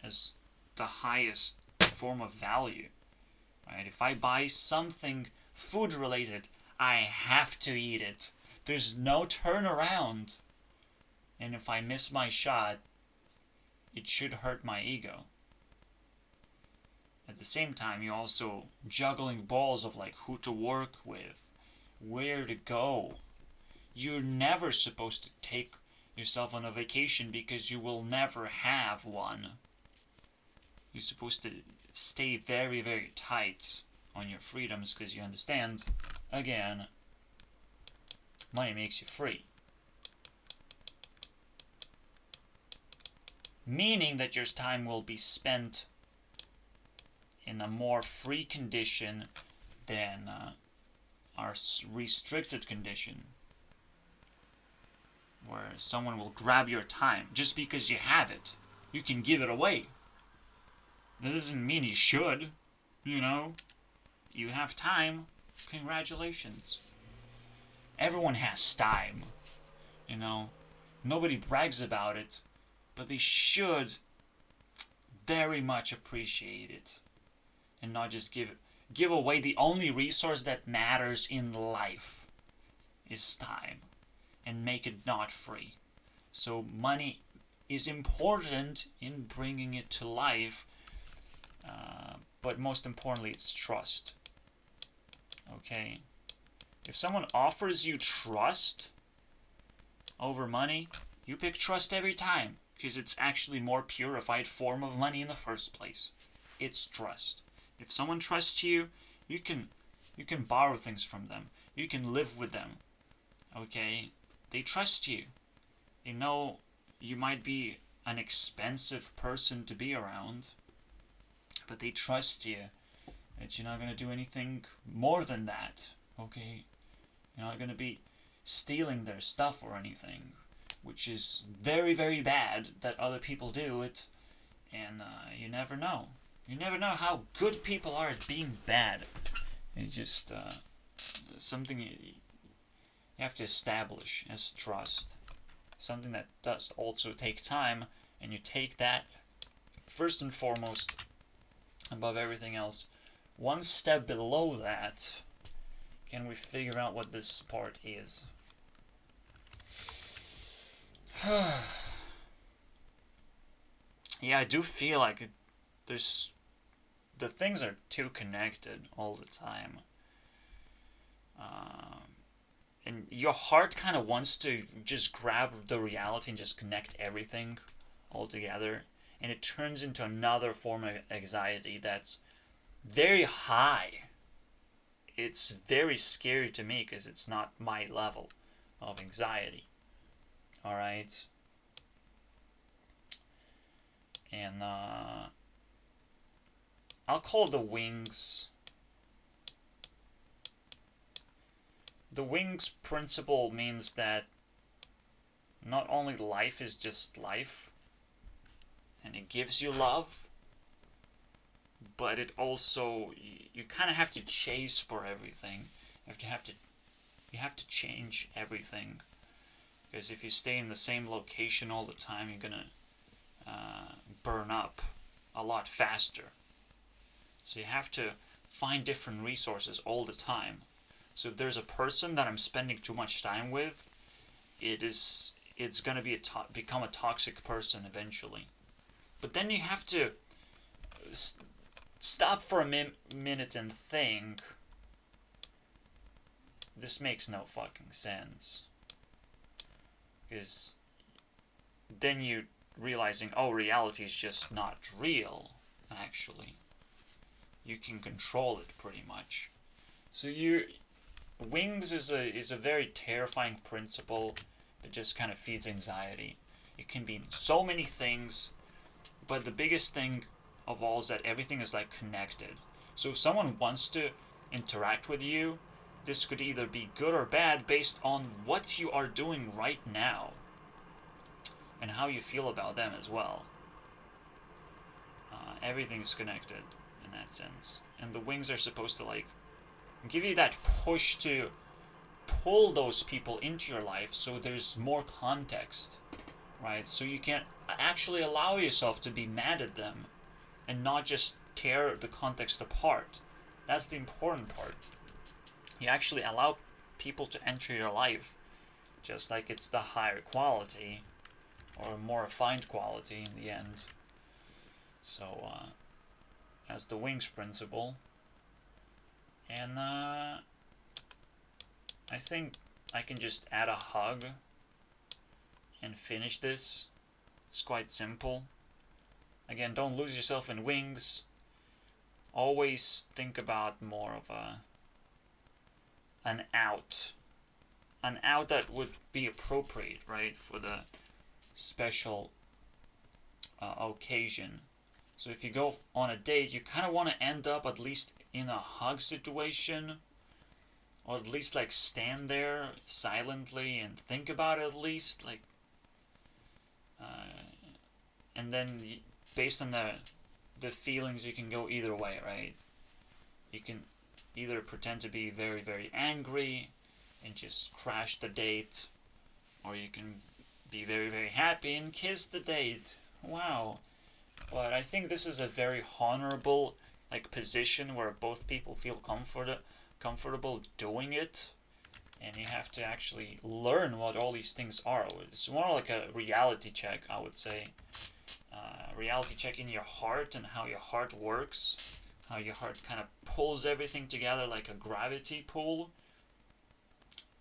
as the highest form of value. Right? If I buy something food related, I have to eat it. There's no turnaround. And if I miss my shot, it should hurt my ego. At the same time, you're also juggling balls of like who to work with, where to go. You're never supposed to take yourself on a vacation because you will never have one. You're supposed to stay very, very tight on your freedoms because you understand, again, money makes you free. Meaning that your time will be spent in a more free condition than our restricted condition, where someone will grab your time just because you have it. You can give it away. That doesn't mean you should, You have time. Congratulations. Everyone has time, Nobody brags about it, but they should very much appreciate it. And not just give away the only resource that matters in life is time. And make it not free. So money is important in bringing it to life. But most importantly, it's trust. Okay? If someone offers you trust over money, you pick trust every time. Because it's actually more purified form of money in the first place. It's trust. If someone trusts you, you can borrow things from them. You can live with them. Okay? They trust you. They know you might be an expensive person to be around, but they trust you that you're not going to do anything more than that. Okay? You're not going to be stealing their stuff or anything, which is very, very bad that other people do it, and you never know. You never know how good people are at being bad. It's just something you have to establish as trust. Something that does also take time, and you take that first and foremost above everything else. One step below that, can we figure out what this part is? Yeah, I do feel like the things are too connected all the time. And your heart kind of wants to just grab the reality and just connect everything all together. And it turns into another form of anxiety that's very high. It's very scary to me because it's not my level of anxiety. Alright? And I'll call the wings. The wings principle means that not only life is just life, and it gives you love, but it also, you kind of have to chase for everything. You have to change everything. Because if you stay in the same location all the time, you're gonna burn up a lot faster. So you have to find different resources all the time. So if there's a person that I'm spending too much time with, it's gonna become a toxic person eventually. But then you have to stop for a minute and think, this makes no fucking sense. Because then you realizing, oh, reality is just not real, actually. You can control it pretty much. So wings is a very terrifying principle that just kind of feeds anxiety. It can be so many things, but the biggest thing of all is that everything is like connected. So if someone wants to interact with you, this could either be good or bad based on what you are doing right now and how you feel about them as well. Everything's connected in that sense, and the wings are supposed to like give you that push to pull those people into your life so there's more context, right? So you can actually allow yourself to be mad at them and not just tear the context apart. That's the important part. You actually allow people to enter your life just like it's the higher quality or a more refined quality in the end. So, as the wings principle. And I think I can just add a hug and finish this. It's quite simple. Again, don't lose yourself in wings. Always think about more of an out. An out that would be appropriate, right, for the special occasion. So if you go on a date, you kind of want to end up at least in a hug situation, or at least like stand there silently and think about it at least, like, and then based on the feelings, you can go either way, right? You can either pretend to be very, very angry and just crash the date, or you can be very, very happy and kiss the date. Wow. But I think this is a very honorable like position where both people feel comfortable doing it, and you have to actually learn what all these things are. It's more like a reality check, I would say. Reality check in your heart and how your heart works, how your heart kind of pulls everything together like a gravity pull,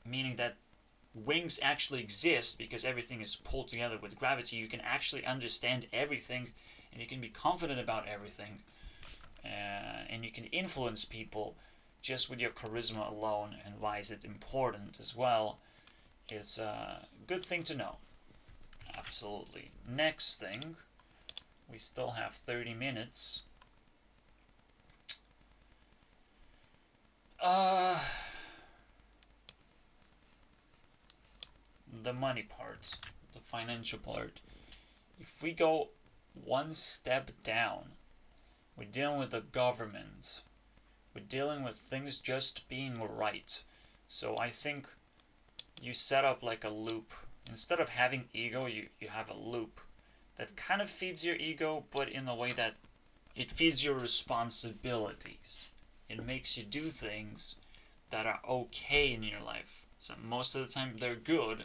meaning that wings actually exist because everything is pulled together with gravity. You can actually understand everything, and you can be confident about everything, and you can influence people just with your charisma alone. And why is it important as well? It's a good thing to know. Absolutely. Next thing, we still have 30 minutes. The money part, the financial part. If we go one step down, we're dealing with the government. We're dealing with things just being right. So I think you set up like a loop. Instead of having ego, you have a loop that kind of feeds your ego, but in a way that it feeds your responsibilities. It makes you do things that are okay in your life. So most of the time they're good,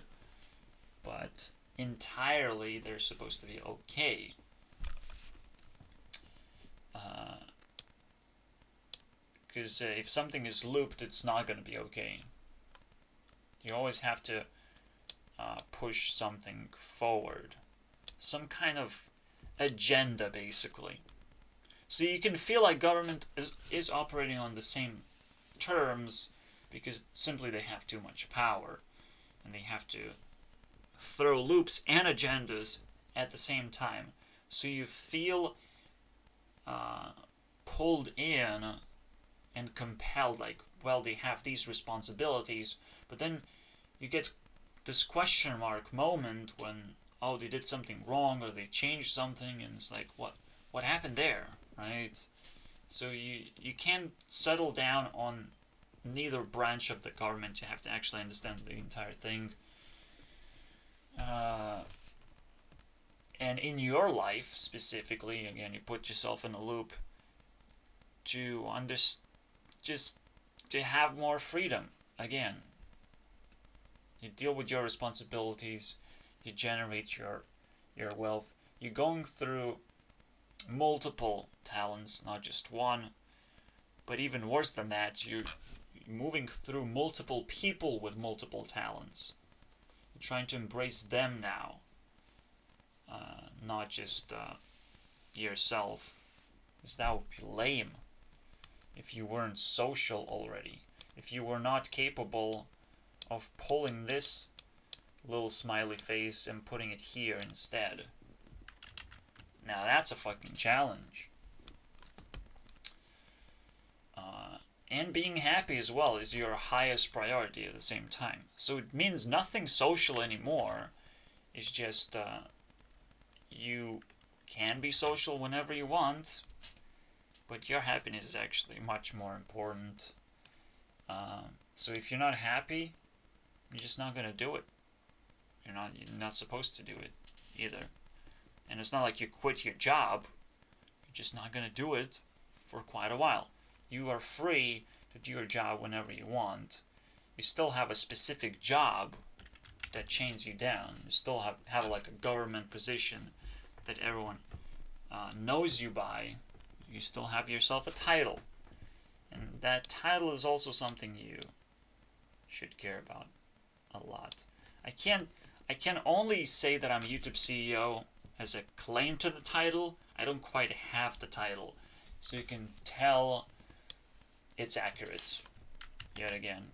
but entirely they're supposed to be okay. Because if something is looped, it's not going to be okay. You always have to push something forward. Some kind of agenda, basically. So you can feel like government is operating on the same terms because simply they have too much power. And they have to throw loops and agendas at the same time. So you feel pulled in and compelled, like, well, they have these responsibilities, but then you get this question mark moment when, oh, they did something wrong or they changed something, and it's like, what happened there, right? So you can't settle down on neither branch of the government. You have to actually understand the entire thing. And in your life specifically, again, you put yourself in a loop to just to have more freedom. Again, you deal with your responsibilities, you generate your wealth. You're going through multiple talents, not just one. But even worse than that, you're moving through multiple people with multiple talents. You're trying to embrace them now, not just yourself. Because that would be lame if you weren't social already. If you were not capable of pulling this little smiley face and putting it here instead. Now that's a fucking challenge. And being happy as well is your highest priority at the same time. So it means nothing social anymore. It's just you can be social whenever you want, but your happiness is actually much more important. So if you're not happy, you're just not gonna do it. You're not supposed to do it either. And it's not like you quit your job. You're just not gonna do it for quite a while. You are free to do your job whenever you want. You still have a specific job that chains you down. You still have like a government position that everyone knows you by. You still have yourself a title. And that title is also something you should care about a lot. I can only say that I'm a YouTube CEO as a claim to the title. I don't quite have the title. So you can tell it's accurate. Yet again,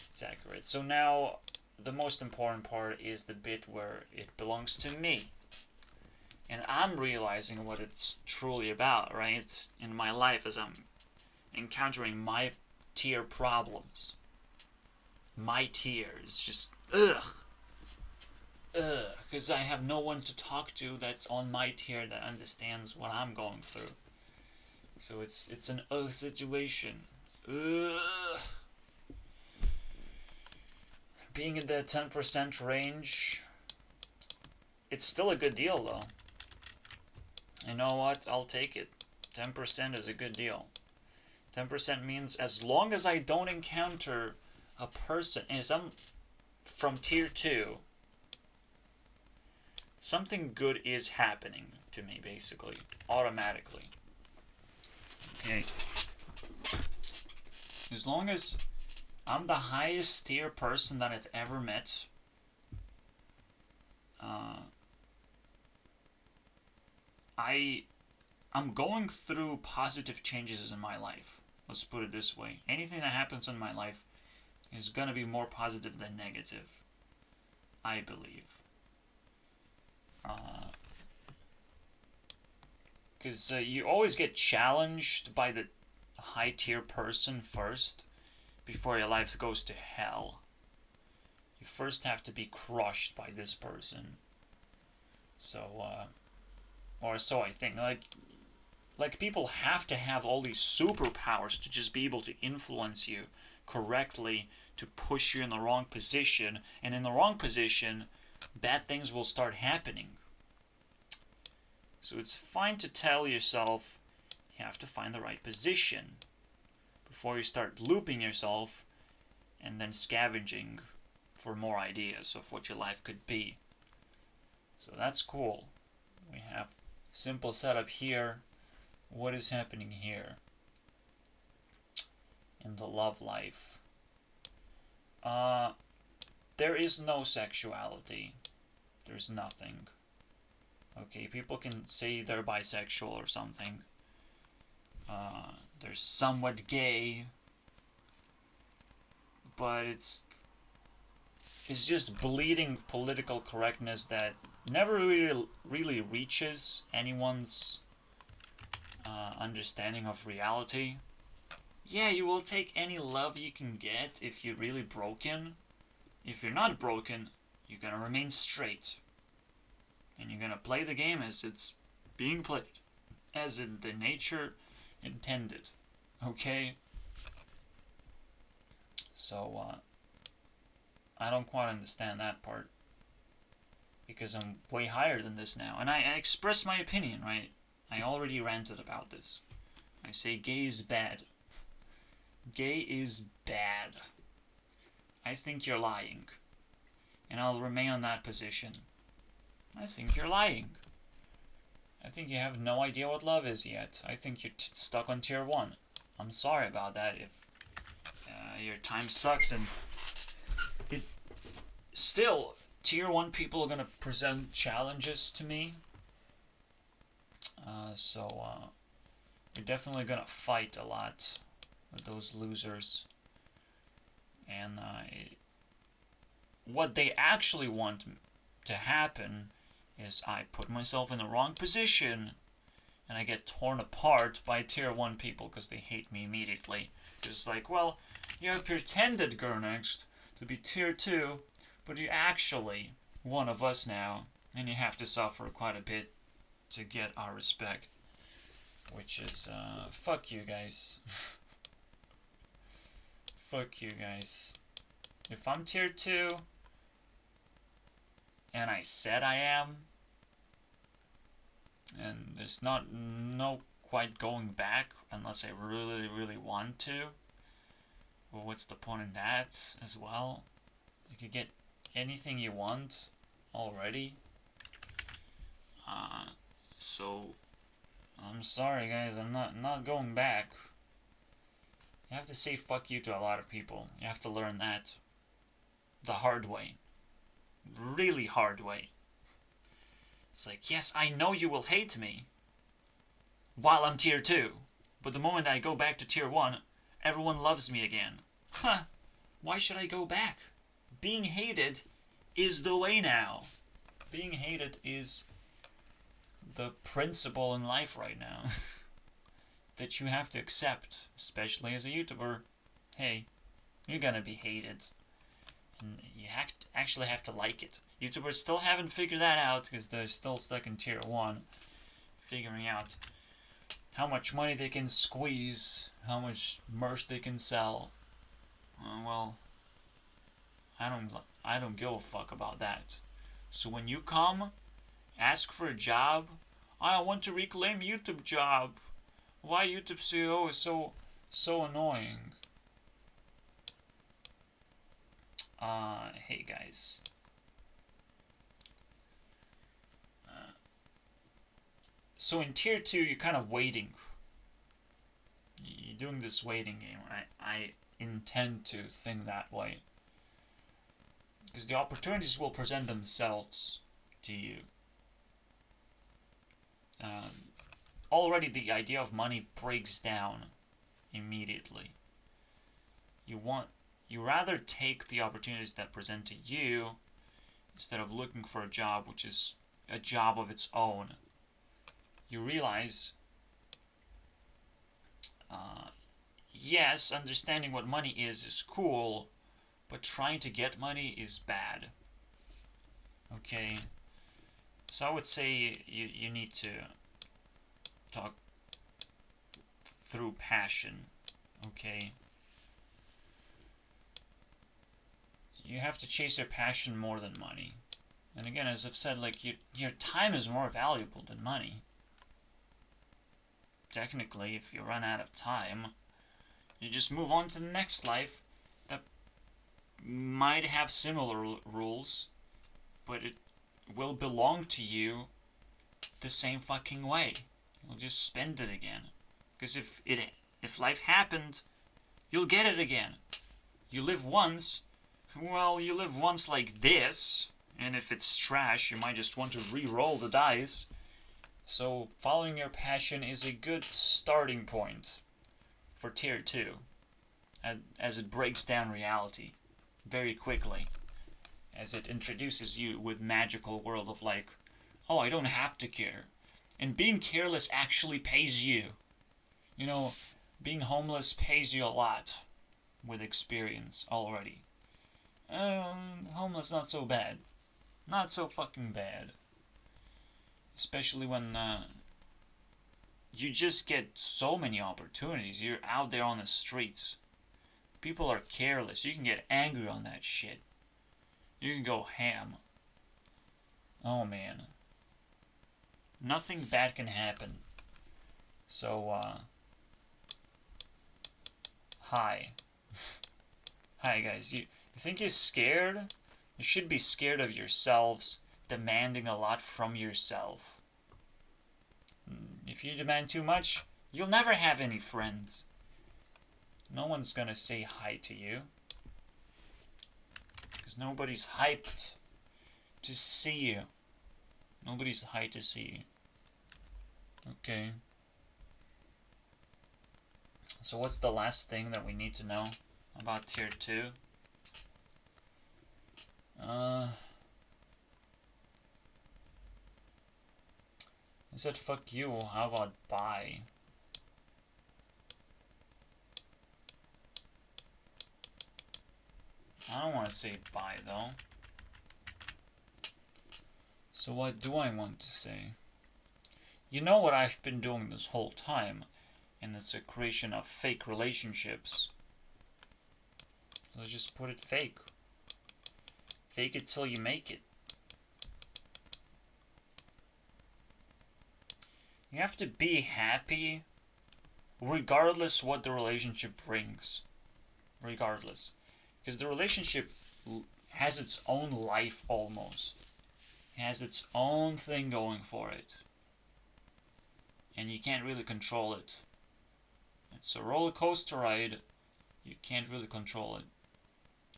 it's accurate. So now, the most important part is the bit where it belongs to me. And I'm realizing what it's truly about, right? In my life as I'm encountering my tier problems. My tier is just, because I have no one to talk to that's on my tier that understands what I'm going through. So it's an situation. Being in the 10% range, it's still a good deal though. You know what? I'll take it. 10% is a good deal. 10% means as long as I don't encounter a person, and I'm from tier 2, something good is happening to me, basically, automatically. Okay. As long as I'm the highest tier person that I've ever met, I'm going through positive changes in my life. Let's put it this way. Anything that happens in my life is going to be more positive than negative, I believe. Because you always get challenged by the high tier person first before your life goes to hell. You first have to be crushed by this person. So, or so I think. Like people have to have all these superpowers to just be able to influence you correctly, to push you in the wrong position, and in the wrong position, bad things will start happening. So it's fine to tell yourself you have to find the right position before you start looping yourself and then scavenging for more ideas of what your life could be. So that's cool. We have simple setup here. What is happening here in the love life? There is no sexuality. There's nothing. Okay, people can say they're bisexual or something. They're somewhat gay. But it's just bleeding political correctness that never really reaches anyone's understanding of reality. Yeah, you will take any love you can get if you're really broken. If you're not broken, you're gonna remain straight. And you're gonna play the game as it's being played. As in the nature intended. Okay? So, I don't quite understand that part. Because I'm way higher than this now. And I express my opinion, right? I already ranted about this. I say gay is bad. Gay is bad. I think you're lying. And I'll remain on that position. I think you're lying. I think you have no idea what love is yet. I think you're stuck on tier 1. I'm sorry about that if your time sucks, and it still, tier 1 people are gonna present challenges to me. So you're definitely gonna fight a lot with those losers. And what they actually want to happen is I put myself in the wrong position and I get torn apart by tier 1 people because they hate me immediately. It's like, well, you have pretended, Gernext, to be tier 2, but you're actually one of us now, and you have to suffer quite a bit to get our respect. Which is, fuck you guys. Fuck you guys. If I'm tier 2, and I said I am, and there's no quite going back unless I really, really want to, well, what's the point in that as well? You could get anything you want already. So I'm sorry guys, I'm not going back. You have to say fuck you to a lot of people. You have to learn that the hard way. Really hard way. It's like, yes, I know you will hate me while I'm tier 2, but the moment I go back to tier 1, everyone loves me again. Huh, why should I go back? Being hated is the way now. Being hated is the principle in life right now. That you have to accept, especially as a YouTuber. Hey, you're gonna be hated. And you actually have to like it. YouTubers still haven't figured that out because they're still stuck in tier 1. Figuring out how much money they can squeeze, how much merch they can sell. Well, I don't give a fuck about that. So when you come, ask for a job. I want to reclaim YouTube job. Why YouTube CEO is so annoying. Hey guys. So in tier 2, you're kind of waiting. You're doing this waiting game. I intend to think that way. Because the opportunities will present themselves to you. Already the idea of money breaks down immediately. You rather take the opportunities that present to you instead of looking for a job which is a job of its own. You realize, yes, understanding what money is cool, but trying to get money is bad. Okay? So I would say you need to talk through passion. Okay? You have to chase your passion more than money. And again, as I've said, like, your time is more valuable than money. Technically, if you run out of time, you just move on to the next life that might have similar rules, but it will belong to you the same fucking way. You'll just spend it again. Because if life happened, you'll get it again. You live once, well, you live once like this, and if it's trash, you might just want to re-roll the dice. So following your passion is a good starting point for tier 2, as it breaks down reality very quickly, as it introduces you with magical world of like, oh, I don't have to care, and being careless actually pays you. You know, being homeless pays you a lot with experience already. Homeless not so bad, not so fucking bad. Especially when you just get so many opportunities. You're out there on the streets. People are careless. You can get angry on that shit. You can go ham. Oh man. Nothing bad can happen. So, hi. Hi guys. You think you're scared? You should be scared of yourselves demanding a lot from yourself. If you demand too much, you'll never have any friends. No one's gonna say hi to you. Because nobody's hyped to see you. Nobody's hyped to see you. Okay. So what's the last thing that we need to know about tier 2? I said fuck you, how about bye? I don't want to say bye though. So what do I want to say? You know what I've been doing this whole time, and it's a creation of fake relationships. So just put it fake. Fake it till you make it. You have to be happy regardless what the relationship brings. Regardless. Because the relationship has its own life almost. It has its own thing going for it. And you can't really control it. It's a roller coaster ride. You can't really control it.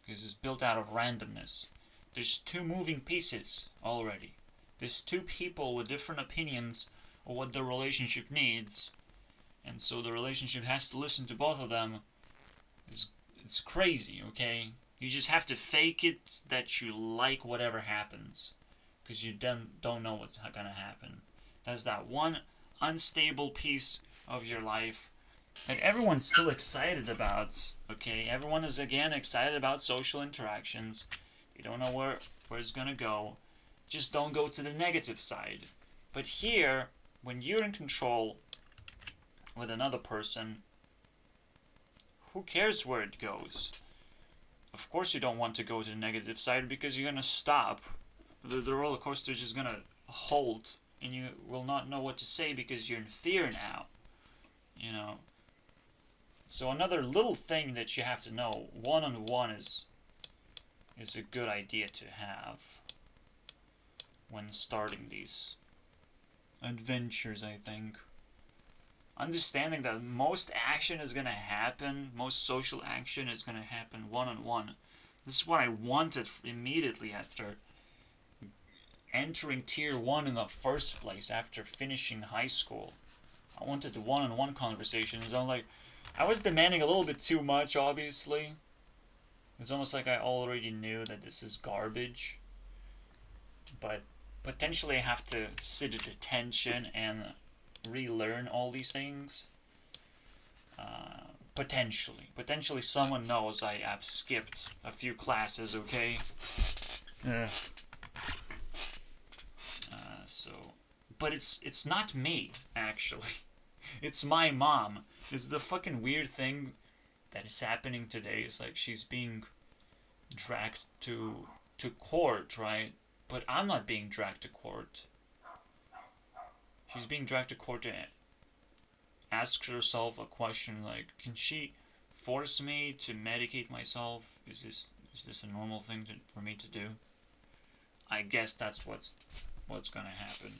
Because it's built out of randomness. There's 2 moving pieces already. There's 2 people with different opinions of what the relationship needs. And so the relationship has to listen to both of them. It's crazy, okay? You just have to fake it that you like whatever happens. Because you don't know what's gonna happen. That's that one unstable piece of your life that everyone's still excited about, okay? Everyone is again excited about social interactions. They don't know where it's gonna go. Just don't go to the negative side. But here, when you're in control with another person, who cares where it goes? Of course you don't want to go to the negative side because you're gonna stop. The roller coaster is just gonna halt and you will not know what to say because you're in fear now. You know. So another little thing that you have to know, one-on-one is a good idea to have when starting these adventures, I think. Understanding that most action is going to happen, most social action is going to happen one-on-one. This is what I wanted immediately after entering tier 1 in the first place, after finishing high school. I wanted the one-on-one conversations. I was demanding a little bit too much, obviously. It's almost like I already knew that this is garbage. But potentially I have to sit at attention and relearn all these things. Potentially someone knows I've skipped a few classes, okay? But it's not me, actually. It's my mom. It's the fucking weird thing that is happening today. It's like she's being dragged to court, right? But I'm not being dragged to court. She's being dragged to court to ask herself a question like, can she force me to medicate myself? Is this a normal thing for me to do? I guess that's what's gonna happen.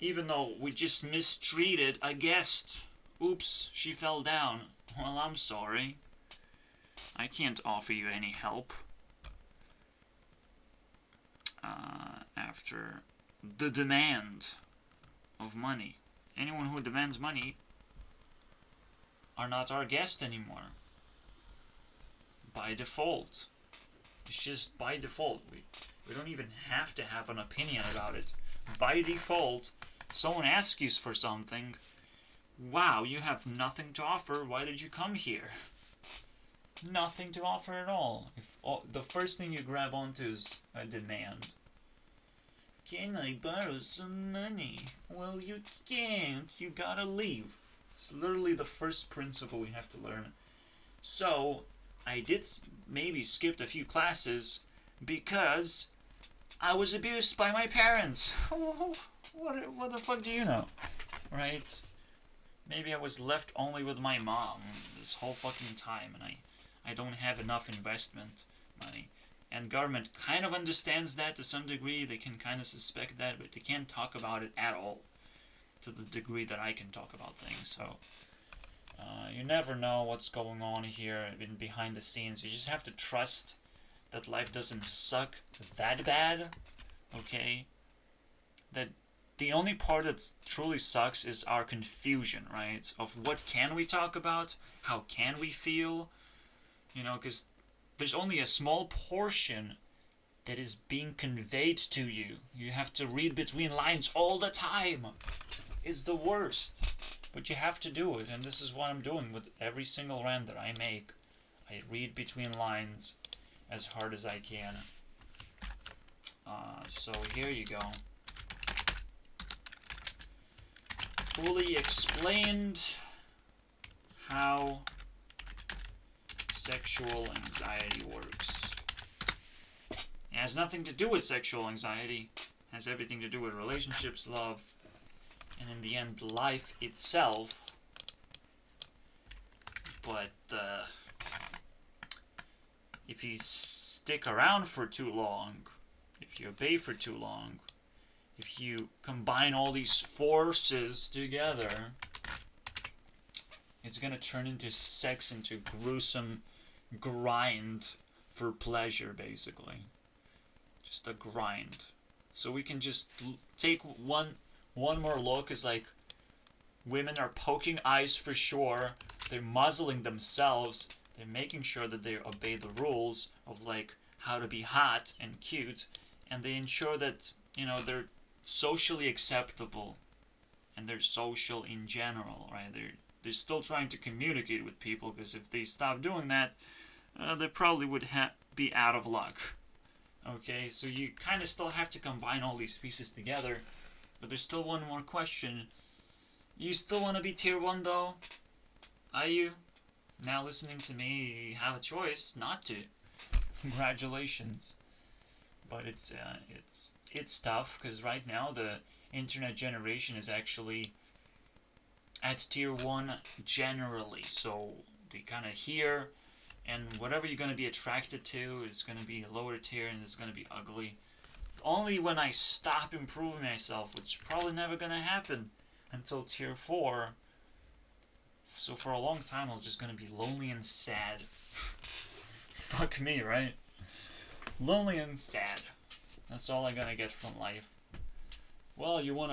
Even though we just mistreated a guest. Oops, she fell down. Well, I'm sorry. I can't offer you any help. After the demand of money. Anyone who demands money are not our guest anymore. By default. It's just by default. We don't even have to have an opinion about it. By default, someone asks you for something. Wow, you have nothing to offer. Why did you come here? Nothing to offer at all. If the first thing you grab onto is a demand. Can I borrow some money? Well, you can't. You gotta leave. It's literally the first principle you have to learn. So, I did maybe skipped a few classes because I was abused by my parents. What the fuck do you know? Right? Maybe I was left only with my mom this whole fucking time and I don't have enough investment money. And government kind of understands that to some degree. They can kind of suspect that, but they can't talk about it at all. to the degree that I can talk about things. So you never know what's going on here in behind the scenes. You just have to trust that life doesn't suck that bad, okay? That the only part that truly sucks is our confusion, right? Of what can we talk about? How can we feel? You know, because there's only a small portion that is being conveyed to you. You have to read between lines all the time. It's the worst. But you have to do it, and this is what I'm doing with every single rant that I make. I read between lines as hard as I can. So here you go. Fully explained how sexual anxiety works. It has nothing to do with sexual anxiety. It has everything to do with relationships, love, and in the end, life itself. But if you stick around for too long, if you obey for too long, if you combine all these forces together, it's gonna turn into sex, into gruesome grind for pleasure, basically. Just a grind. So we can just take one more look. Is like women are poking eyes for sure. They're muzzling themselves. They're making sure that they obey the rules of like how to be hot and cute, and they ensure that, you know, they're socially acceptable and they're social in general, right? They're still trying to communicate with people, because if they stop doing that, they probably would be out of luck. Okay, so you kind of still have to combine all these pieces together, but there's still one more question. You still want to be tier 1 though? Are you? Now listening to me, you have a choice not to. Congratulations. But it's tough, because right now the internet generation is actually at tier 1 generally, so they kind of hear, and whatever you're going to be attracted to is going to be a lower tier, and it's going to be ugly. Only when I stop improving myself, which is probably never going to happen until tier 4. So for a long time, I was just going to be lonely and sad. Fuck me, right? Lonely and sad. That's all I'm going to get from life. Well, you want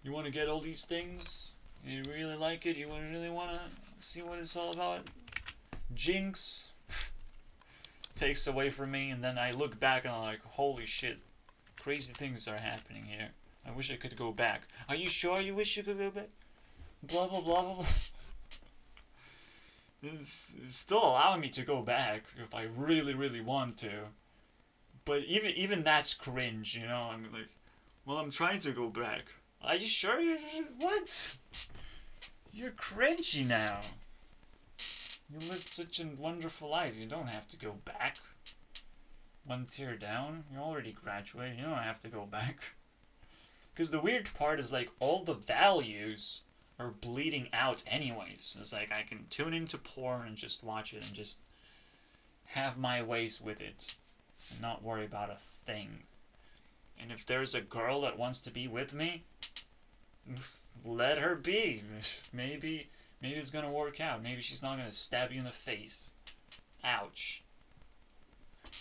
to get all these things? You really like it? You really want to see what it's all about? Jinx takes away from me, and then I look back and I'm like, holy shit, crazy things are happening here. I wish I could go back. Are you sure you wish you could go back? Blah, blah, blah, blah, blah. It's still allowing me to go back if I really, really want to. But even that's cringe, you know? I'm like, well, I'm trying to go back. Are you sure you... What? You're cringy now. You lived such a wonderful life. You don't have to go back. One tier down. You already graduated. You don't have to go back. Because the weird part is, like, all the values are bleeding out anyways. It's like I can tune into porn and just watch it and just have my ways with it and not worry about a thing. And if there's a girl that wants to be with me, let her be. Maybe it's gonna work out. Maybe she's not gonna stab you in the face. Ouch.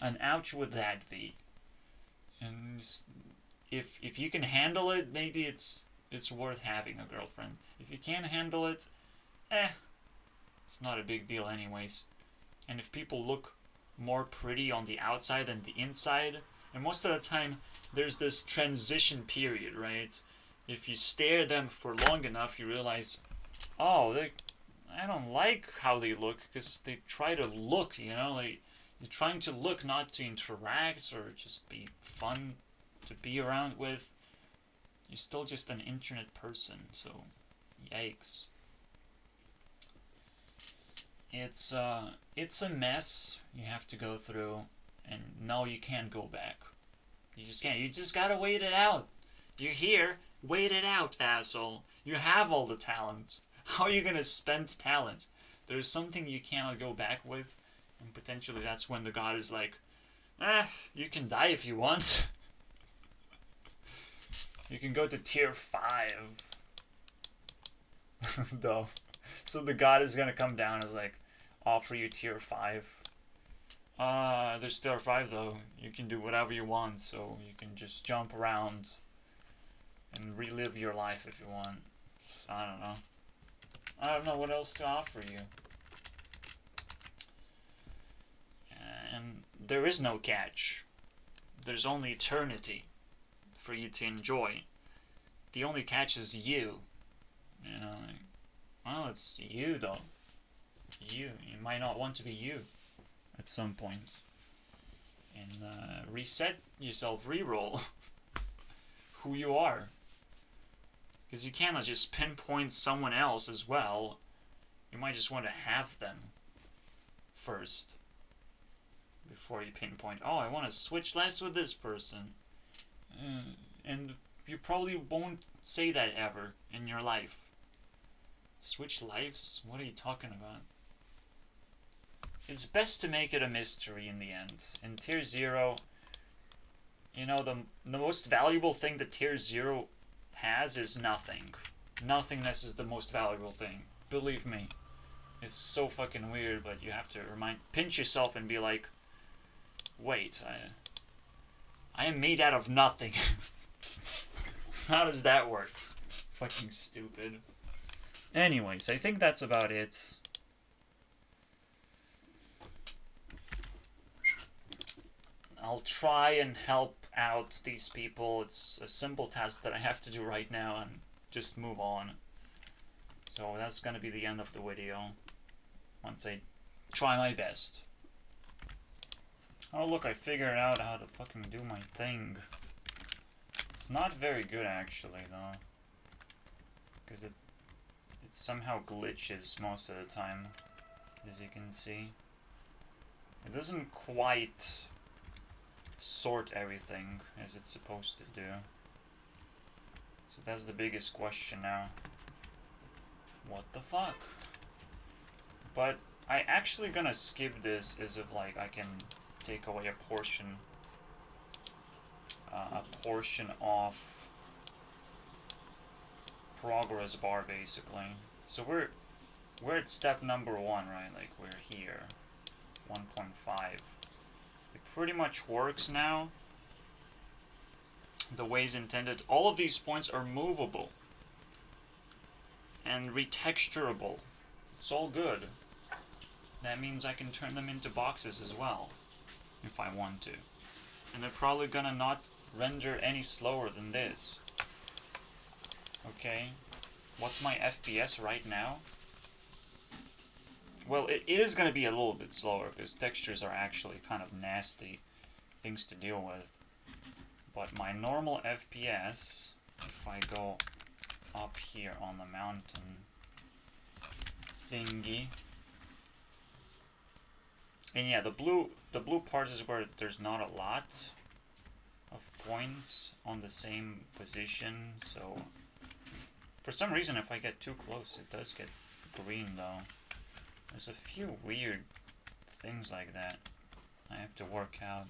An ouch would that be. And if you can handle it, maybe it's worth having a girlfriend. If you can't handle it, it's not a big deal anyways. And if people look more pretty on the outside than the inside, and most of the time there's this transition period, right? If you stare at them for long enough, you realize, oh, I don't like how they look, because they try to look, you know, you're trying to look, not to interact or just be fun to be around with. You're still just an internet person, so yikes. It's a mess you have to go through, and no, you can't go back. You just can't. You just gotta wait it out. You're here, wait it out, asshole. You have all the talents. How are you gonna spend talents? There's something you cannot go back with, and potentially that's when the god is like, you can die if you want. You can go to tier 5. Though. So the god is gonna come down as like, offer you tier 5. There's tier 5 though. You can do whatever you want, so you can just jump around and relive your life if you want. I don't know. I don't know what else to offer you. And there is no catch. There's only eternity for you to enjoy. The only catch is you. You know, like, well, it's you though. You might not want to be you at some point. And reset yourself, reroll who you are. Because you cannot just pinpoint someone else as well. You might just want to have them first before you pinpoint, oh, I want to switch lives with this person. And you probably won't say that ever in your life. Switch lives? What are you talking about? It's best to make it a mystery in the end. In Tier 0, you know, the most valuable thing that Tier 0 has is nothing. Nothingness is the most valuable thing. Believe me. It's so fucking weird, but you have to pinch yourself and be like, wait, I am made out of nothing. How does that work? Fucking stupid. Anyways, I think that's about it. I'll try and help out these people. It's a simple task that I have to do right now and just move on. So that's gonna be the end of the video. Once I try my best. Oh look, I figured out how to fucking do my thing. It's not very good actually though. Because it somehow glitches most of the time. As you can see. It doesn't quite sort everything as it's supposed to do. So that's the biggest question now. What the fuck? But I actually gonna skip this as if like I can take away a portion of progress bar basically. So we're at step number 1, right? Like we're here. 1.5. It pretty much works now the ways intended. All of these points are movable and retexturable. It's all good. That means I can turn them into boxes as well if I want to. And they're probably gonna not render any slower than this. Okay, what's my FPS right now? Well, it is going to be a little bit slower because textures are actually kind of nasty things to deal with. But my normal FPS, if I go up here on the mountain thingy, and yeah, the blue part is where there's not a lot of points on the same position, so for some reason if I get too close it does get green though. There's a few weird things like that I have to work out.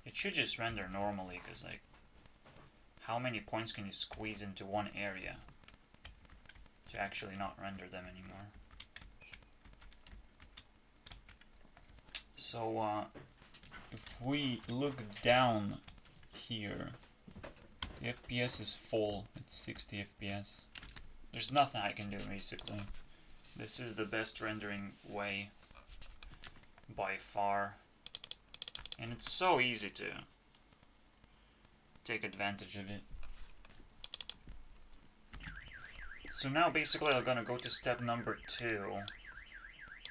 It should just render normally, because like, how many points can you squeeze into one area to actually not render them anymore? So, if we look down here, the FPS is full, it's 60 FPS. There's nothing I can do basically. This is the best rendering way by far. And it's so easy to take advantage of it. So now basically I'm gonna go to step number 2,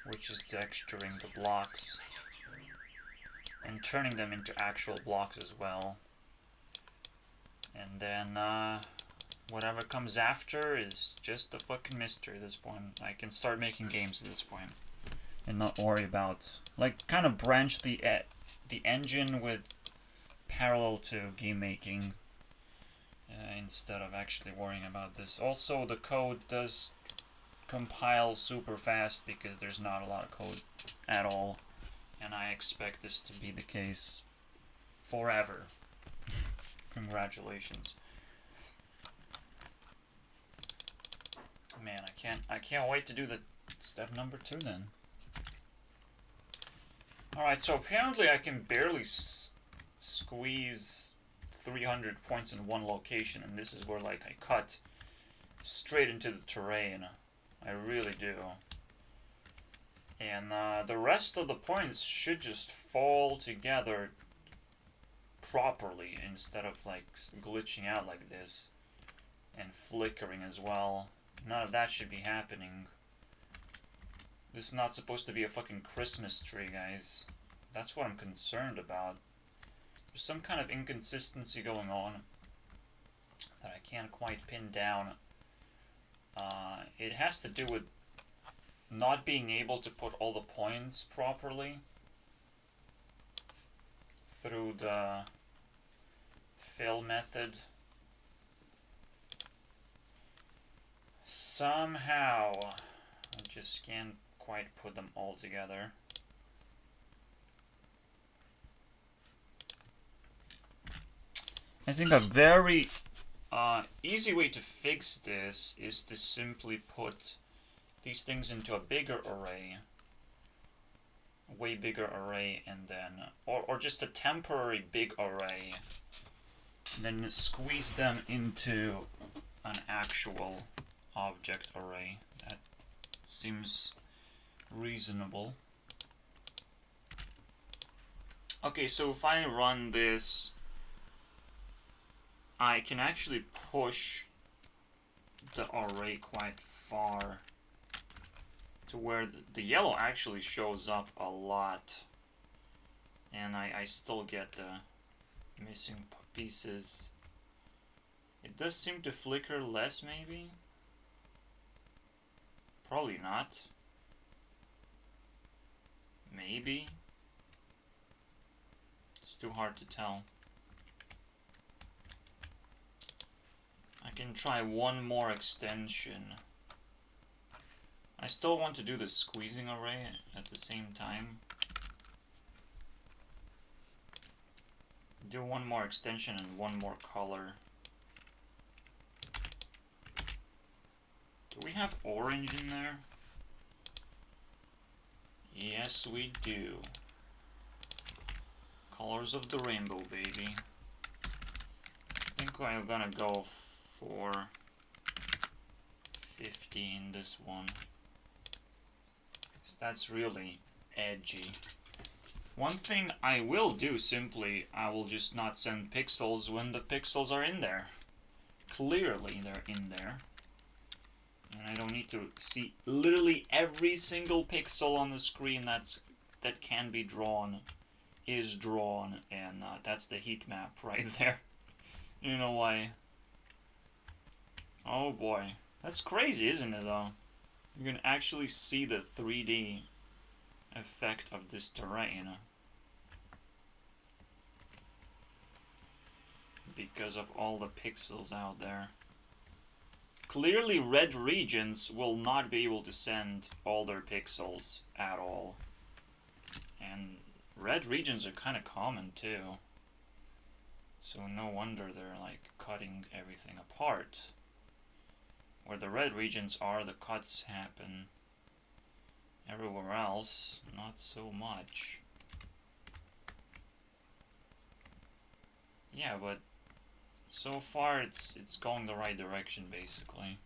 which is texturing the blocks and turning them into actual blocks as well. And then whatever comes after is just a fucking mystery at this point. I can start making games at this point and not worry about, like, kind of branch the engine with parallel to game making instead of actually worrying about this. Also, the code does compile super fast because there's not a lot of code at all, and I expect this to be the case forever. Congratulations. Man, I can't wait to do the step number 2 then. Alright, so apparently I can barely squeeze 300 points in one location, and this is where, like, I cut straight into the terrain. I really do. And the rest of the points should just fall together properly instead of, like, glitching out like this. And flickering as well. None of that should be happening. This is not supposed to be a fucking Christmas tree, guys. That's what I'm concerned about. There's some kind of inconsistency going on that I can't quite pin down. It has to do with not being able to put all the points properly through the fill method. Somehow, I just can't quite put them all together. I think a very easy way to fix this is to simply put these things into a bigger array. A way bigger array, and then, or just a temporary big array. And then squeeze them into an actual object array. That seems reasonable. Okay, so if I run this, I can actually push the array quite far to where the yellow actually shows up a lot, and I still get the missing pieces. It does seem to flicker less, maybe? Probably not. Maybe? It's too hard to tell. I can try one more extension. I still want to do the squeezing array at the same time. Do one more extension and one more color. Do we have orange in there? Yes, we do. Colors of the rainbow, baby. I think I'm gonna go for 50 in this one. That's really edgy. One thing I will do, simply, I will just not send pixels when the pixels are in there. Clearly they're in there. And I don't need to see literally every single pixel on the screen that can be drawn is drawn, and that's the heat map right there. You know why? Oh boy. That's crazy, isn't it, though? You can actually see the 3D effect of this terrain because of all the pixels out there. Clearly, red regions will not be able to send all their pixels at all. And red regions are kind of common, too. So no wonder they're, like, cutting everything apart. Where the red regions are, the cuts happen. Everywhere else, not so much. Yeah, but so far it's going the right direction, basically.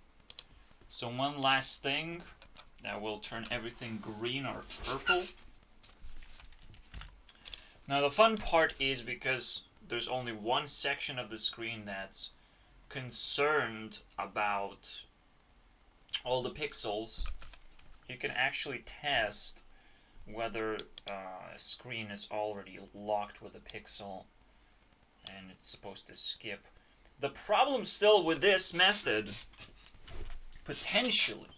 So one last thing that will turn everything green or purple. Now the fun part is, because there's only one section of the screen that's concerned about all the pixels, you can actually test whether a screen is already locked with a pixel and it's supposed to skip. The problem still with this method, potentially,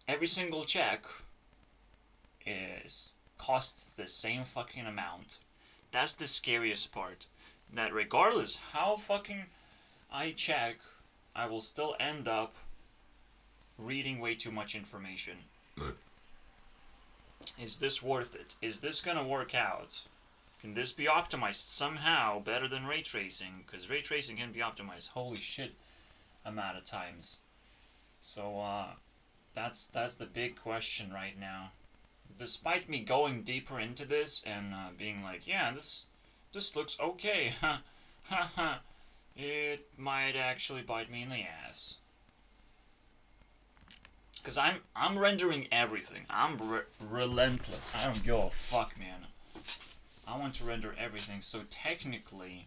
every single check costs the same fucking amount. That's the scariest part. That regardless how fucking I check, I will still end up reading way too much information. Is this worth it? Is this gonna work out? Can this be optimized somehow better than ray tracing? Because ray tracing can be optimized, holy shit, amount of times. So, that's the big question right now. Despite me going deeper into this and being like, yeah, this looks okay, it might actually bite me in the ass. Because I'm rendering everything. I'm relentless. I don't give a fuck, man. I want to render everything. So technically,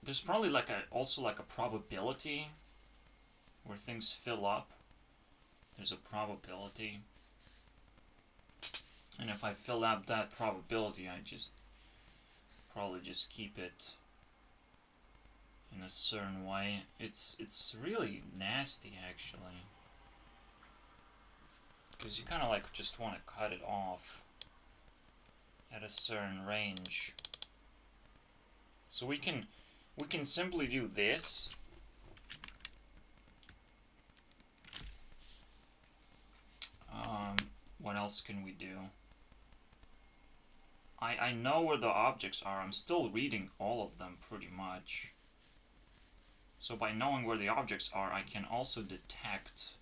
there's probably also a probability where things fill up. There's a probability. And if I fill up that probability, I probably just keep it in a certain way. It's really nasty, actually, because you kind of just want to cut it off at a certain range. So we can simply do this. What else can we do? I know where the objects are. I'm still reading all of them pretty much. So by knowing where the objects are, I can also detect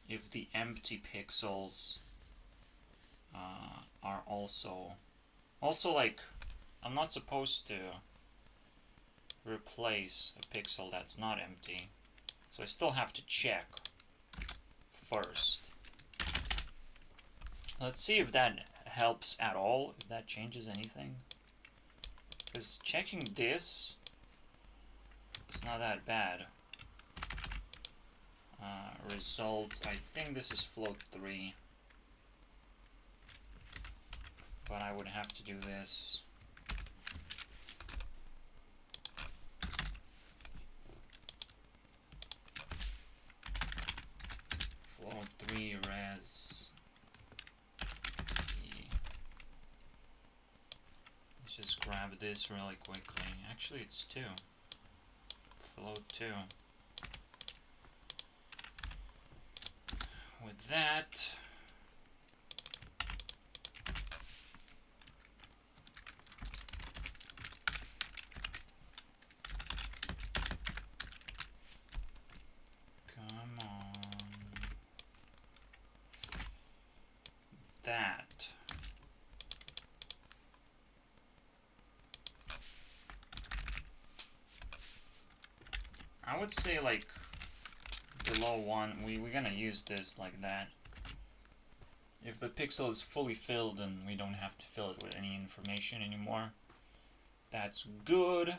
if the empty pixels are also I'm not supposed to replace a pixel that's not empty, so I still have to check first. Let's see if that helps at all, if that changes anything, because checking this is not that bad. Results, I think this is float 3, but I would have to do this. Float 3 res. Let's just grab this really quickly. Actually, it's 2. Float 2. With that, come on, that. I would say below 1, we're gonna use this like that. If the pixel is fully filled and we don't have to fill it with any information anymore, that's good.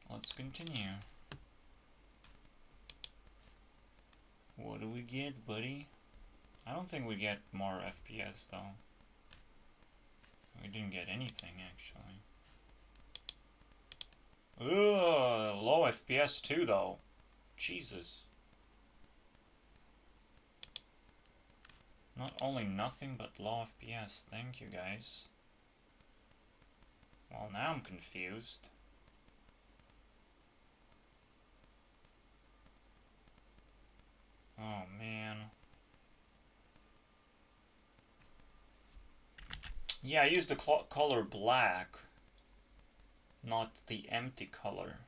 Let's continue. What do we get, buddy? I don't think we get more FPS though. We didn't get anything actually. Ugh, low FPS too though. Jesus. Not only nothing but low FPS. Thank you guys. Well, now I'm confused. Oh man. Yeah, I used the color black, not the empty color.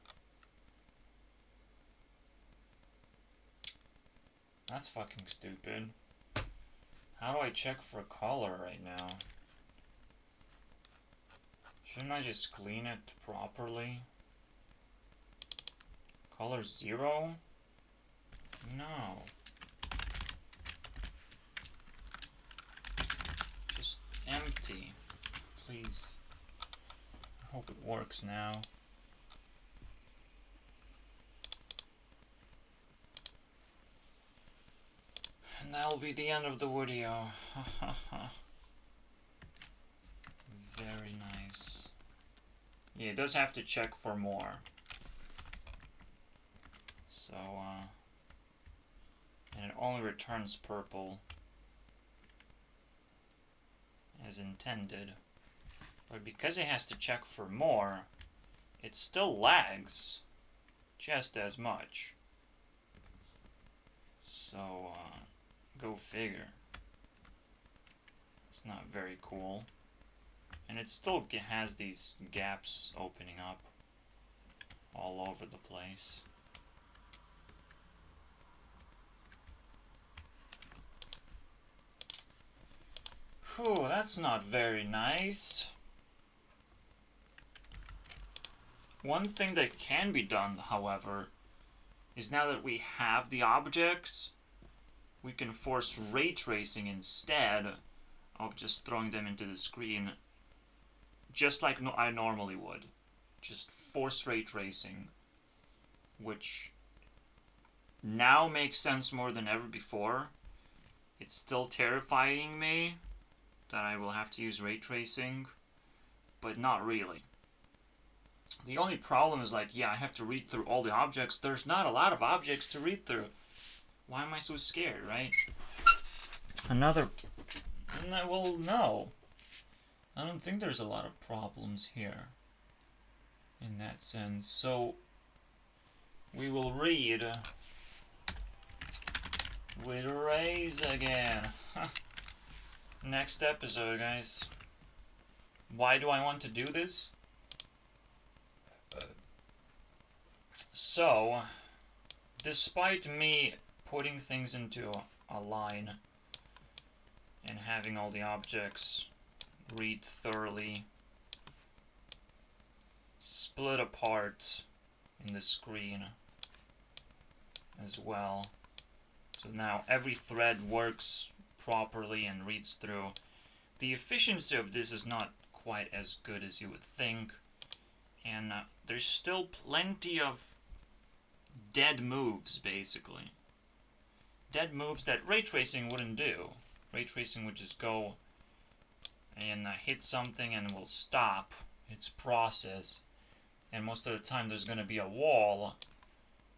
That's fucking stupid. How do I check for color right now? Shouldn't I just clean it properly? Color 0? No. Just empty, please. I hope it works now. And that'll be the end of the video. Very nice. Yeah, it does have to check for more. So, and it only returns purple as intended. But because it has to check for more, it still lags just as much. So, go figure. It's not very cool. And it still has these gaps opening up all over the place. Whew, that's not very nice. One thing that can be done, however, is now that we have the objects, we can force ray tracing instead of just throwing them into the screen, just like I normally would. Just force ray tracing, which now makes sense more than ever before. It's still terrifying me that I will have to use ray tracing, but not really. The only problem is, like, yeah, I have to read through all the objects. There's not a lot of objects to read through. Why am I so scared, right? Well, no. I don't think there's a lot of problems here in that sense. So, we will read with rays again. Next episode, guys. Why do I want to do this? So, despite me putting things into a line and having all the objects read thoroughly, split apart in the screen as well, so now every thread works properly and reads through. The efficiency of this is not quite as good as you would think, and there's still plenty of dead moves, basically. Dead moves that ray tracing wouldn't do. Ray tracing would just go and hit something and will stop its process, and most of the time there's going to be a wall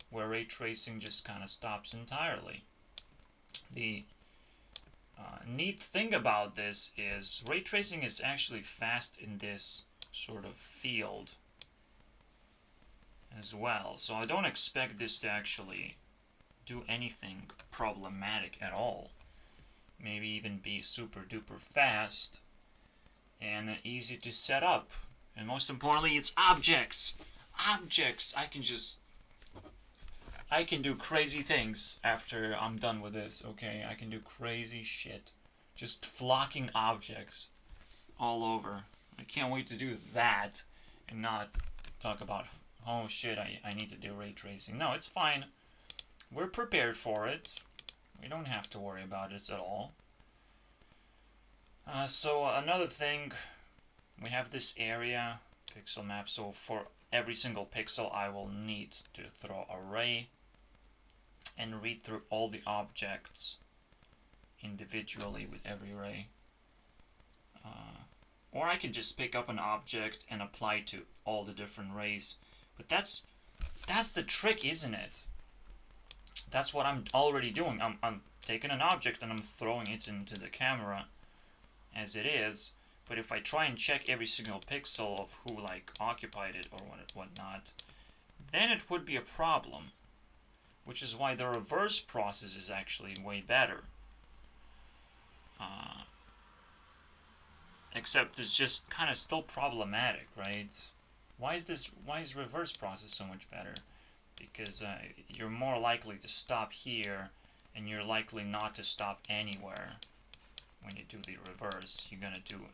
where ray tracing just kind of stops entirely. The neat thing about this is ray tracing is actually fast in this sort of field as well, so I don't expect this to actually do anything problematic at all. Maybe even be super duper fast and easy to set up. And most importantly, it's objects. Objects! I can do crazy things after I'm done with this, okay? I can do crazy shit. Just flocking objects all over. I can't wait to do that and not talk about, oh shit, I need to do ray tracing. No, it's fine. We're prepared for it. We don't have to worry about it at all. So another thing, we have this area, pixel map, so for every single pixel I will need to throw a ray and read through all the objects individually with every ray. Or I could just pick up an object and apply to all the different rays. But that's the trick, isn't it? That's what I'm already doing. I'm taking an object and I'm throwing it into the camera as it is. But if I try and check every single pixel of who like occupied it or whatnot, then it would be a problem. Which is why the reverse process is actually way better. Except it's just kind of still problematic, right? Why is reverse process so much better? Because you're more likely to stop here, and you're likely not to stop anywhere when you do the reverse. You're gonna do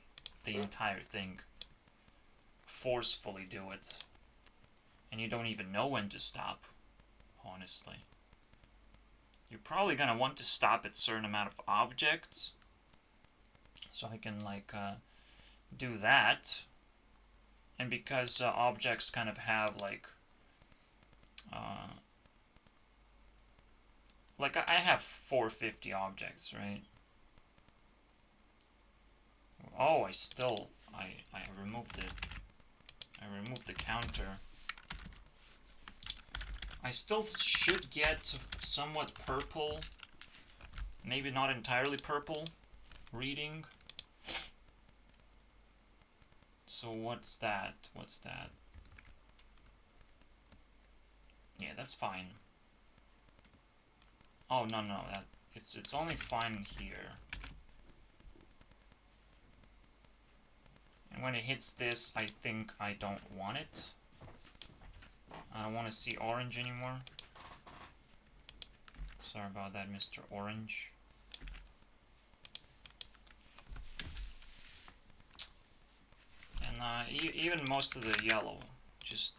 the entire thing, forcefully do it, and you don't even know when to stop, honestly. You're probably gonna want to stop at a certain amount of objects, so I can like do that. And because objects kind of have like I have 450 objects, right? Oh, I removed it. I removed the counter. I still should get somewhat purple, maybe not entirely purple, reading. So what's that? What's that? Yeah, that's fine. Oh no, it's only fine here. when it hits this, I think I don't want it. I don't want to see orange anymore. Sorry about that, Mr. Orange. And even most of the yellow, just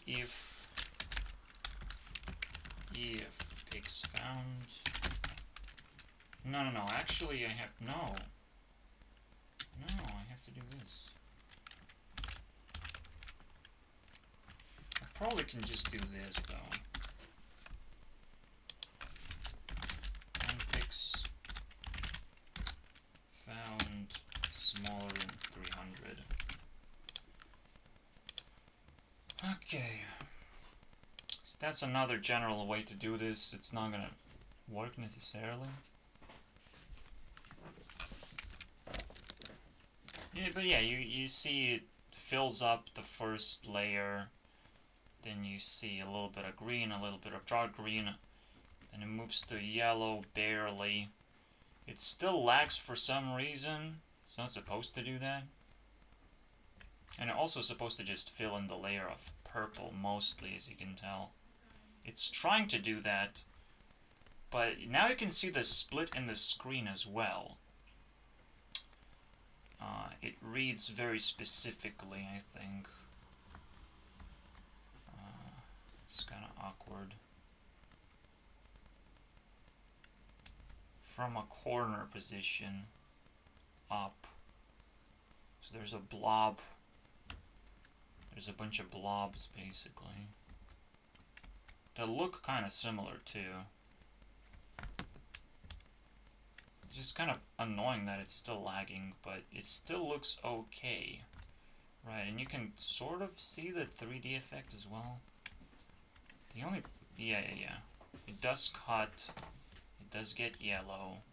if pigs found. No, actually I have no, I have to do this. I probably can just do this though. And pigs found smaller than 300. Okay. So that's another general way to do this. It's not gonna work necessarily. Yeah, but yeah, you see it fills up the first layer. Then you see a little bit of green, a little bit of dark green. Then it moves to yellow, barely. It still lags for some reason. It's not supposed to do that. And it's also supposed to just fill in the layer of purple, mostly, as you can tell. It's trying to do that, but now you can see the split in the screen as well. It reads very specifically, I think. It's kind of awkward. From a corner position, up. So there's a blob. There's a bunch of blobs, basically. That look kind of similar, too. It's just kind of annoying that it's still lagging, but it still looks okay. Right, and you can sort of see the 3D effect as well. The only... Yeah. It does cut. It does get yellow.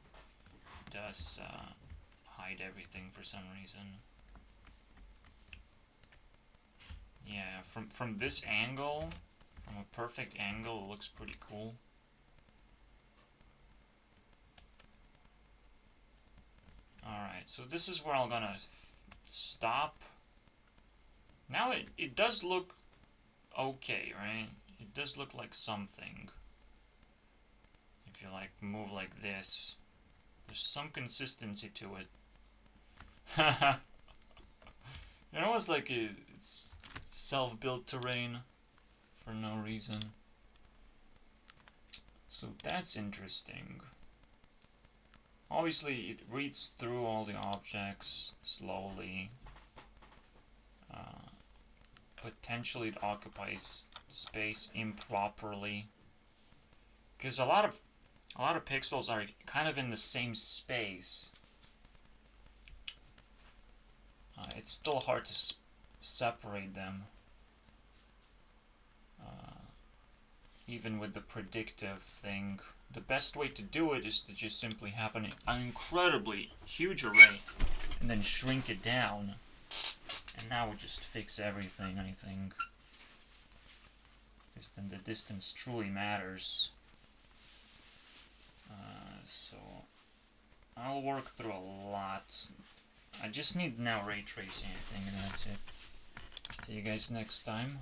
It does hide everything for some reason. Yeah, from this angle, from a perfect angle, it looks pretty cool. Alright, so this is where I'm gonna stop. Now it does look okay, right? It does look like something. If you like move like this, there's some consistency to it. You know, it's like it's self-built terrain for no reason. So that's interesting. Obviously, it reads through all the objects slowly. Potentially, it occupies space improperly, because a lot of pixels are kind of in the same space. It's still hard to separate them, even with the predictive thing. The best way to do it is to just simply have an incredibly huge array and then shrink it down. And that would just fix everything, I think. Because then the distance truly matters. So I'll work through a lot. I just need now ray tracing, I think, and that's it. See you guys next time.